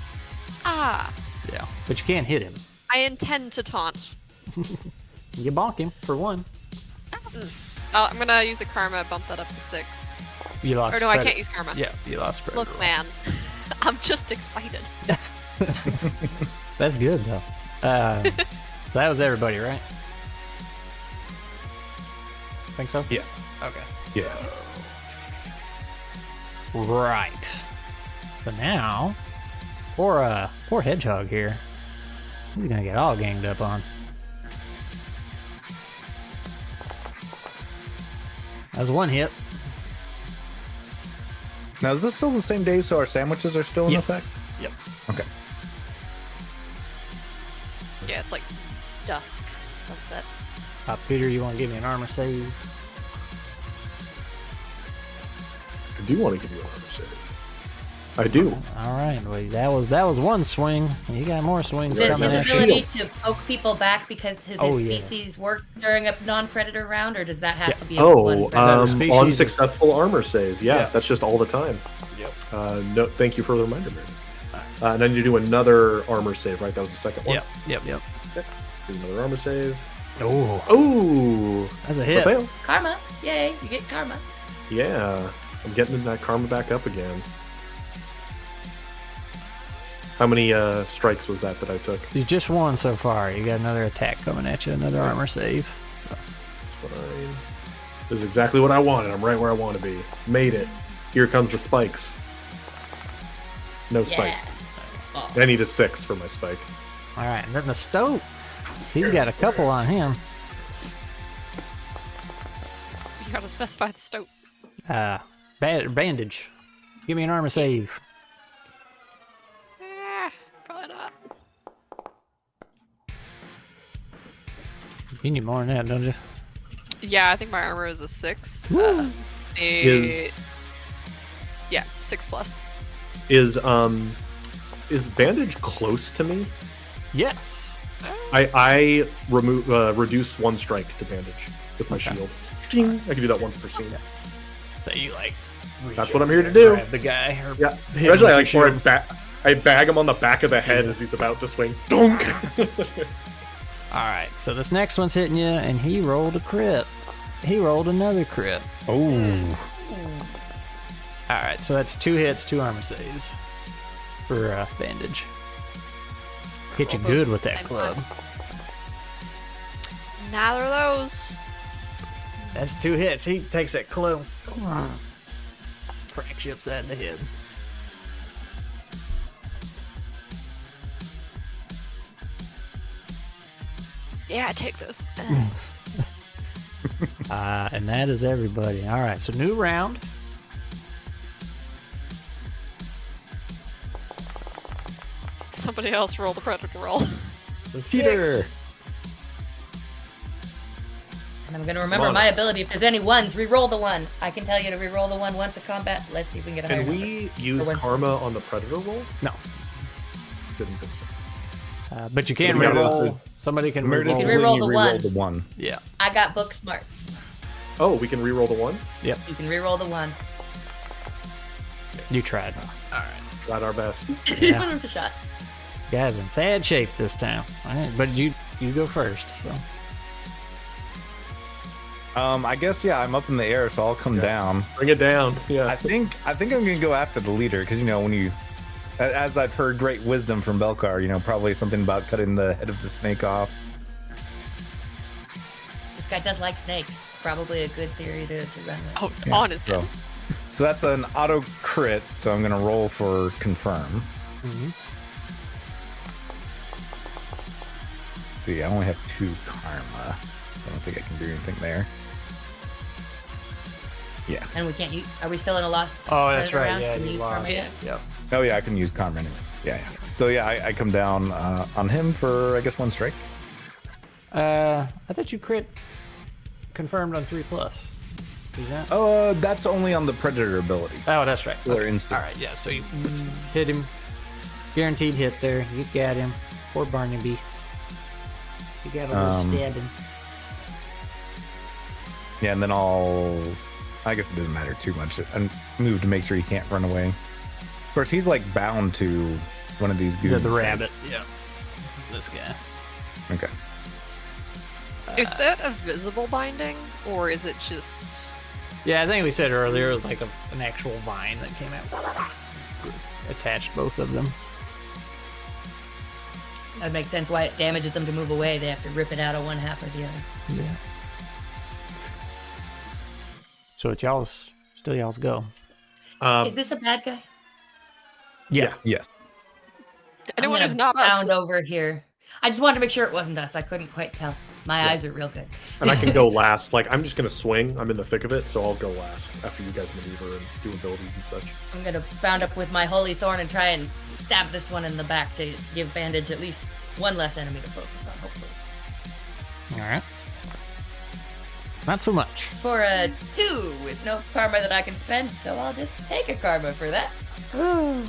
Ah, Yeah, but you can't hit him. I intend to taunt. You bonk him for 1. Oh, I'm gonna use a karma, bump that up to 6. You lost. Or no, I can't use karma. Yeah, you lost predator. Look, roll. man, I'm just excited. That's good though. That was everybody, right? Think so? Yes. Okay. Yeah. Right. But now, poor hedgehog here. He's gonna get all ganged up on. That's 1 hit. Now, is this still the same day, so our sandwiches are still in effect? Yep. Okay. Yeah, it's like dusk, sunset. Peter, you want to give me an armor save? I do want to give you an armor save. I do. All right. Well, that was 1 swing. You got more swings Does coming his at you. ability to poke people back because his Oh, yeah. species work during a non-predator round, or does that have to be a Oh, one predator? species on is- successful armor save. Yeah, Yeah. that's just all the time. Yep. No, thank you for the reminder, man. And then you do another armor save, right? That was the second one. Yep. Do another armor save. Oh, Oh, that's a it's a hit. fail. Karma. Yay, you get karma. Yeah, I'm getting that karma back up again. How many strikes was that I took? You just 1 so far. You got another attack coming at you. Another armor save. That's fine. This is exactly what I wanted. I'm right where I want to be. Made it. Here comes the spikes. No spikes. Oh. I need a 6 for my spike. All right, and then the stoat. He's got a couple on him. You gotta specify the stoat. Bandage. Give me an armor save. Probably not. You need more than that, don't you? Yeah, I think my armor is a 6. Is Yeah, 6+. is bandage close to me? Yes. I remove reduce 1 strike to bandage with my Okay. shield. Ding. I can do that once per scene. So you like. That's what I'm here to do. Grab the guy. Or Yeah. hit him Especially with like your where shield. I bag him on the back of the head as he's about to swing. Dunk. All right. So this next one's hitting you, and he rolled a crit. He rolled another crit. Oh, All right. So that's 2 hits, 2 armor saves for bandage. Hit you Roll good those with that same club. time. Neither of those. That's 2 hits. He takes that club. Cracks you upside the head. Yeah, I take this. And that is everybody. All right. So new round. Somebody else roll the predator roll. Peter. And I'm gonna remember on. my ability. If there's any ones, re-roll the 1. I can tell you to re-roll the 1 once a combat. Let's see if we can get a higher Can number. we use one. karma on the predator roll? No. Didn't think so. But you can Meredith reroll. is- Somebody can Meredith, reroll. can re-roll you the re-roll one. the 1. Yeah. I got book smarts. Oh, we can re-roll the 1? You can re-roll the 1. You tried. All right. Tried our best. Yeah. One with a shot. Guys in sad shape this time. All right. But you go first. So. I guess I'm up in the air, so I'll come down. Bring it down. Yeah. I think I'm gonna go after the leader because when you, as I've heard great wisdom from Belkar, probably something about cutting the head of the snake off. This guy does like snakes. Probably a good theory to run with. Oh, Yeah, on his so, so that's an auto crit. So I'm gonna roll for confirm. Mhm. Let's see, I only have 2 karma. I don't think I can do anything there. Yeah. And we can't use. Are we still in a lost? Oh, that's predator right. round? Yeah, Can we you use karma lost. yet? Yep. Oh yeah, I can use karma anyways. Yeah. So I come down on him for I guess 1 strike. I thought you crit confirmed on 3+. Is that? Oh, that's only on the predator ability. Oh, that's right. Their Okay. instinct. All right. Yeah. So you hit him. Guaranteed hit there. You got him. Poor Barnaby. You got a little stabbing. Yeah, and then I guess it doesn't matter too much. I move to make sure he can't run away. Of course, he's like bound to one of these Yeah, goons. the rabbit. Yeah. This guy. Okay. Is that a visible binding, or is it just? Yeah, I think we said earlier it was like an actual vine that came out. Attached both of them. That makes sense why it damages them to move away. They have to rip it out of one half or the other. Yeah. So it's still y'all's go. Is this a bad guy? Yeah. Yes. Anyone I'm who's gonna not us. bound over here. I just wanted to make sure it wasn't us. I couldn't quite tell. My eyes are real good. And I can go last. Like, I'm just going to swing. I'm in the thick of it, so I'll go last after you guys maneuver and do abilities and such. I'm gonna bound up with my holy thorn and try and stab this one in the back to give bandage at least one less enemy to focus on, hopefully. All right. Not so much. For a 2 with no karma that I can spend, so I'll just take a karma for that. All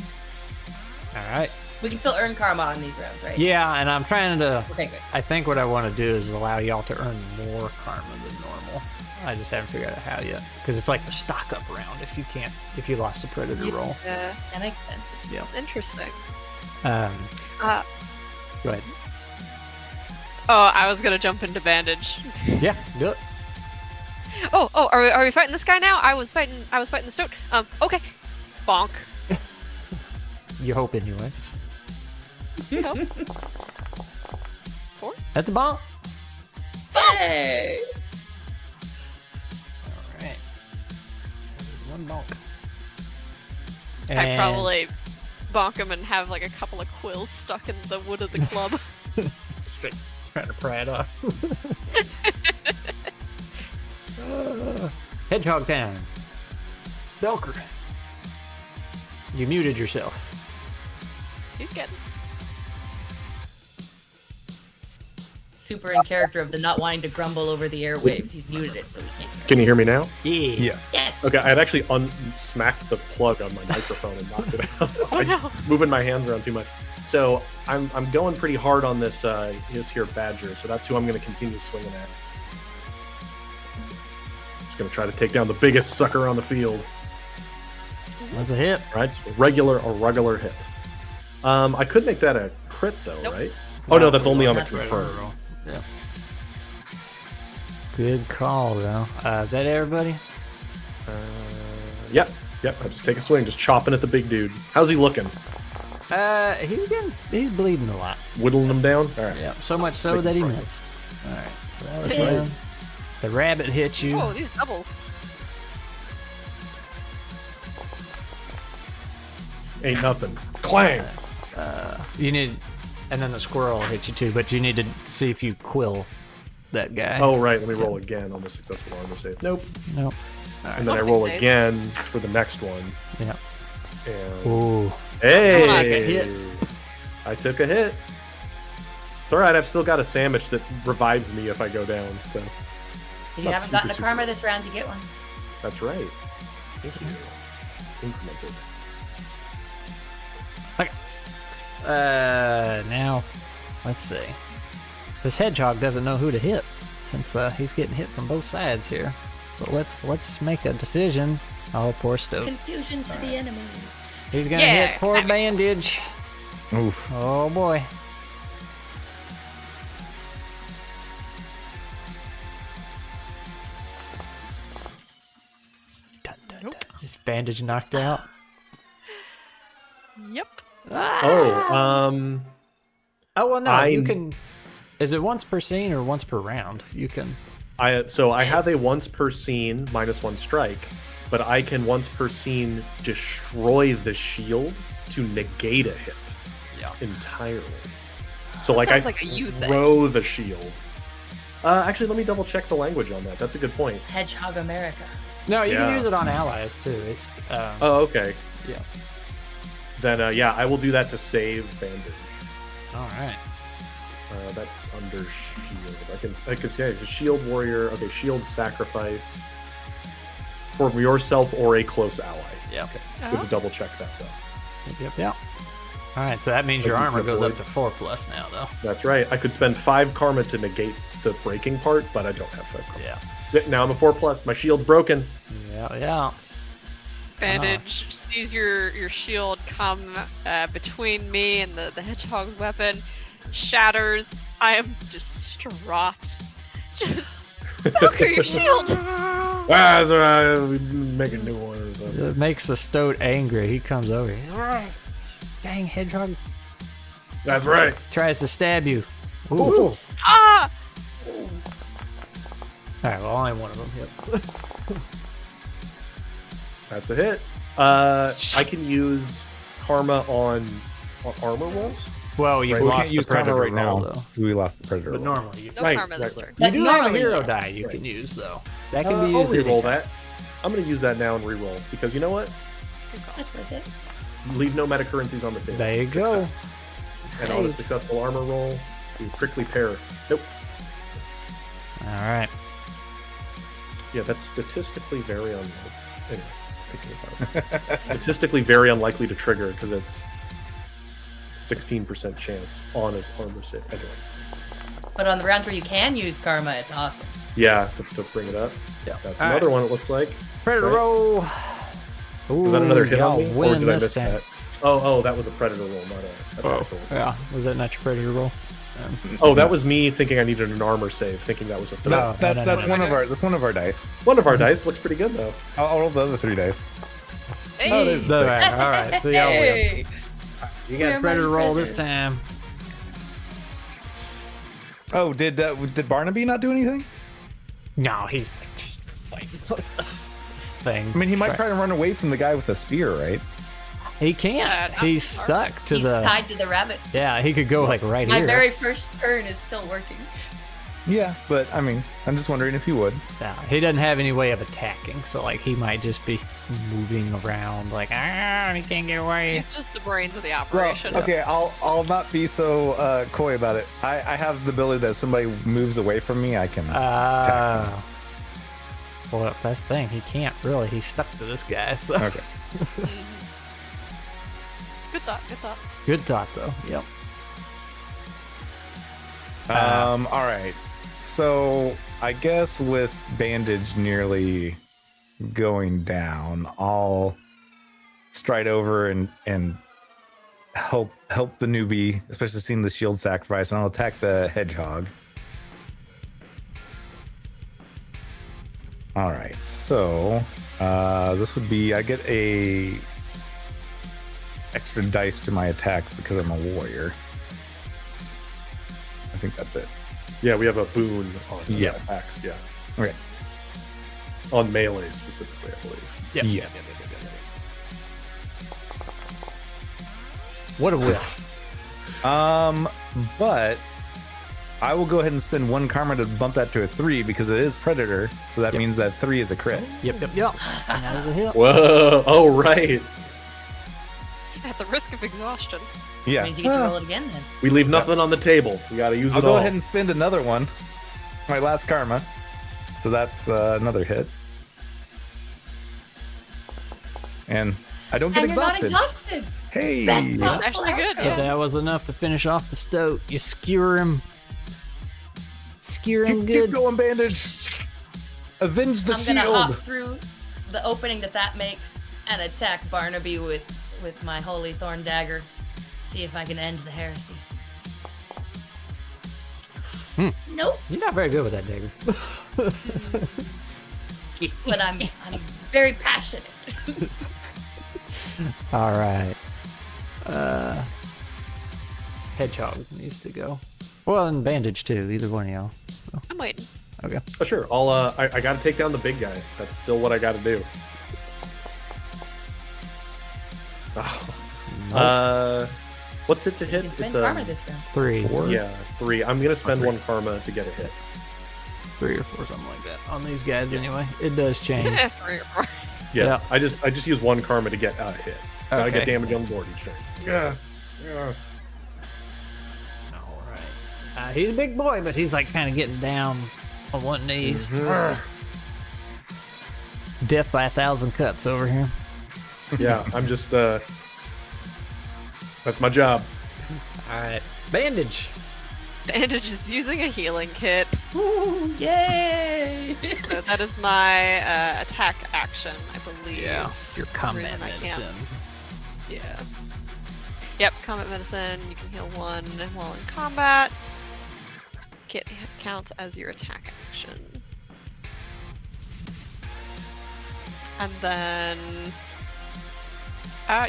right. We can still earn karma on these rounds, right? Yeah, and I'm trying to. Okay, good. I think what I want to do is allow y'all to earn more karma than normal. I just haven't figured out how yet, because it's like the stock up round. If you lost the predator roll. Yeah, That makes sense. Yeah. that's interesting. Go Uh, ahead. oh, I was gonna jump into bandage. Yeah, do it. Oh, are we fighting this guy now? I was fighting the stoat. Okay. Bonk. You hope anyway. No. 4? That's a bonk. Hey! All right. One bonk. I'd And- probably bonk him and have like a couple of quills stuck in the wood of the club. Just like trying to pry it off. Hedgehog time. Belker. You muted yourself. He's getting. Super in character of the not wanting to grumble over the airwaves. He's muted it so we can't hear it. Can you hear me now? Yeah. Yeah. Yes! Okay, I had actually smacked the plug on my microphone and knocked it out. Moving my hands around too much. So I'm going pretty hard on this here badger. So that's who I'm going to continue swinging at. Just going to try to take down the biggest sucker on the field. That's a hit. Right, a regular hit. I could make that a crit though, Nope. right? Oh no, that's only on the That's confirm. Yeah. Good call, though. Is that everybody? Yep. I just take a swing, just chopping at the big dude. How's he looking? He's bleeding a lot. Whittling him down. All right. Yeah, so much so that he missed. All right, so that was Yeah. him. The rabbit hit you. Oh, these doubles. Ain't nothing. Clang. You need, and then the squirrel hit you too. But you need to see if you quill that guy. Oh right, let me roll again on the successful armor save. Nope. Nope. And then I Oh, roll save. again for the next one. Yeah. And Ooh. hey, Come on, get hit. I took a hit. It's all right. I've still got a sandwich that revives me if I go down. So If you Not haven't gotten a super karma this round, you get one. that's right. Thank you. Incremented. Now, let's see. This hedgehog doesn't know who to hit since he's getting hit from both sides here. So let's make a decision. Oh, poor Stoke. Confusion to the enemy. He's gonna Yeah. hit poor Bandage. Oof. Oh boy. Dun, dun, dun. Is Bandage knocked out? Yep. Oh, Oh well, no. You I'm- can. Is it once per scene or once per round? You can. I have a once per scene -1 strike, but I can once per scene destroy the shield to negate a hit entirely. So like Sounds I like a you thing. throw the shield. Actually, let me double check the language on that. That's a good point. Hedgehog America. No, you can Yeah. use it on allies too. It's. Oh, okay. Yeah. Then yeah, I will do that to save bandage. All right. That's under shield. I could say shield warrior. Okay, shield sacrifice for yourself or a close ally. Yeah. Good to double check that though. Yep. All right. So that means your Like, armor goes up avoid- to 4+ now, though. That's right. I could spend 5 karma to negate the breaking part, but I don't have 5 karma. Yeah. Now I'm a 4+. My shield's broken. Yeah. Bandage sees your shield come between me and the hedgehog's weapon, shatters. I am distraught. Just Belker, your shield. That's all right. We make a new one or something. It makes the Stoat angry. He comes over. He's dang hedgehog. That's right. Tries to stab you. Ooh. Ah! All right. Well, only one of them hit. That's a hit. I can use karma on armor rolls. Well, you Right. We lost can't the use karma predator right roll, now though. because we lost the predator. But roll. normally, you, No Right, karma this right. turn. you But do have a normally, hero yeah. die you Right. can use, though. That can be I'll used re-roll anytime. that. I'm going to use that now and re-roll because you know what? That's worth it. Leave no meta currencies on the table. There you go. Success. And on a Save. successful armor roll, we prickly pear. Nope. All right. Yeah, that's statistically very unlikely. Anyway, thinking about it. Statistically very unlikely to trigger because it's 16% chance on its armor save. Anyway. But on the rounds where you can use karma, it's awesome. Yeah, to bring it up. Yeah. That's All another right. one, it looks like. Predator Right. roll. Was that another hit on y'all me? Or win did I this miss time. that? Oh, that was a predator roll, not a natural. Yeah. Was that not your predator roll? Oh, that was me thinking I needed an armor save, thinking that was a threat. No. That's one of our dice. One of our dice looks pretty good though. I'll roll the other 3 dice. Hey. Oh, there's the All six. right. All right. So y'all win. Hey! You We got are a predator mighty roll this predators. time. Oh, did Barnaby not do anything? No, he's like just fighting thing. I mean, he might try to run away from the guy with the spear, right? He can't. not He's smart. stuck to He's the. tied to the rabbit. Yeah, he could go like right My here. very first turn is still working. Yeah, but I mean, I'm just wondering if he would. Yeah, he doesn't have any way of attacking, so like he might just be moving around like he can't get away. He's just the brains of the Well, operation. okay, I'll not be so coy about it. I have the ability that if somebody moves away from me, I can attack them. Well, that's the thing. He can't really. He's stuck to this guy. So. Okay. Good thought. Good thought. Good thought, though. Yep. All right. So I guess with bandage nearly going down, I'll stride over and help the newbie, especially seeing the shield sacrifice, and I'll attack the hedgehog. All right. So this would be, I get a extra dice to my attacks because I'm a warrior. I think that's it. Yeah, we have a boon on attacks. Yeah. Okay. On melee specifically, I believe. Yep. Yes. What a whiff. But I will go ahead and spend 1 karma to bump that to a 3 because it is predator. So that means that 3 is a crit. Yep. And that is a hit. Whoa! Oh, right. At the risk of exhaustion. Yeah. Means you get to roll it again then. We leave nothing on the table. We got to use I'll it go all. ahead and spend another one. My last karma. So that's another hit. And I don't get And you're not exhausted. exhausted. Hey. Best That's possible actually good. outcome. If that was enough to finish off the stoat, you skewer him. Skewer him Keep good. going, bandage. Avenge the I'm gonna shield. hop through the opening that makes and attack Barnaby with my holy thorn dagger. See if I can end the heresy. Nope. You're not very good with that dagger. But I'm very passionate. All right. Hedgehog needs to go. Well, and bandage too. Either one of y'all. I'm waiting. Okay. Oh, sure. I got to take down the big guy. That's still what I got to do. Oh. What's it to hit? You can spend karma this round. 3. 4? Yeah, 3. I'm gonna spend 1 karma to get a hit. 3 or 4, something like that. On these guys, anyway. It does change. 3 or 4. Yeah, Yeah. I just use 1 karma to get a hit. I Okay. get damage on the board each turn. Yeah. All right. He's a big boy, but he's like kind of getting down on one knees. Death by 1,000 cuts over here. Yeah, I'm just that's my job. All right. Bandage. Bandage is using a healing kit. Yay! So that is my attack action, I believe. Your combat Reason I can't. medicine. Yeah. Yep, combat medicine. You can heal 1 while in combat. Kit counts as your attack action. And then...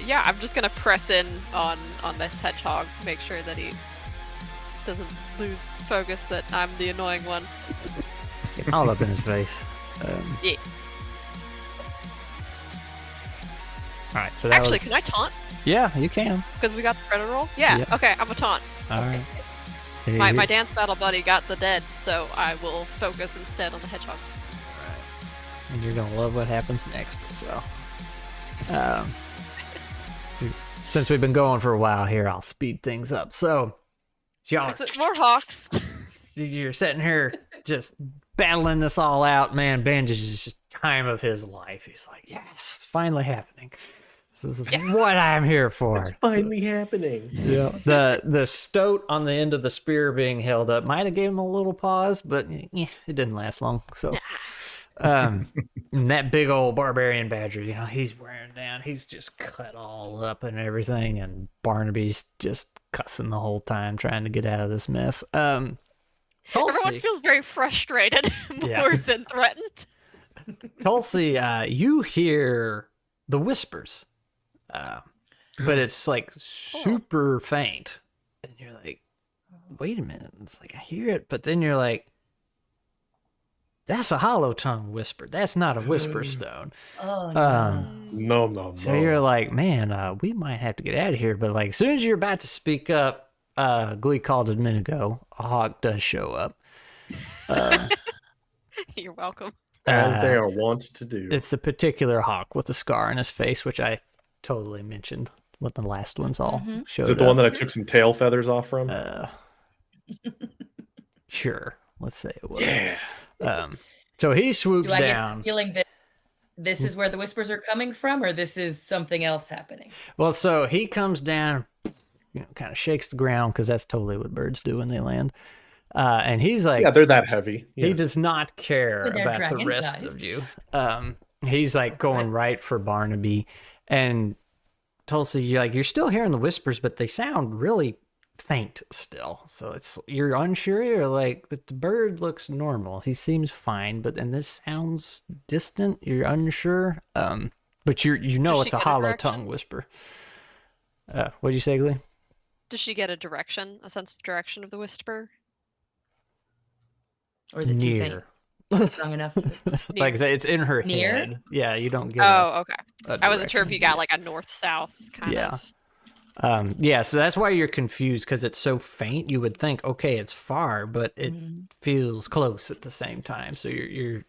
yeah, I'm just gonna press in on this hedgehog, make sure that he doesn't lose focus, that I'm the annoying one. All up in his face. Yeah. All right. So that Actually, was... can I taunt? Yeah, you can. Because we got the predator roll? Yeah, Yeah. okay, I'm a taunt. All right. Hey, My dance battle buddy got the dead, so I will focus instead on the hedgehog. And you're gonna love what happens next. So, since we've been going for a while here, I'll speed things up. So, y'all, Is it more hawks? you're sitting here just battling this all out, man. Bandage is just time of his life. He's like, yes, it's finally happening. This is what I'm here for. It's finally happening. Yeah. The stoat on the end of the spear being held up might have gave him a little pause, but it didn't last long. So, and that big old barbarian badger, he's wearing down. He's just cut all up and everything, and Barnaby's just cussing the whole time, trying to get out of this mess. Everyone feels very frustrated more than threatened. Tulsi, you hear the whispers, but it's like super faint, and you're like, "Wait a minute!" It's like I hear it, but then you're like, "That's a hollow tongue whisper. That's not a whisper stone." Oh, no. No. So you're like, "Man, we might have to get out of here." But like, as soon as you're about to speak up, Glee called it a minute ago. A hawk does show up. You're welcome. As they are wont to do. It's a particular hawk with a scar on his face, which I totally mentioned when the last ones all showed Is it the up. one that I took some tail feathers off from? Sure. Let's say it was. Yeah. So he swoops Do I get down. the feeling that this is where the whispers are coming from, or this is something else happening? Well, so he comes down, kind of shakes the ground because that's totally what birds do when they land. And he's like, Yeah, they're that heavy. he Yeah. does not care But they're about the rest dragon-sized. of you. He's like going right for Barnaby. And Tulsi, you're still hearing the whispers, but they sound really faint still. So you're unsure. You're like, but the bird looks normal. He seems fine, but and this sounds distant. You're unsure. But you know Does it's she a get a hollow direction? tongue whisper. What'd you say, Glee? Does she get a sense of direction of the whisper? Or is it too faint? Near. Strong enough? Like I said, it's in her Near? head. Yeah, you don't get. Oh, okay. a I wasn't sure if direction. you got like a north-south kind Yeah. of. Yeah, so that's why you're confused because it's so faint. You would think, okay, it's far, but it feels close at the same time. So you're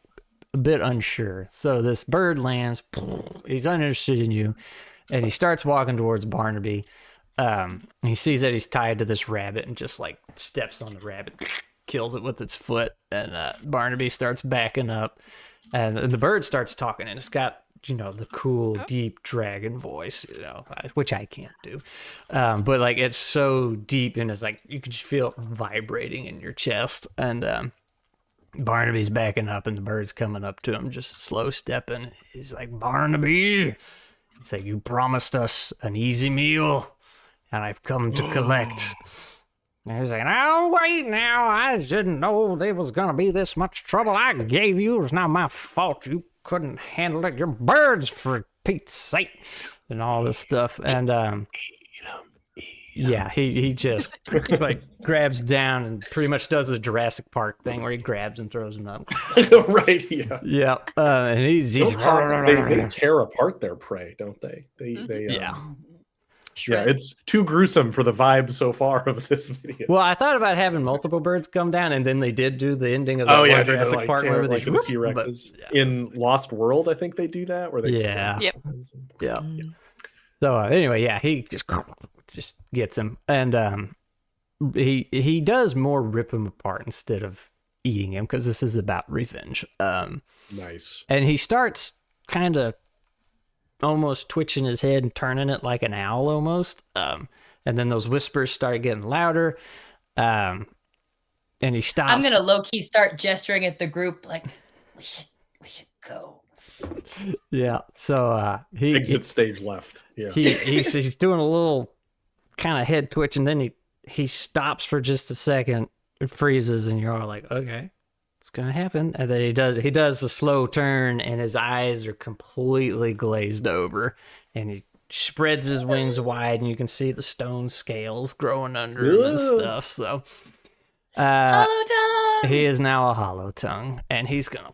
a bit unsure. So this bird lands. He's uninterested in you, and he starts walking towards Barnaby. He sees that he's tied to this rabbit and just like steps on the rabbit, kills it with its foot, and Barnaby starts backing up, and the bird starts talking, and it's got the cool deep dragon voice, which I can't do, but like it's so deep and it's like you can just feel it vibrating in your chest. And Barnaby's backing up and the bird's coming up to him, just slow stepping. He's like, Barnaby, he's like, you promised us an easy meal and I've come to collect. And he's like, oh, wait now, I didn't know there was gonna be this much trouble I gave you. It's not my fault you couldn't handle it. You're birds, for Pete's sake, and all this stuff. And yeah, he just like grabs down and pretty much does the Jurassic Park thing where he grabs and throws them up. Right. Yeah. Yeah, and he's Those hawks, they tear apart their prey, don't they? They yeah. Yeah, it's too gruesome for the vibe so far of this video. Well, I thought about having multiple birds come down, and then they did do the ending of the Jurassic like, Park movie. like the T-Rexes. In Lost World, I think they do that. Where they Yep. Yeah. So anyway, yeah, he just gets him, and he does more rip him apart instead of eating him because this is about revenge. Nice. And he starts kind of almost twitching his head and turning it like an owl almost. And then those whispers start getting louder. And he stops. I'm gonna low key start gesturing at the group like we should go. Yeah. So he Exit stage left. Yeah. he's doing a little kind of head twitch, and then he stops for just a second, it freezes, and you're all like, okay, it's gonna happen. And then he does a slow turn, and his eyes are completely glazed over, and he spreads his wings wide, and you can see the stone scales growing under him and stuff. So Hollow tongue! he is now a hollow tongue, and he's gonna.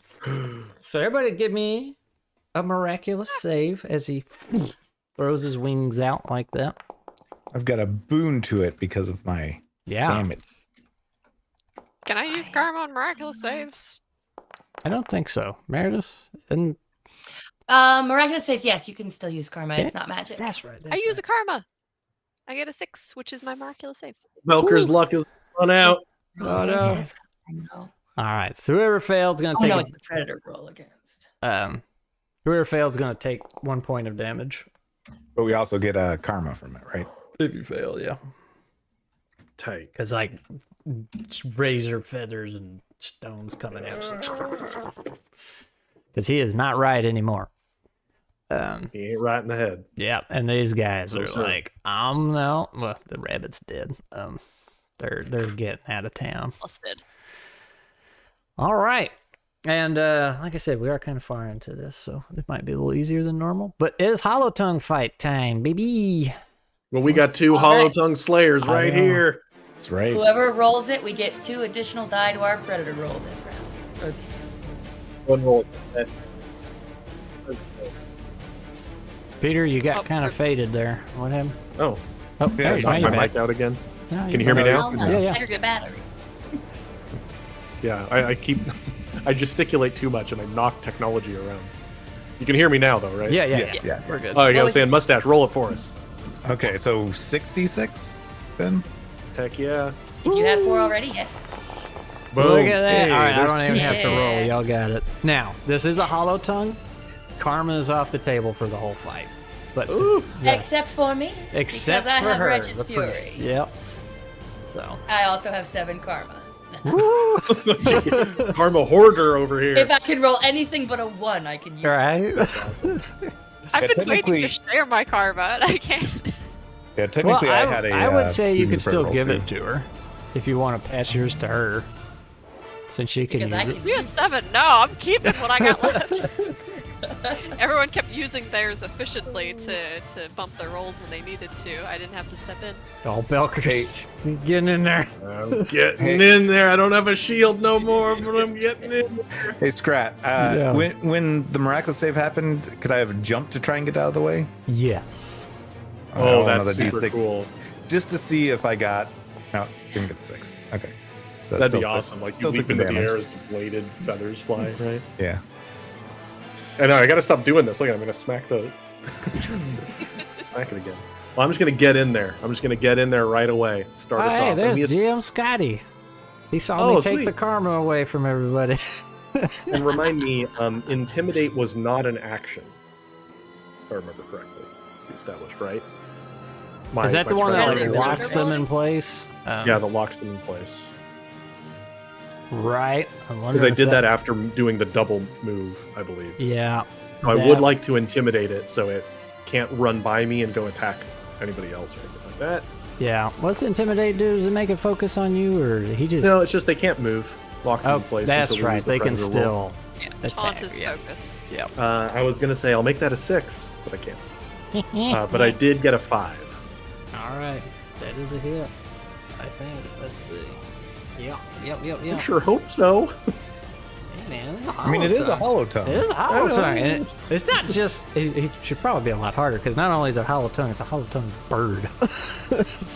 So everybody, give me a miraculous save as he throws his wings out like that. I've got a boon to it because of my salmon. Can I use karma on miraculous saves? I don't think so, Meredith. And Miraculous saves, yes, you can still use karma. It's not magic. that's right. I use a karma. I get a 6, which is my miraculous save. Melker's luck is run out. Oh, no. Yes, I know. All right. So whoever failed is gonna Oh take. no, it's the predator roll against. Whoever fails is gonna take 1 point of damage. But we also get a karma from it, right? If you fail, yeah. Tight. Because like razor feathers and stones coming out. Because he is not right anymore. He ain't right in the head. Yeah, and these guys are sir. like, no. Well, the rabbit's dead. They're getting out of town. Busted. All right. And like I said, we are kind of far into this, so it might be a little easier than normal. But it is Hollow Tongue fight time, baby. Well, we got 2 All hollow right. tongue slayers I right know. here. That's right. Whoever rolls it, we get 2 additional die to our predator roll this round. One roll. Peter, you got Oh, kind of faded there. What happened? Oh, Oh, Yeah, hey, sorry, now my you're back. mic out again. No, Can you hear me now? Oh, no. Yeah, yeah. Check your battery. Yeah, I keep, I gesticulate too much and I knock technology around. You can hear me now, though, right? Yeah, Yes, yeah. We're good. Oh, you Well, gotta saying Moustache, roll it for us. Okay, so 66 then? Heck yeah. If you had 4 already, yes. Look at that. Hey, All right, I there's don't even have to roll. Yeah. Y'all got it. Now, this is a hollow tongue. Karma is off the table for the whole fight. But Except for me. except because I for have her, Righteous the Fury. priest. Yep. So. I also have 7 karma. Karma hoarder over here. If I can roll anything but a 1, I can use it. Right. I've been waiting technically- to share my karma, and I can't. Yeah, technically, Well, I had a. I would say you even could still roll, give too. it to her if you want to pass yours to her, since she can Because I use it. can You have 7. No, I'm keeping what I got left. Everyone kept using theirs efficiently to bump their rolls when they needed to. I didn't have to step in. Oh, Belker's getting in there. I'm getting in there. I don't have a shield no more, but I'm getting in there. Hey, Scrat. Yeah. When the miraculous save happened, could I have jumped to try and get out of the way? Yes. I Oh, roll that's another super D6 cool. Just to see if I got. No, didn't get the 6. Okay. So That'd still be took- awesome. Like you still leap took the into the damage. air as the bladed feathers fly, right? Yeah. And I gotta stop doing this. Look, I'm gonna smack the smack it again. Well, I'm just gonna get in there. I'm just gonna get in there right away. Start us Hey, off. there's And, GM Scotty. He saw Oh, me take sweet. the karma away from everybody. and remind me, intimidate was not an action, if I remember correctly. We established, right? Is that the one that strategy like was locks them in place? Yeah, that locks them in place. Right. Because I did that after doing the double move, I believe. Yeah. So I that- would like to intimidate it so it can't run by me and go attack anybody else or anything like that. Yeah. What's intimidate do? Does it make it focus on you, or he just? No, it's just they can't move. Locks them Oh, in place. that's until we right. use the They can predator roll. still. Yeah, Attack, taunt is yeah. focused. Yep. I was gonna say I'll make that a 6, but I can't. But I did get a 5. All right. That is a hit. I think. Let's see. Yep. I sure hope so. Hey, man, this is a I mean, it is a hollow tongue. It is a hollow tongue, and it's not just. It should probably be a lot harder because not only is it a hollow tongue, it's a hollow tongue bird.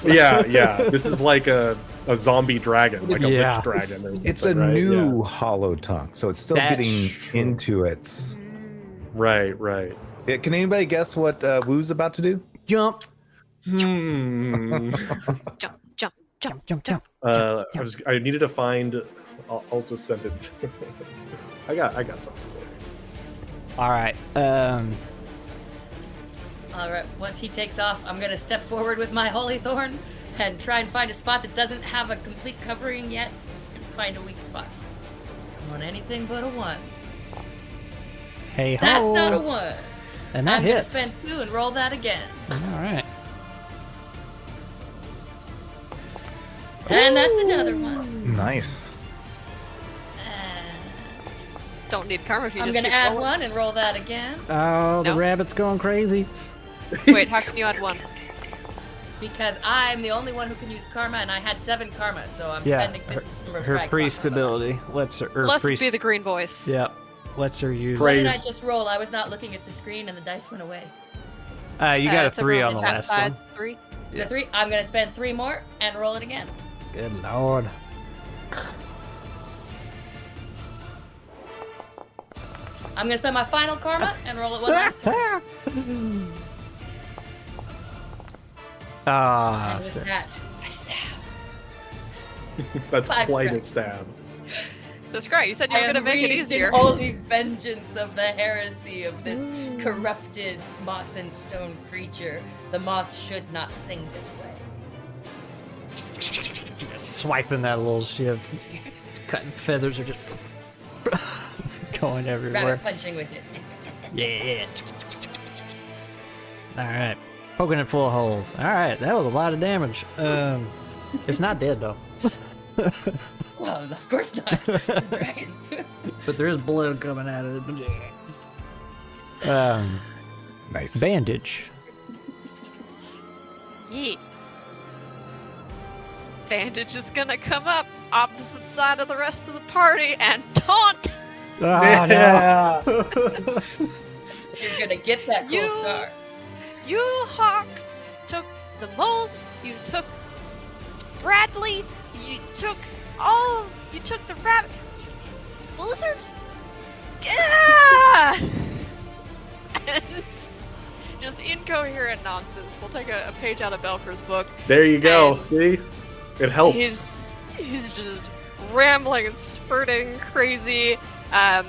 Yeah. This is like a zombie dragon, like a Yeah. witch dragon. Or It's a something, right? new Yeah. hollow tongue, so it's still That's getting true. into it. Right. Yeah, can anybody guess what Woo's about to do? Jump, Jump. I needed to find. I'll just send it. I got something for you. All right. All right, once he takes off, I'm going to step forward with my Holy Thorn and try and find a spot that doesn't have a complete covering yet and find a weak spot. I want anything but a 1. Hey ho. That's not a 1. And that I'm going to hits. spend 2 and roll that again. All right. And that's another 1. Nice. Don't need karma if you I'm just going to keep add rolling. 1 and roll that again Oh, the No. rabbit's going crazy. Wait, how can you add 1? because I'm the only one who can use karma and I had 7 karma, so I'm Yeah, spending this number of Her frag priest slots on that. ability lets her. Or Let's priest. be the green voice. Yep. Lets her use. What did I Praise. just roll? I was not looking at the screen and the dice went away. You got a it's 3 everyone on the that last side. one. 3. Is it 3? I'm going to spend 3 more and roll it again. Good lord. I'm going to spend my final karma and roll it one last time. Ah, And with that, I stab. That's 5 quite a strikes. stab. So Scrat, you said you I were am gonna make it wreathed in easier. holy vengeance of the heresy of this corrupted moss and stone creature. The moss should not sing this way. just swiping that little shiv. Cutting feathers are just going everywhere. Rabbit punching with it. Yeah. All right. Poking it full of holes. All right. That was a lot of damage. It's not dead though. Well, of course not. It's a dragon. But there is blood coming out of it. Nice. Bandage. Yeet. Bandage is gonna come up opposite side of the rest of the party and taunt. Oh, no. You're gonna get that cool You- scar. You hawks took the moles. You took Bradley. You took the rabbit. Blizzards. Yeah. And just incoherent nonsense. We'll take a page out of Belker's book. There you go. And See, it helps. He's just rambling and spurting crazy. I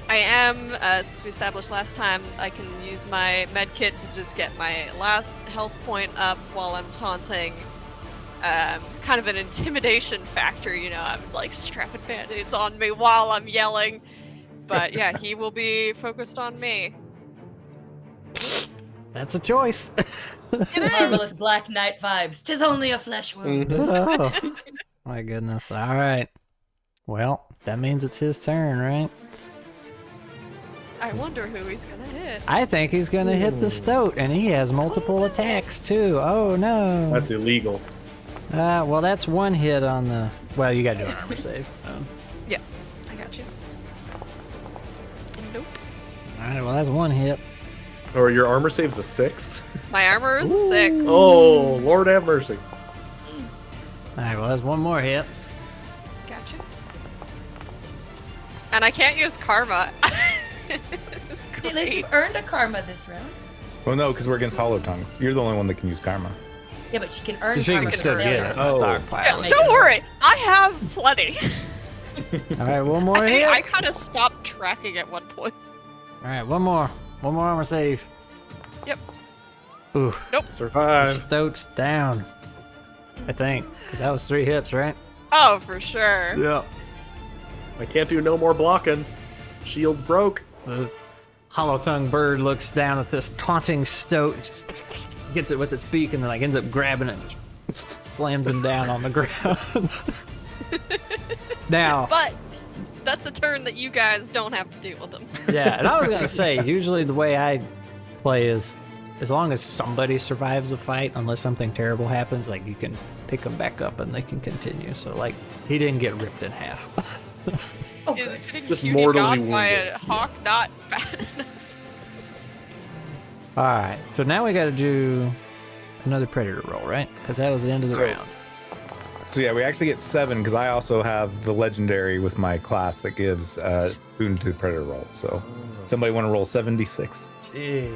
am, since we established last time, I can use my med kit to just get my last health point up while I'm taunting. Kind of an intimidation factor, you know, I'm like strapping band-aids on me while I'm yelling. But yeah, he will be focused on me. That's a choice. Marvelous Black Knight vibes. 'Tis only a flesh wound. Oh, my goodness. All right. Well, that means it's his turn, right? I wonder who he's gonna hit. I think he's going to hit the stoat, and he has multiple attacks, too. Oh, no. That's illegal. Well, that's one hit on the... Well, you got to do an armor save. Yeah, I got you. Nope. All right, well, that's one hit. Or your armor save's a 6? My armor is a 6. Oh, Lord have mercy. All right, well, that's one more hit. Gotcha. And I can't use karma. It's At least you great. earned a karma this round. Well, no, because we're against hollow tongues. You're the only one that can use karma. Yeah, but she can earn So you karma. can still for get failure. it. Oh. Stockpile. Yeah. Don't worry, I have plenty. All right, one more hit. I kind of stopped tracking at one point. All right, one more. One more armor save. Yep. Ooh, Survive. stoat's down. I think. 'Cause that was 3 hits, right? Oh, for sure. Yeah. I can't do no more blocking. Shield's broke. The hollow tongue bird looks down at this taunting stoat, just gets it with its beak, and then like ends up grabbing it and just slams him down on the ground. Now, But that's a turn that you guys don't have to deal with them. yeah, and I was gonna say, usually the way I play is, as long as somebody survives the fight, unless something terrible happens, like you can pick them back up and they can continue. So like, he didn't get ripped in half. Oh, Is good. getting Just cutie mortally got by wounded. a hawk not bad enough? All right, so now we got to do another predator roll, right? Because that was the end of the So- round. So yeah, we actually get 7 because I also have the legendary with my class that gives boon to the predator roll. So somebody want to roll 76? Jeez.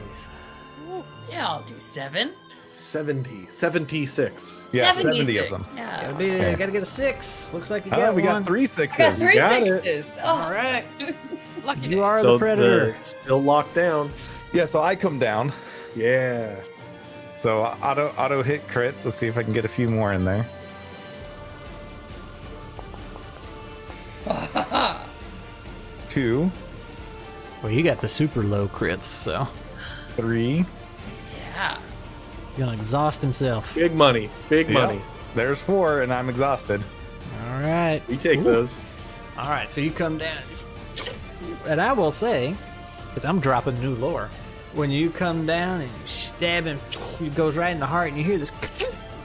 Yeah, I'll do 7. 76. Yeah, 76. 70 of them. Yeah. Gotta get a 6. Looks like you Oh, got we one. got 3 I sixes. got 3 got it. sixes. Oh, All right, Lucky you days. are So the predator. still locked down. Yeah, so I come down. Yeah. So auto hit crit. Let's see if I can get a few more in there. Two, Well, you got the super low crits, so 3. yeah. you're gonna exhaust himself. Big money. Big Yep. money. There's 4, and I'm exhausted. All right. We take those. All right, so you come down, and I will say, because I'm dropping new lore, when you come down and you stab him, it goes right in the heart, and you hear this,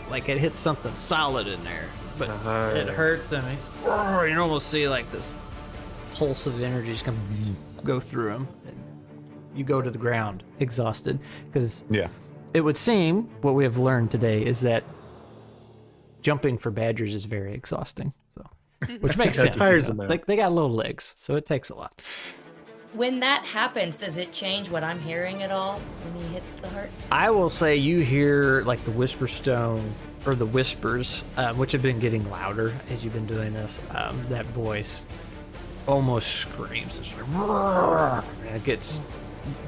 like it hits something solid in there, but it hurts him. And you can almost see like this pulse of energy just go through him. And you go to the ground, exhausted, because Yeah. it would seem what we have learned today is that jumping for badgers is very exhausting. So, which makes Yeah, it sense. tires you know? them out. They got little legs, so it takes a lot. When that happens, does it change what I'm hearing at all when he hits the heart? I will say you hear like the whisper stone or the whispers, which have been getting louder as you've been doing this. That voice almost screams. It's like, "Roar!" And it gets,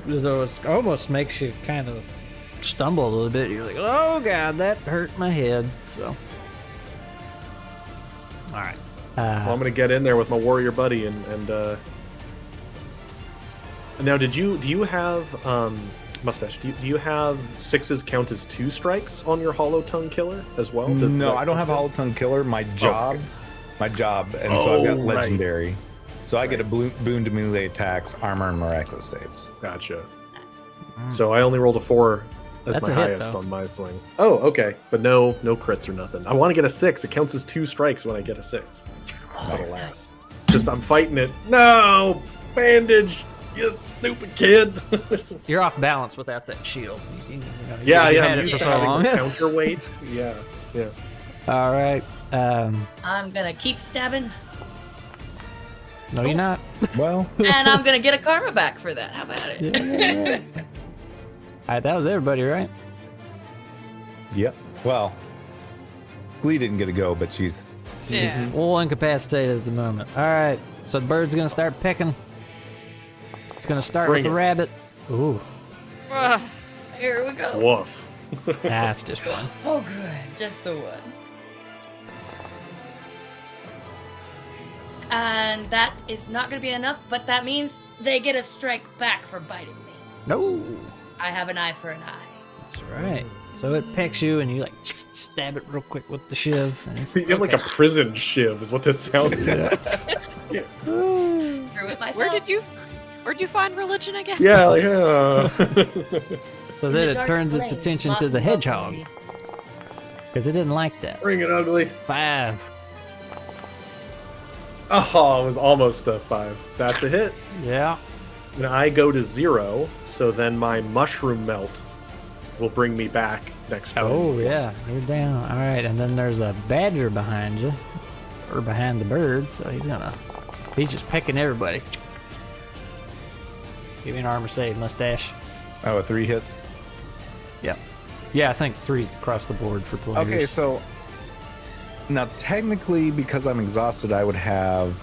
though it almost makes you kind of stumble a little bit. You're like, oh god, that hurt my head. So, all right. Well, I'm gonna get in there with my warrior buddy and now do you have Moustache, do you have 6s count as 2 strikes on your hollow tongue killer as well? Does No, that I don't have count? hollow tongue killer. My job, and so I've got Oh, right. legendary. So I get a boon to melee attacks, armor, and miraculous saves. Gotcha. So I only rolled a 4 as That's my a hit, highest though. on my thing. Oh, okay, but no crits or nothing. I want to get a 6. It counts as 2 strikes when I get a 6. That'll last. Just I'm fighting it. No bandage, you stupid kid. You're off balance without that shield. You yeah, you yeah. had I'm it used for to so having long. the counterweight. Yeah. All right. I'm gonna keep stabbing, No, you're not. Well, and I'm gonna get a karma back for that. How about it? All right, that was everybody, right? yep. Well, Glee didn't get a go, but she's Yeah. Full incapacitated at the moment. All right, so the bird's gonna start picking. It's gonna start Bring with the it. rabbit. Ooh, Ugh. Here we go. Woof. that's just one. Oh, good. Just the one. And that is not going to be enough, but that means they get a strike back for biting me. No, I have an eye for an eye. that's right. So it pecks you, and you like stab it real quick with the shiv. And it's You have like a prison shiv, is what this sounds like. Threw it myself. Where'd you find religion again? Yeah, yeah. so In then the it dark turns its flame, attention to lost the smoke hedgehog me. because it didn't like that. Bring it, ugly. 5. Oh, it was almost a 5. That's a hit. Yeah. And I go to 0, so then my mushroom melt will bring me back next turn. Oh yeah, you're down. All right, and then there's a badger behind you, or behind the bird. So he's just pecking everybody. Give me an armor save, Moustache. Oh, 3 hits. Yep. Yeah, I think 3's across the board for players. Okay, so now technically, because I'm exhausted, I would have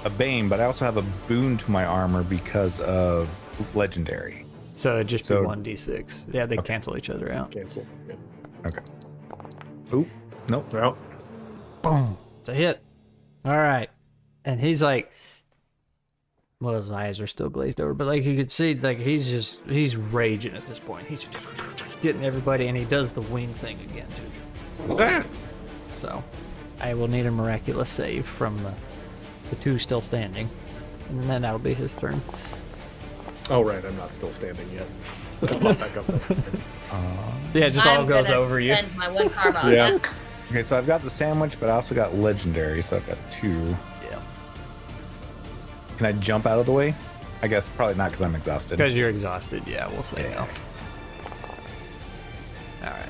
a bane, but I also have a boon to my armor because of legendary. So it'd just be So- 1d6. Yeah, they cancel each other out. Cancel. Yeah. Okay. Oop. Nope. Well, Boom. It's a hit. All right. And he's like, well, his eyes are still glazed over, but like you could see, like he's raging at this point. He's just getting everybody, and he does the wing thing again to you. ah, So I will need a miraculous save from the 2 still standing, and then that'll be his turn. oh right, I'm not still standing yet. I'll pop back up there. Yeah, it just all I'm goes gonna over you. spend my 1 karma on Yeah. that. Okay, so I've got the sandwich, but I also got legendary, so I've got 2. Yeah, Can I jump out of the way? I guess probably not because I'm exhausted. because you're exhausted. Yeah, we'll say no. All right.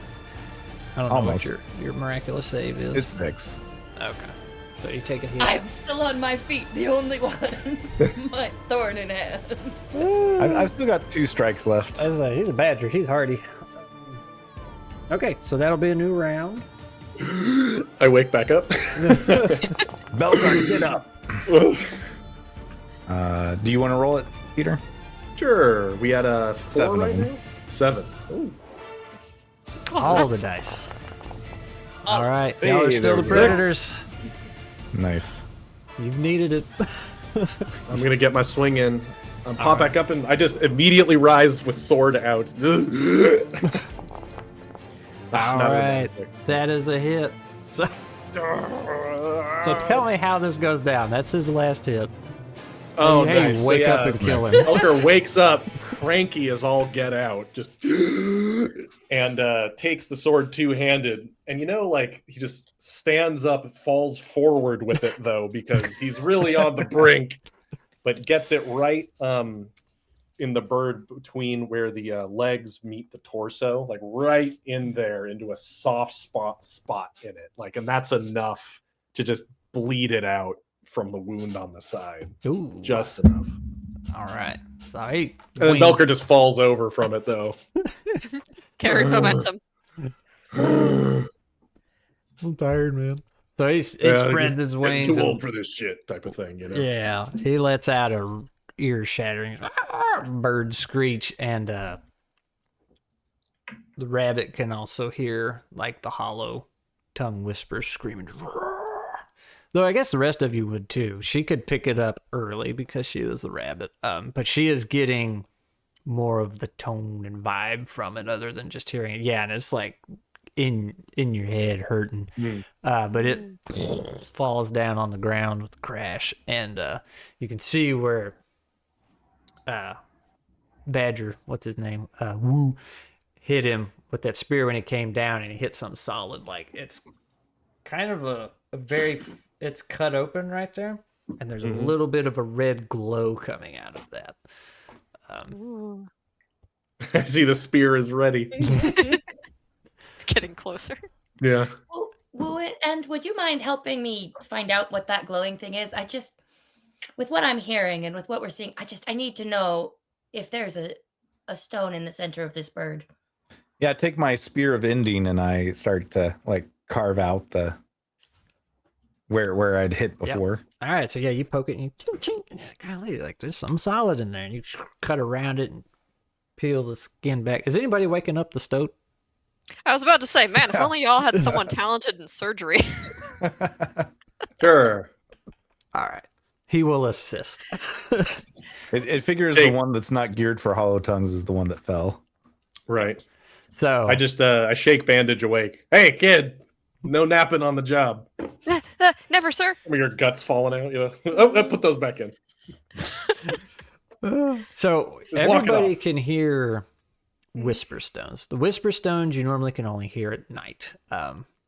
I don't know Almost. what your miraculous save is. It's 6. okay. So you take a hit. I'm still on my feet, the only one. My thorn in hand. I've still got 2 strikes left. He's a badger. He's hardy. Okay, so that'll be a new round. I wake back up. Belgar, get up. Do you want to roll it, Peter? Sure. We had a 4 7 right of them. now? 7. Ooh. Close All enough. the dice. Oh, All right, hey, y'all are still the there we go. predators. Nice. You've needed it. I'm gonna get my swing in. Pop back up, and I just immediately rise with sword out. All Not right, realistic. that is a hit. So tell me how this goes down. That's his last hit. Oh, Hey, nice. wake so, up yeah, and kill him. Elker wakes up, cranky as all get out, just and takes the sword two-handed. And like he just stands up, falls forward with it though, because he's really on the brink, but gets it right in the bird between where the legs meet the torso, like right in there into a soft spot in it, and that's enough to just bleed it out from the wound on the side. Ooh, Just enough. all right. So he And then wings- Belker just falls over from it, though. Carried momentum. I'm tired, man. So he spreads his wings. Too and- old for this shit, type of thing, Yeah, he lets out a ear-shattering bird screech, and the rabbit can also hear like the hollow tongue whispers screaming. Though I guess the rest of you would too. She could pick it up early because she was the rabbit, but she is getting more of the tone and vibe from it, other than just hearing it. Yeah, and it's like in your head hurting, but it falls down on the ground with a crash, and you can see where Badger, what's his name, Woo, hit him with that spear when it came down, and he hit something solid. Like it's kind of a very, it's cut open right there, and there's a little bit of a red glow coming out of that. Ooh. I see the spear is ready. It's getting closer. Yeah. And would you mind helping me find out what that glowing thing is? With what I'm hearing and with what we're seeing, I need to know if there's a stone in the center of this bird. Yeah, I take my spear of ending and I start to carve out the where I'd hit Yep. before. All right, so yeah, you poke it and you ching, ching, and golly, like there's something solid in there, and you cut around it and peel the skin back. Is anybody waking up the stoat? I was about to say, man, if only y'all had someone talented in surgery. Sure. All right, he will assist. It figures Hey. the one that's not geared for hollow tongues is the one that fell. Right. So I just I shake Bandage awake. Hey, kid, no napping on the job. Never, sir. Some of your guts falling out. Oh, put those back in. So Just walk it everybody off. can hear whisper stones. The whisper stones you normally can only hear at night.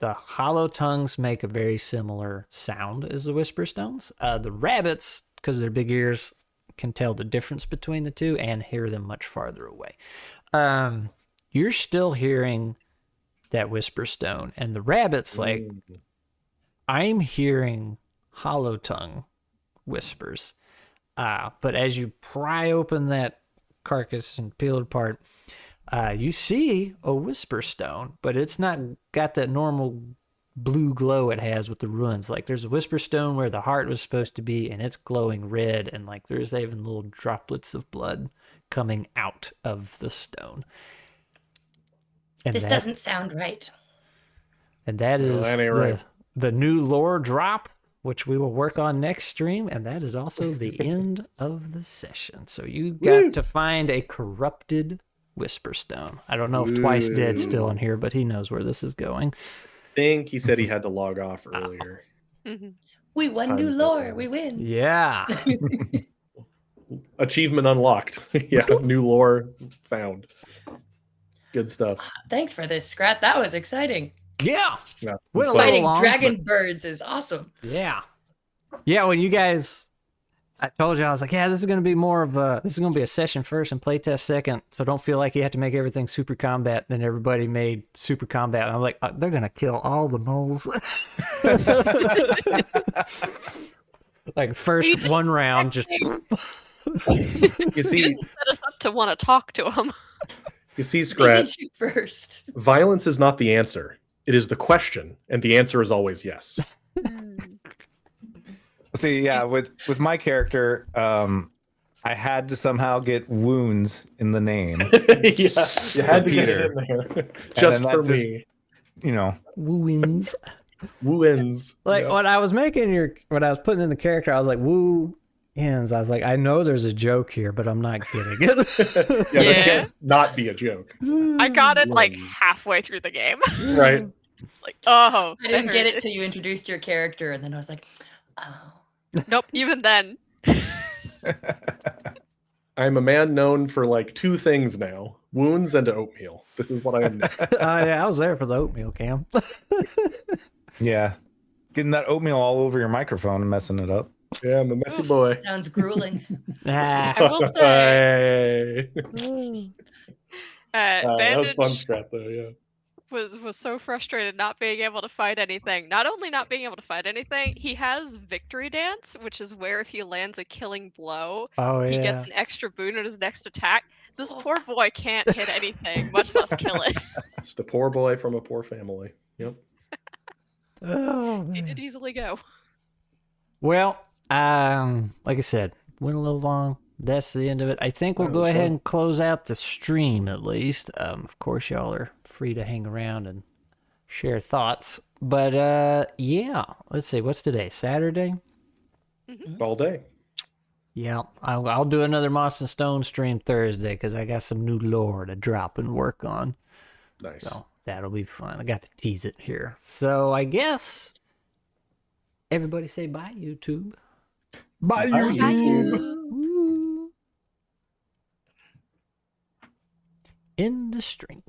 The hollow tongues make a very similar sound as the whisper stones. The rabbits, because of their big ears, can tell the difference between the two and hear them much farther away. You're still hearing that whisper stone, and the rabbits like, I'm hearing hollow tongue whispers. But as you pry open that carcass and peel it apart, you see a whisper stone, but it's not got that normal blue glow it has with the ruins. Like there's a whisper stone where the heart was supposed to be, and it's glowing red, and like there's even little droplets of blood coming out of the stone. And This doesn't sound right. And that is that ain't right. the new lore drop, which we will work on next stream, and that is also the end of the session. So you got to find a corrupted whisper stone. I don't know if Twice Dead's still in here, but he knows where this is going. I think he said he had to log off earlier. We won new Times that lore. way. We win. Yeah. Achievement unlocked. Yeah, new lore found. Good stuff. Thanks for this, Scrat. That was exciting. Yeah. Yeah, Went a it's fun. little Fighting long, dragon birds is awesome. Yeah. Yeah, when you guys, I told you, I was like, yeah, this is going to be a session first and playtest second. So don't feel like you have to make everything super combat. Then everybody made super combat. And I'm like, they're going to kill all the moles. Like first one round, just You see, Set us up to want to talk to him. you see, You can Scrat, shoot first. violence is not the answer. It is the question, and the answer is always yes. See, yeah, with my character, I had to somehow get wounds in the name. Yeah, you had to get it in there. Just then for that just- me. You know, woo-ins. Woo-ins. Like Yeah. when I was when I was putting in the character, I was like, woo ends. I was like, I know there's a joke here, but I'm not getting it. Yeah, that Yeah. can't not be a joke. I got it like Wins. halfway through the game. Right? It's like, oh, I didn't there get it it till is. you introduced your character, and then I was like, oh. Nope, even then. I'm a man known for like two things now: wounds and oatmeal. This is what I am. Yeah, I was there for the oatmeal, Cam. yeah, getting that oatmeal all over your microphone and messing it up. Yeah, I'm a messy boy. Sounds grueling. Ah. I will say, Hey. That was Bandage fun, Scrap, though. Yeah. was so frustrated not being able to fight anything. Not only not being able to fight anything, he has Victory Dance, which is where if he lands a killing blow, Oh, he yeah. gets an extra boon on his next attack. This poor boy can't hit anything, much less kill it. Just a poor boy from a poor family. Yep. Oh, He man. did easily go. Well, like I said, went a little long. That's the end of it. I think we'll That go was ahead fun. and close out the stream at least. Of course, y'all are free to hang around and share thoughts. But yeah, let's see. What's today? Saturday? All day. Yeah, I'll do another Moss and Stone stream Thursday because I got some new lore to drop and work on. Nice. So that'll be fun. I got to tease it here. So I guess everybody say bye, YouTube. Bye, End the stream.